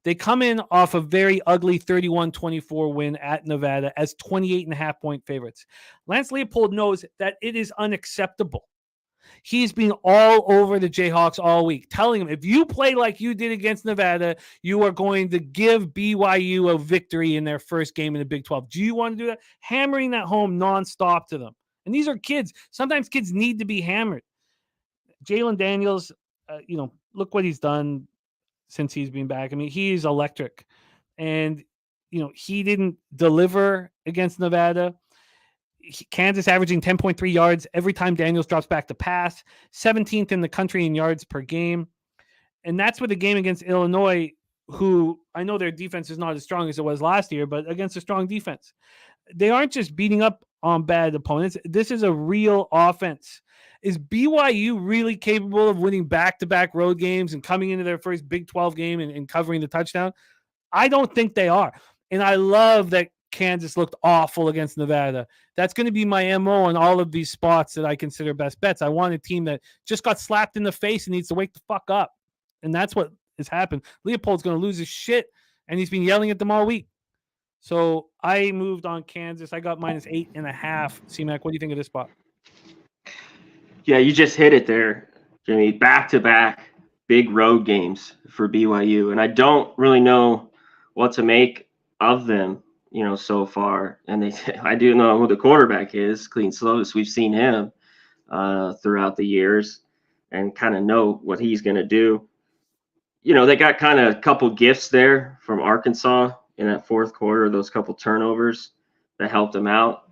They come in off a very ugly 31-24 win at Nevada as 28.5-point favorites. Lance Leopold knows that it is unacceptable. He's been all over the Jayhawks all week, telling them, if you play like you did against Nevada, you are going to give BYU a victory in their first game in the Big 12. Do you want to do that? Hammering that home nonstop to them. And these are kids. Sometimes kids need to be hammered. Jalen Daniels, look what he's done since he's been back. I mean, he's electric. and he didn't deliver against Nevada. Kansas averaging 10.3 yards every time Daniels drops back to pass, 17th in the country in yards per game. And that's with the game against Illinois, who I know their defense is not as strong as it was last year, but against a strong defense. They aren't just beating up on bad opponents. This is a real offense. Is BYU really capable of winning back-to-back road games and coming into their first Big 12 game and covering the touchdown? I don't think they are. And I love that Kansas looked awful against Nevada. That's going to be my MO on all of these spots that I consider best bets. I want a team that just got slapped in the face and needs to wake the fuck up. And that's what has happened. Leopold's going to lose his shit, and he's been yelling at them all week. So I moved on Kansas. I got -8.5. C-Mac, what do you think of this spot? Yeah, you just hit it there, Jimmy. Back-to-back big road games for BYU. And I don't really know what to make of them, so far. And I do know who the quarterback is, Clean Slovis. We've seen him throughout the years and kind of know what he's going to do. They got kind of a couple gifts there from Arkansas in that fourth quarter, those couple turnovers that helped them out.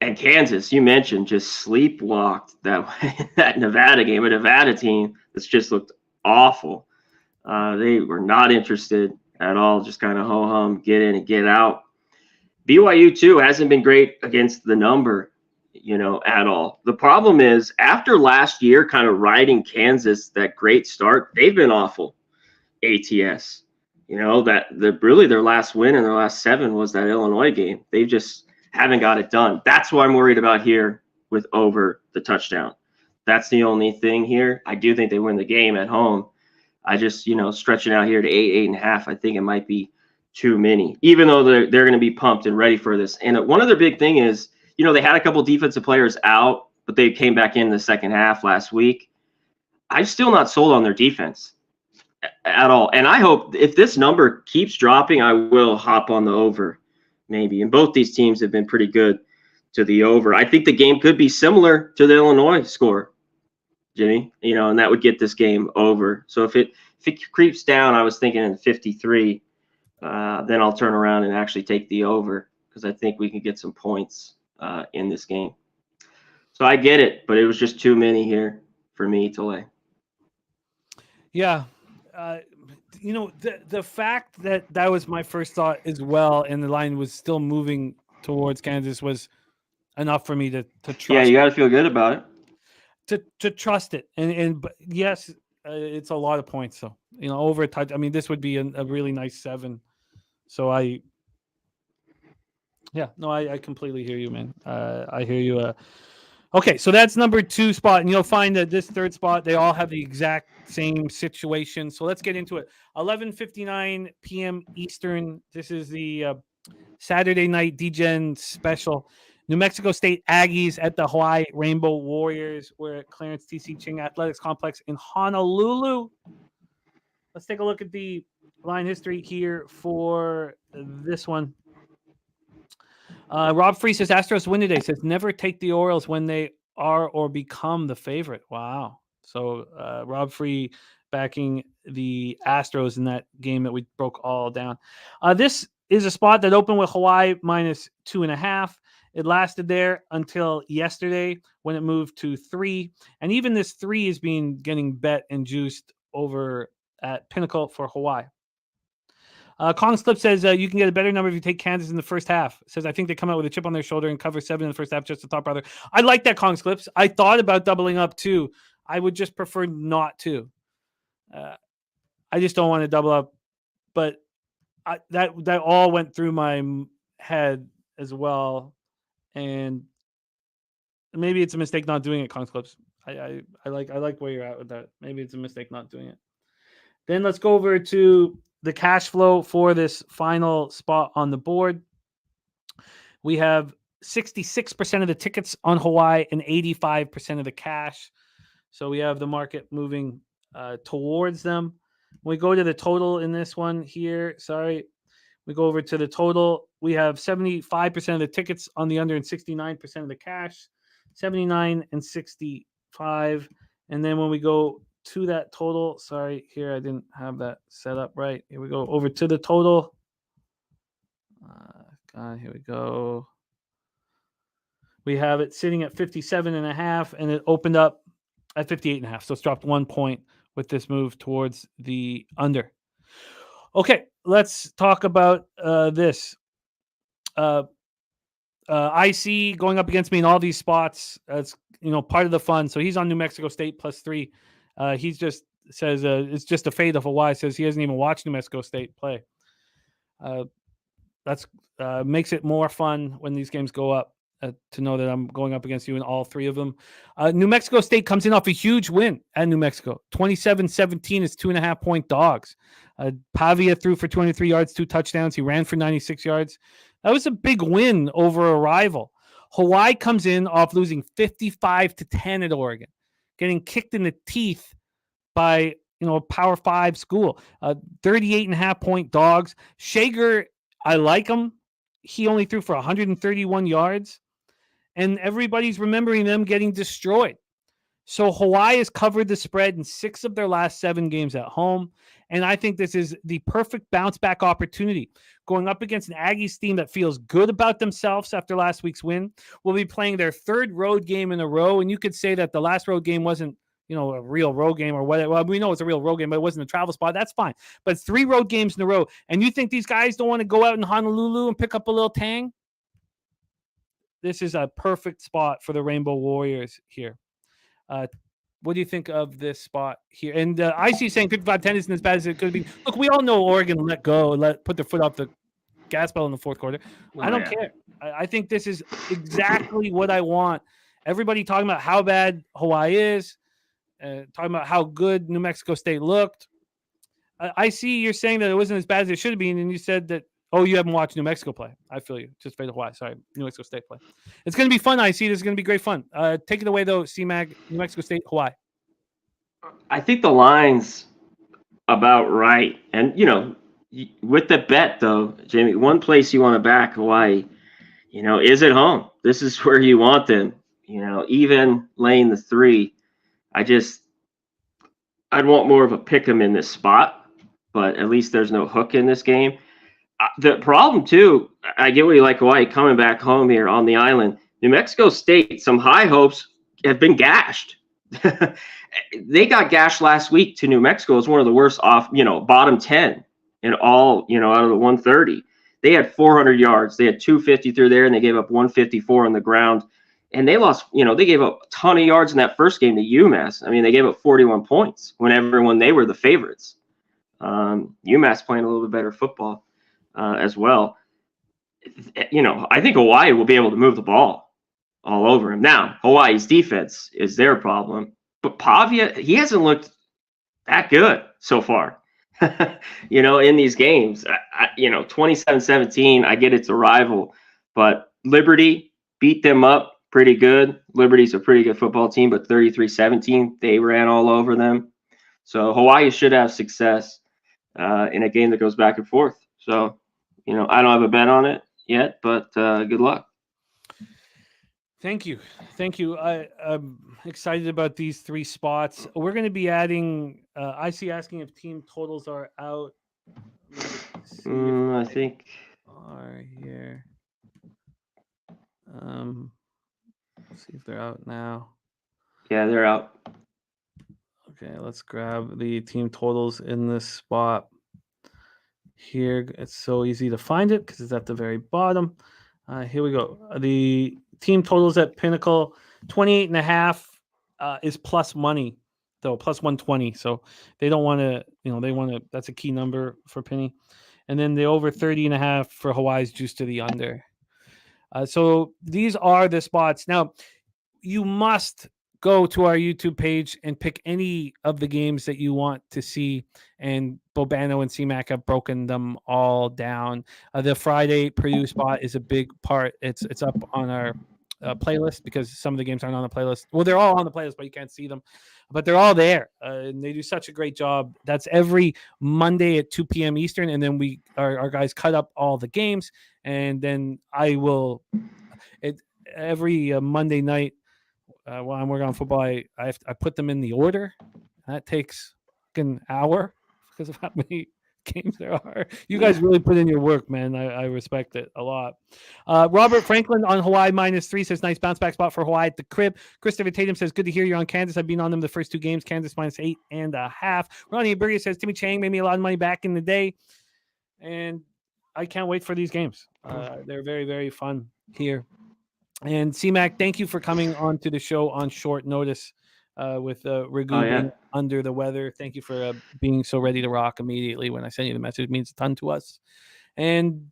And Kansas, you mentioned, just sleepwalked that Nevada game, a Nevada team that's just looked awful. They were not interested at all, just kind of ho-hum, get in and get out. BYU, too, hasn't been great against the number, at all. The problem is, after last year kind of riding Kansas, that great start, they've been awful. ATS. Really their last win in their last 7 was that Illinois game. They just haven't got it done. That's what I'm worried about here with over the touchdown. That's the only thing here. I do think they win the game at home. I just, stretching out here to 8.5, I think it might be too many, even though they're going to be pumped and ready for this. And one other big thing is, they had a couple defensive players out, but they came back in the second half last week. I'm still not sold on their defense at all. And I hope if this number keeps dropping, I will hop on the over maybe. And both these teams have been pretty good to the over. I think the game could be similar to the Illinois score, Jimmy, and that would get this game over. So if it creeps down, I was thinking in 53, then I'll turn around and actually take the over because I think we can get some points in this game. So I get it, but it was just too many here for me to lay. Yeah. The fact that was my first thought as well, and the line was still moving towards Kansas was enough for me to trust. Yeah, you got to feel good about it. To trust it. But yes, it's a lot of points. So, over a touch. I mean, this would be a really nice 7. So I completely hear you, man. I hear you. Okay, so that's number 2 spot, and you'll find that this third spot, they all have the exact same situation. So let's get into it. 11:59 p.m. Eastern. This is the Saturday night DGen special. New Mexico State Aggies at the Hawaii Rainbow Warriors. We're at Clarence T.C. Ching Athletics Complex in Honolulu. Let's take a look at the line history here for this one. Rob Free says Astros win today. Says never take the Orioles when they are or become the favorite. Wow. So Rob Free backing the Astros in that game that we broke all down. This is a spot that opened with Hawaii -2.5. It lasted there until yesterday when it moved to 3. And even this 3 is getting bet and juiced over at Pinnacle for Hawaii. Kong's Clip says you can get a better number if you take Kansas in the first half. Says I think they come out with a chip on their shoulder and cover 7 in the first half just to top brother. I like that, Kong's Clips. I thought about doubling up too. I would just prefer not to. I just don't want to double up. But that all went through my head as well. And maybe it's a mistake not doing it, Kong's Clips. I like where you're at with that. Maybe it's a mistake not doing it. Then let's go over to the cash flow for this final spot on the board. We have 66% of the tickets on Hawaii and 85% of the cash. So we have the market moving towards them. When we go to the total in this one here, we go over to the total. We have 75% of the tickets on the under and 69% of the cash, 79 and 65. And then when we go to that total. Sorry, here I didn't have that set up right. Here we go over to the total. Here we go. We have it sitting at 57.5, and it opened up at 58.5. So it's dropped 1 point with this move towards the under. Okay, let's talk about this. IC going up against me in all these spots. That's part of the fun. So he's on New Mexico State +3. He's just says it's just a fade of Hawaii. Says he hasn't even watched New Mexico State play. That's makes it more fun when these games go up to know that I'm going up against you in all three of them. New Mexico State comes in off a huge win at New Mexico. 27-17 is 2.5-point dogs. Pavia threw for 23 yards, 2 touchdowns. He ran for 96 yards. That was a big win over a rival. Hawaii comes in off losing 55-10 at Oregon, getting kicked in the teeth by a Power 5 school. 38.5-point dogs. Shager, I like him. He only threw for 131 yards, and everybody's remembering them getting destroyed. So Hawaii has covered the spread in 6 of their last 7 games at home, and I think this is the perfect bounce-back opportunity. Going up against an Aggies team that feels good about themselves after last week's win, will be playing their 3rd road game in a row, and you could say that the last road game wasn't a real road game or whatever. Well, we know it's a real road game, but it wasn't a travel spot. That's fine. But 3 road games in a row, and you think these guys don't want to go out in Honolulu and pick up a little tang? This is a perfect spot for the Rainbow Warriors here. What do you think of this spot here? And I see saying 55-10 isn't as bad as it could be. Look, we all know Oregon let go, put their foot off the gas pedal in the 4th quarter. I don't care. I think this is exactly what I want. Everybody talking about how bad Hawaii is, talking about how good New Mexico State looked. I see you're saying that it wasn't as bad as it should have been, and you said that, you haven't watched New Mexico play. I feel you. Just fade Hawaii. Sorry, New Mexico State play. It's going to be fun, I see. This is going to be great fun. Take it away, though, CMAG, New Mexico State, Hawaii. I think the line's about right. And, with the bet, though, Jamie, one place you want to back Hawaii, is at home. This is where you want them. Even laying the 3. I'd want more of a pick 'em in this spot, but at least there's no hook in this game. The problem, too, I get what you like Hawaii coming back home here on the island. New Mexico State, some high hopes have been gashed. They got gashed last week to New Mexico. It's one of the worst off, bottom 10 in all, out of the 130. They had 400 yards. They had 250 through there, and they gave up 154 on the ground. And they lost, they gave up a ton of yards in that first game to UMass. I mean, they gave up 41 points when they were the favorites. UMass playing a little bit better football as well. I think Hawaii will be able to move the ball all over him. Now, Hawaii's defense is their problem. But Pavia, he hasn't looked that good so far, in these games. 27-17, I get it's a rival. But Liberty beat them up pretty good. Liberty's a pretty good football team, but 33-17, they ran all over them. So Hawaii should have success in a game that goes back and forth. So, I don't have a bet on it yet, but good luck. Thank you. I'm excited about these 3 spots. We're going to be adding, I see asking if team totals are out. I think are here. Let's see if they're out now. Yeah, they're out. Okay, let's grab the team totals in this spot. Here, it's so easy to find it because it's at the very bottom. Here we go. The team totals at Pinnacle, 28.5 is plus money, though, plus 120. So they don't want to, they want to, that's a key number for Penny. And then the over 30.5 for Hawaii's juice to the under. So these are the spots. Now, you must go to our YouTube page and pick any of the games that you want to see. And Bobano and CMAC have broken them all down. The Friday Purdue spot is a big part. It's up on our playlist because some of the games aren't on the playlist. Well, they're all on the playlist, but you can't see them. But they're all there. And they do such a great job. That's every Monday at 2 p.m. Eastern. And then our guys cut up all the games. And then I will, every Monday night, while I'm working on football, I put them in the order. That takes an hour because of how many games there are. You guys really put in your work, man. I respect it a lot. Robert Franklin on Hawaii -3 says nice bounce back spot for Hawaii at the crib. Christopher Tatum says good to hear you're on Kansas. I've been on them the first 2 games. Kansas -8.5. Ronnie Burger says Timmy Chang made me a lot of money back in the day, and I can't wait for these games. They're very, very fun here. And C-Mac, thank you for coming on to the show on short notice with Ragu being under the weather. Thank you for being so ready to rock immediately when I send you the message. It means a ton to us. And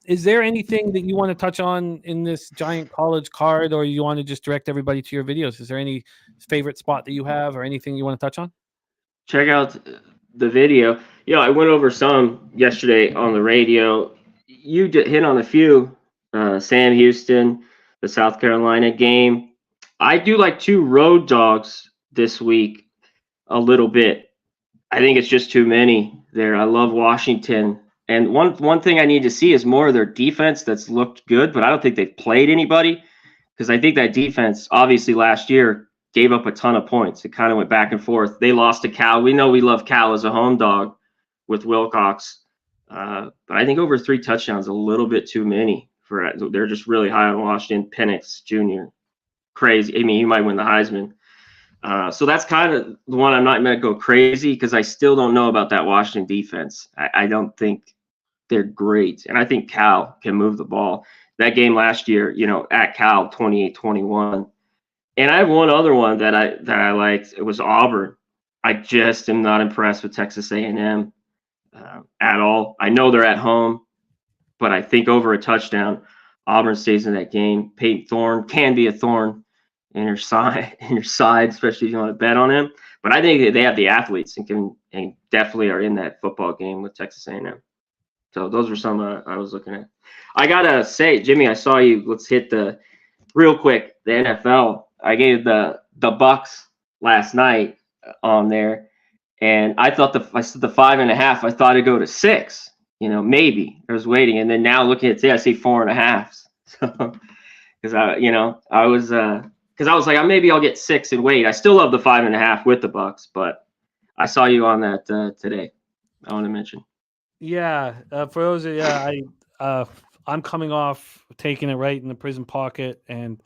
is there anything that you want to touch on in this giant college card, or you want to just direct everybody to your videos? Is there any favorite spot that you have or anything you want to touch on? Check out the video. I went over some yesterday on the radio. You hit on a few. Sam Houston, the South Carolina game. I do like 2 road dogs this week a little bit. I think it's just too many there. I love Washington. And one thing I need to see is more of their defense that's looked good, but I don't think they've played anybody, because I think that defense, obviously last year, gave up a ton of points. It kind of went back and forth. They lost to Cal. We know we love Cal as a home dog with Wilcox. But I think over 3 touchdowns, a little bit too many. They're just really high on Washington. Penix Jr., crazy. I mean, he might win the Heisman. So that's kind of the one I'm not going to go crazy, because I still don't know about that Washington defense. I don't think they're great. And I think Cal can move the ball. That game last year, at Cal, 28-21. And I have one other one that I liked. It was Auburn. I just am not impressed with Texas A&M at all. I know they're at home, but I think over a touchdown, Auburn stays in that game. Peyton Thorne can be a thorn in your side, especially if you want to bet on him. But I think they have the athletes and definitely are in that football game with Texas A&M. So those were some I was looking at. I gotta say, Jimmy, I saw you. Let's hit the real quick the NFL. I gave the Bucks last night on there, and I thought I said the 5.5. I thought it'd go to 6. Maybe I was waiting, and then now looking at today, I see 4.5. So because I was like, maybe I'll get 6 and wait. I still love the 5.5 with the Bucks, but I saw you on that today. I want to mention. Yeah, for those of I'm coming off taking it right in the prison pocket, and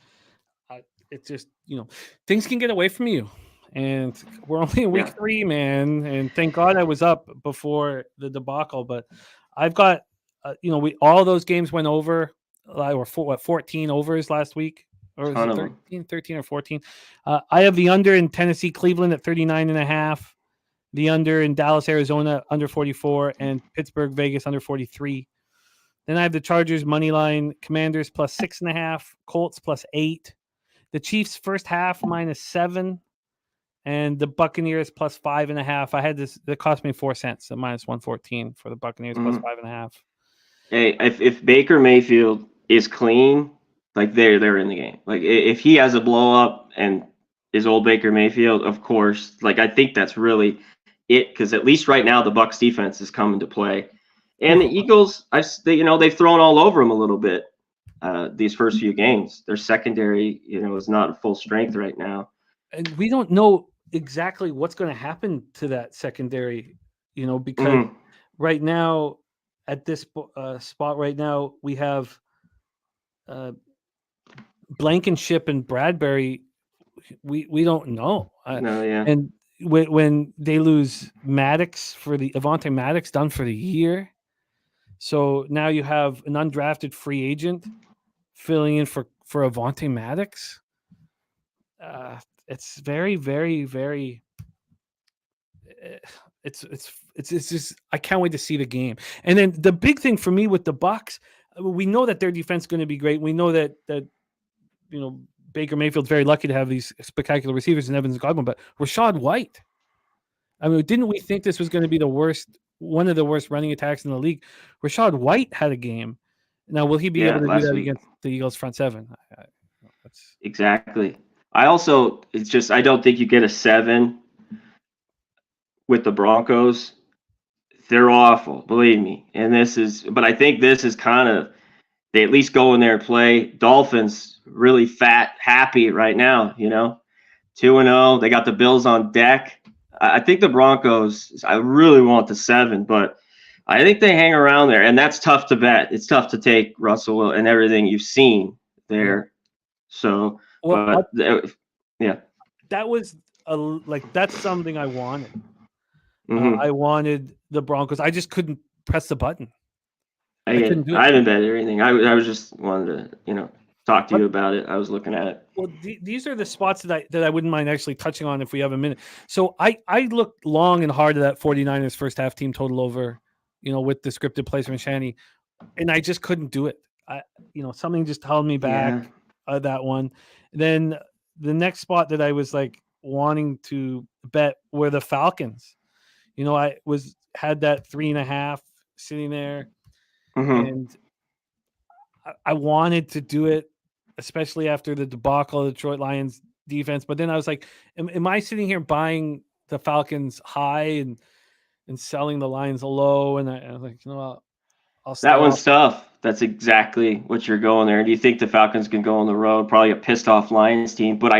it's just things can get away from you, and we're only in week 3, man. And thank God I was up before the debacle, but I've got all those games went over, or 14 overs last week, or was it 13 or 14? I have the under in Tennessee, Cleveland at 39.5. The under in Dallas, Arizona, under 44, and Pittsburgh, Vegas, under 43. Then I have the Chargers money line, Commanders plus 6.5, Colts plus 8, the Chiefs first half -7, and the Buccaneers plus 5.5. I had this; that cost me 4 cents, so -114 for the Buccaneers plus 5.5. Hey, if Baker Mayfield is clean, like they're in the game. Like if he has a blow up and is old Baker Mayfield, of course. Like I think that's really it, because at least right now the Bucs defense is coming to play, and the Eagles, they've thrown all over them a little bit these first few games. Their secondary, is not at full strength right now, and we don't know exactly what's going to happen to that secondary, because right now at this spot right now we have Blankenship and Bradbury. We don't know. And when they lose Maddox Avonte Maddox done for the year, so now you have an undrafted free agent filling in for Avonte Maddox. It's very, very, very. It's just I can't wait to see the game. And then the big thing for me with the Bucs, we know that their defense is going to be great. We know that Baker Mayfield's very lucky to have these spectacular receivers in Evans and Godwin, but Rachaad White. I mean, didn't we think this was going to be one of the worst running attacks in the league? Rachaad White had a game. Now, will he be able to do that against the Eagles front seven? Exactly. I don't think you get a 7 with the Broncos. They're awful, believe me. But I think this is kind of, they at least go in there and play. Dolphins really fat, happy right now, 2-0. They got the Bills on deck. I think the Broncos, I really want the 7, but I think they hang around there, and that's tough to bet. It's tough to take Russell and everything you've seen there. So, Well, yeah. That was that's something I wanted. Mm-hmm. I wanted the Broncos. I just couldn't press the button. I couldn't do it. I haven't bet or anything. I was just wanted to, talk to you about it. I was looking at it. Well, these are the spots that I wouldn't mind actually touching on if we have a minute. So I looked long and hard at that 49ers first half team total over, with the scripted plays from Shanny, and I just couldn't do it. Something just held me back. That one. Then the next spot that I was like wanting to bet were the Falcons. I had that 3.5 sitting there, and I wanted to do it, especially after the debacle of the Detroit Lions defense. But then I was like, am I sitting here buying the Falcons high and selling the Lions low? And I was like, I'll stay that one's off. tough. That's exactly what you're going there. Do you think the Falcons can go on the road? Probably a pissed off Lions team, but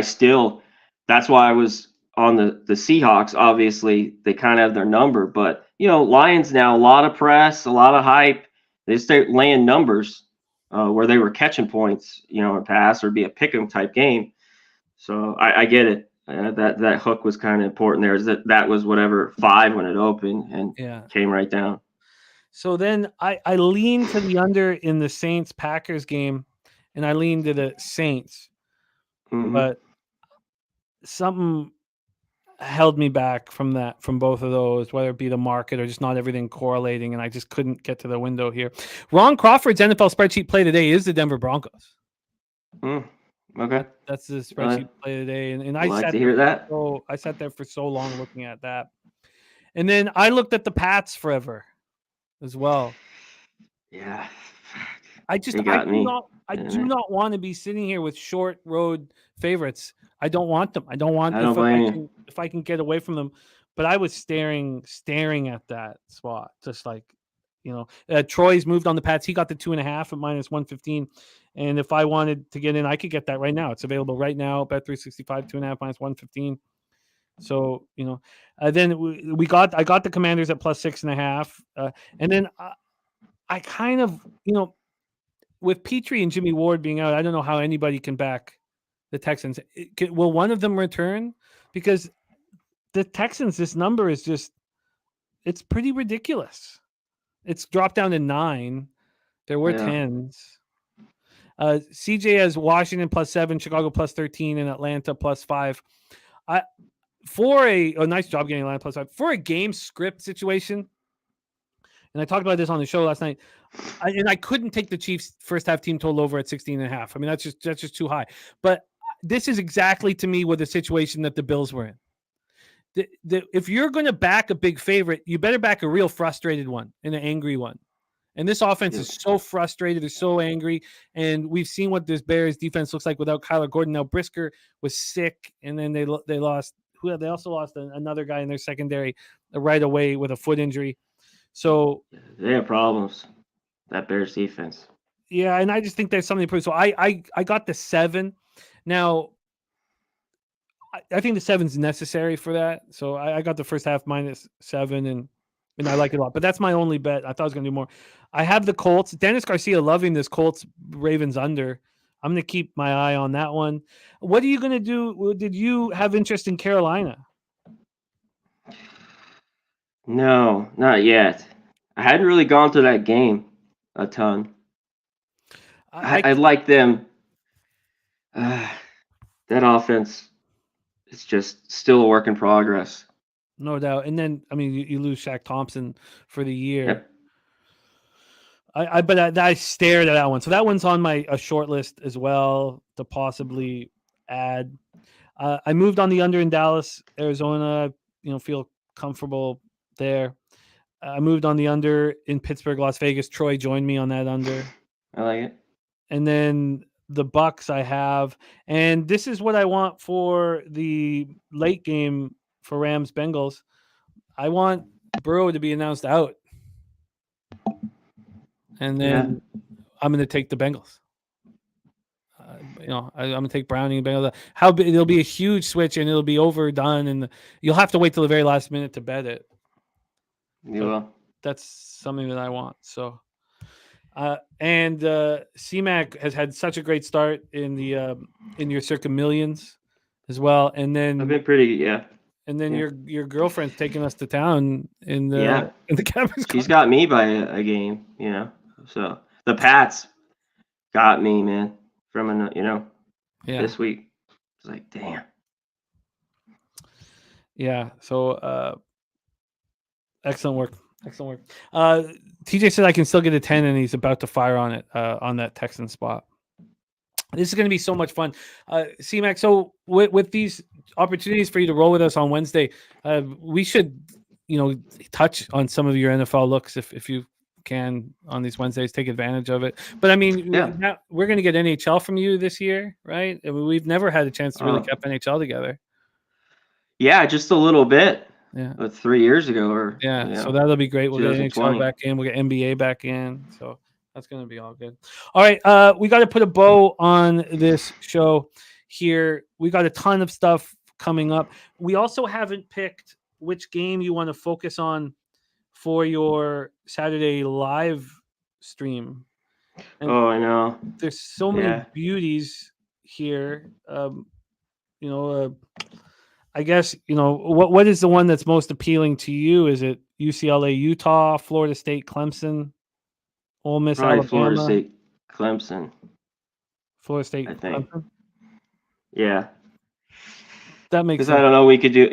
that's why I was on the Seahawks. Obviously, they kind of have their number, but Lions now, a lot of press, a lot of hype. They start laying numbers where they were catching points, in pass or be a pick 'em type game. So I get it. That hook was kind of important there. That was whatever 5 when it opened and came right down. So then I leaned to the under in the Saints-Packers game, and I leaned to the Saints. Mm-hmm. But something held me back from both of those, whether it be the market or just not everything correlating, and I just couldn't get to the window here. Ron Crawford's NFL spreadsheet play today is the Denver Broncos. Okay. That's the spreadsheet play today. And I like to hear that. So I sat there for so long looking at that. And then I looked at the Pats forever as well. Yeah. I do not want to be sitting here with short road favorites. I don't want them. I don't want if I can get away from them. But I was staring at that spot, just like, Troy's moved on the Pats. He got the 2.5 at -115. And if I wanted to get in, I could get that right now. It's available right now. Bet365, 2.5 -115. So, then I got the Commanders at +6.5. And then I kind of, with Petrie and Jimmy Ward being out, I don't know how anybody can back the Texans. Will one of them return? Because the Texans, this number is it's pretty ridiculous. It's dropped down to 9. There were 10s. CJ has Washington +7, Chicago +13, and Atlanta +5. For a nice job getting Atlanta +5 for a game script situation. And I talked about this on the show last night. I couldn't take the Chiefs first half team total over at 16.5. I mean, that's just too high. But this is exactly to me what the situation that the Bills were in. If you're going to back a big favorite, you better back a real frustrated one and an angry one. And this offense is so frustrated, they're so angry, and we've seen what this Bears defense looks like without Kyler Gordon. Now Brisker was sick, and then they lost. They also lost another guy in their secondary right away with a foot injury. So they have problems. That Bears defense. Yeah, and I just think there's something to prove. So I got the 7. Now I think the 7's necessary for that. So I got the first half -7, and I like it a lot. But that's my only bet. I thought I was going to do more. I have the Colts. Dennis Garcia loving this Colts Ravens under. I'm going to keep my eye on that one. What are you going to do? Did you have interest in Carolina? No, not yet. I hadn't really gone to that game a ton. I like them. That offense is just still a work in progress. No doubt. And then, I mean, you lose Shaq Thompson for the year. Yep. I stared at that one. So that one's on my short list as well to possibly add. I moved on the under in Dallas, Arizona. Feel comfortable there. I moved on the under in Pittsburgh, Las Vegas. Troy joined me on that under. I like it. And then the Bucks I have, and this is what I want for the late game for Rams Bengals. I want Burrow to be announced out, and then I'm going to take the Bengals. I'm gonna take Browning and Bengals. How big it'll be a huge switch and it'll be overdone, and you'll have to wait till the very last minute to bet it. You will. That's something that I want. So, and CMAC has had such a great start in the in your Circa Millions as well, and then I've been pretty, and then your girlfriend's taking us to town in the Cappers. She's got me by a game, So the Pats got me, man, from this week. It's like, damn. Yeah. So excellent work. TJ said I can still get a 10, and he's about to fire on it on that Texan spot. This is going to be so much fun. C-Mac, so with these opportunities for you to roll with us on Wednesday, we should, touch on some of your NFL looks if you can on these Wednesdays, take advantage of it. But I mean, we're going to get NHL from you this year, right? I mean, we've never had a chance to really keep NHL together. Yeah, just a little bit. Yeah, 3 years ago, so that'll be great. We'll get NHL back in. We'll get NBA back in. So that's going to be all good. All right, we got to put a bow on this show here. We got a ton of stuff coming up. We also haven't picked which game you want to focus on for your Saturday live stream. And I know. There's so many beauties here. I guess, what is the one that's most appealing to you? Is it UCLA, Utah, Florida State, Clemson, Ole Miss, probably Alabama? Florida State, Clemson. Florida State, I think. Clemson? Yeah. That makes sense. Because I don't know, we could do,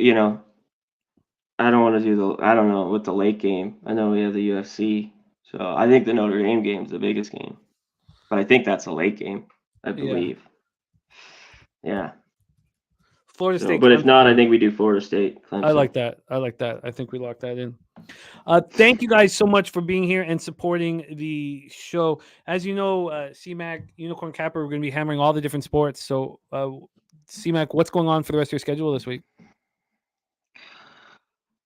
I don't want to do I don't know, with the late game. I know we have the UFC. So I think the Notre Dame game is the biggest game. But I think that's a late game, I believe. Yeah. Florida State. But if not, I think we do Florida State. Clemson. I like that. I think we lock that in. Thank you guys so much for being here and supporting the show. As you know, CMAC, Unicorn Capper, we're going to be hammering all the different sports. So, CMAC, what's going on for the rest of your schedule this week?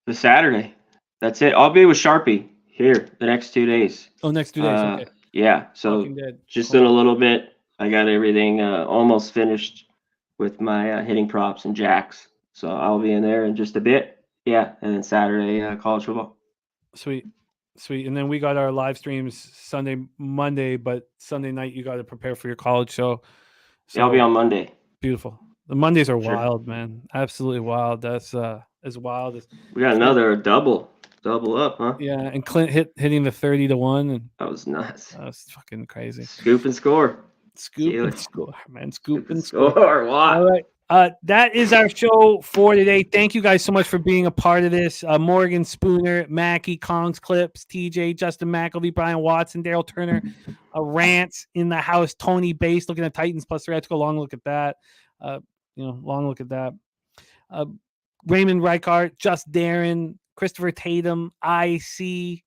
The Saturday. That's it. I'll be with Sharpie here the next 2 days. Oh, next 2 days. Okay. Yeah. So just in a little bit, I got everything almost finished with my hitting props and jacks. So I'll be in there in just a bit. Yeah. And then Saturday, college football. Sweet. And then we got our live streams Sunday, Monday, but Sunday night you got to prepare for your college show. So, I'll be on Monday. Beautiful. The Mondays are wild, man. Absolutely wild. That's as wild as we got another double up, huh? Yeah, and Clint hitting the 30-1, and that was nuts. That was fucking crazy. Scoop and score. Scoop and score, man. Scoop and score. Wow. All right. That is our show for today. Thank you guys so much for being a part of this. Morgan Spooner, Mackie, Kongs Clips, TJ, Justin McElvey, Brian Watson, Daryl Turner, Rants in the house, Tony Bass looking at Titans +3. I took a long look at that. Raymond Reichart, Just Darren, Christopher Tatum, IC.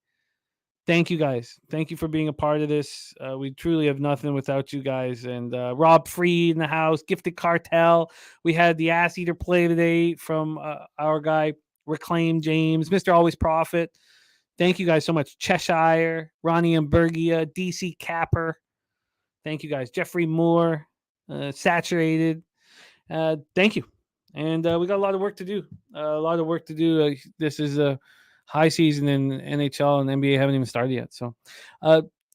Thank you guys. Thank you for being a part of this. We truly have nothing without you guys. And Rob Freed in the house, Gifted Cartel. We had the Ass Eater play today from our guy, Reclaim James, Mr. Always Profit. Thank you guys so much. Cheshire, Ronnie Ambergia, DC Capper. Thank you guys. Jeffrey Moore, Saturated. Thank you. And we got a lot of work to do. This is a high season in NHL and NBA haven't even started yet. So,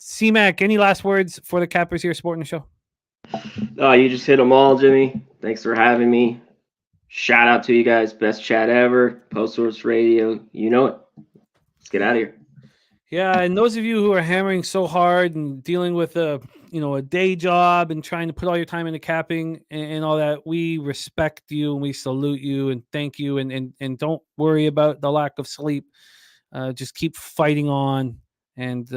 CMAC, any last words for the Cappers here supporting the show? You just hit them all, Jimmy. Thanks for having me. Shout out to you guys. Best chat ever. Post Source Radio. You know it. Let's get out of here. Yeah, and those of you who are hammering so hard and dealing with a day job and trying to put all your time into capping and all that, we respect you and we salute you and thank you and don't worry about the lack of sleep. Just keep fighting on and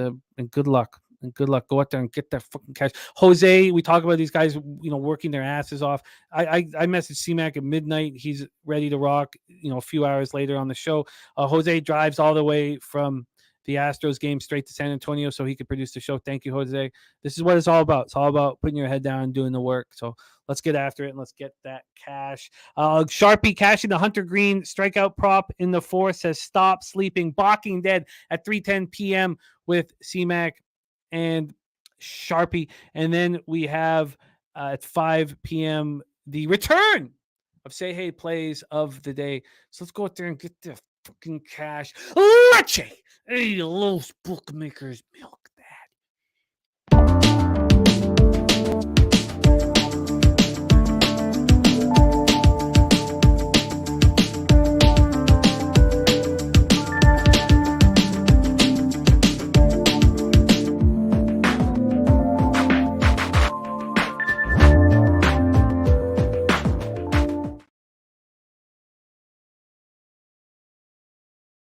good luck. And good luck. Go out there and get that fucking cash. Jose, we talk about these guys, working their asses off. I messaged CMAC at midnight. He's ready to rock, a few hours later on the show. Jose drives all the way from the Astros game straight to San Antonio so he could produce the show. Thank you, Jose. This is what it's all about. It's all about putting your head down and doing the work. So let's get after it and let's get that cash. Sharpie cashing the Hunter Green strikeout prop in the fourth, says stop sleeping. Balking Dead at 3:10 p.m. with CMAC and Sharpie. And then we have at 5 p.m. The return of Say Hey plays of the day. So let's go out there and get the fucking cash. Leche! Hey, Los Bookmakers milk.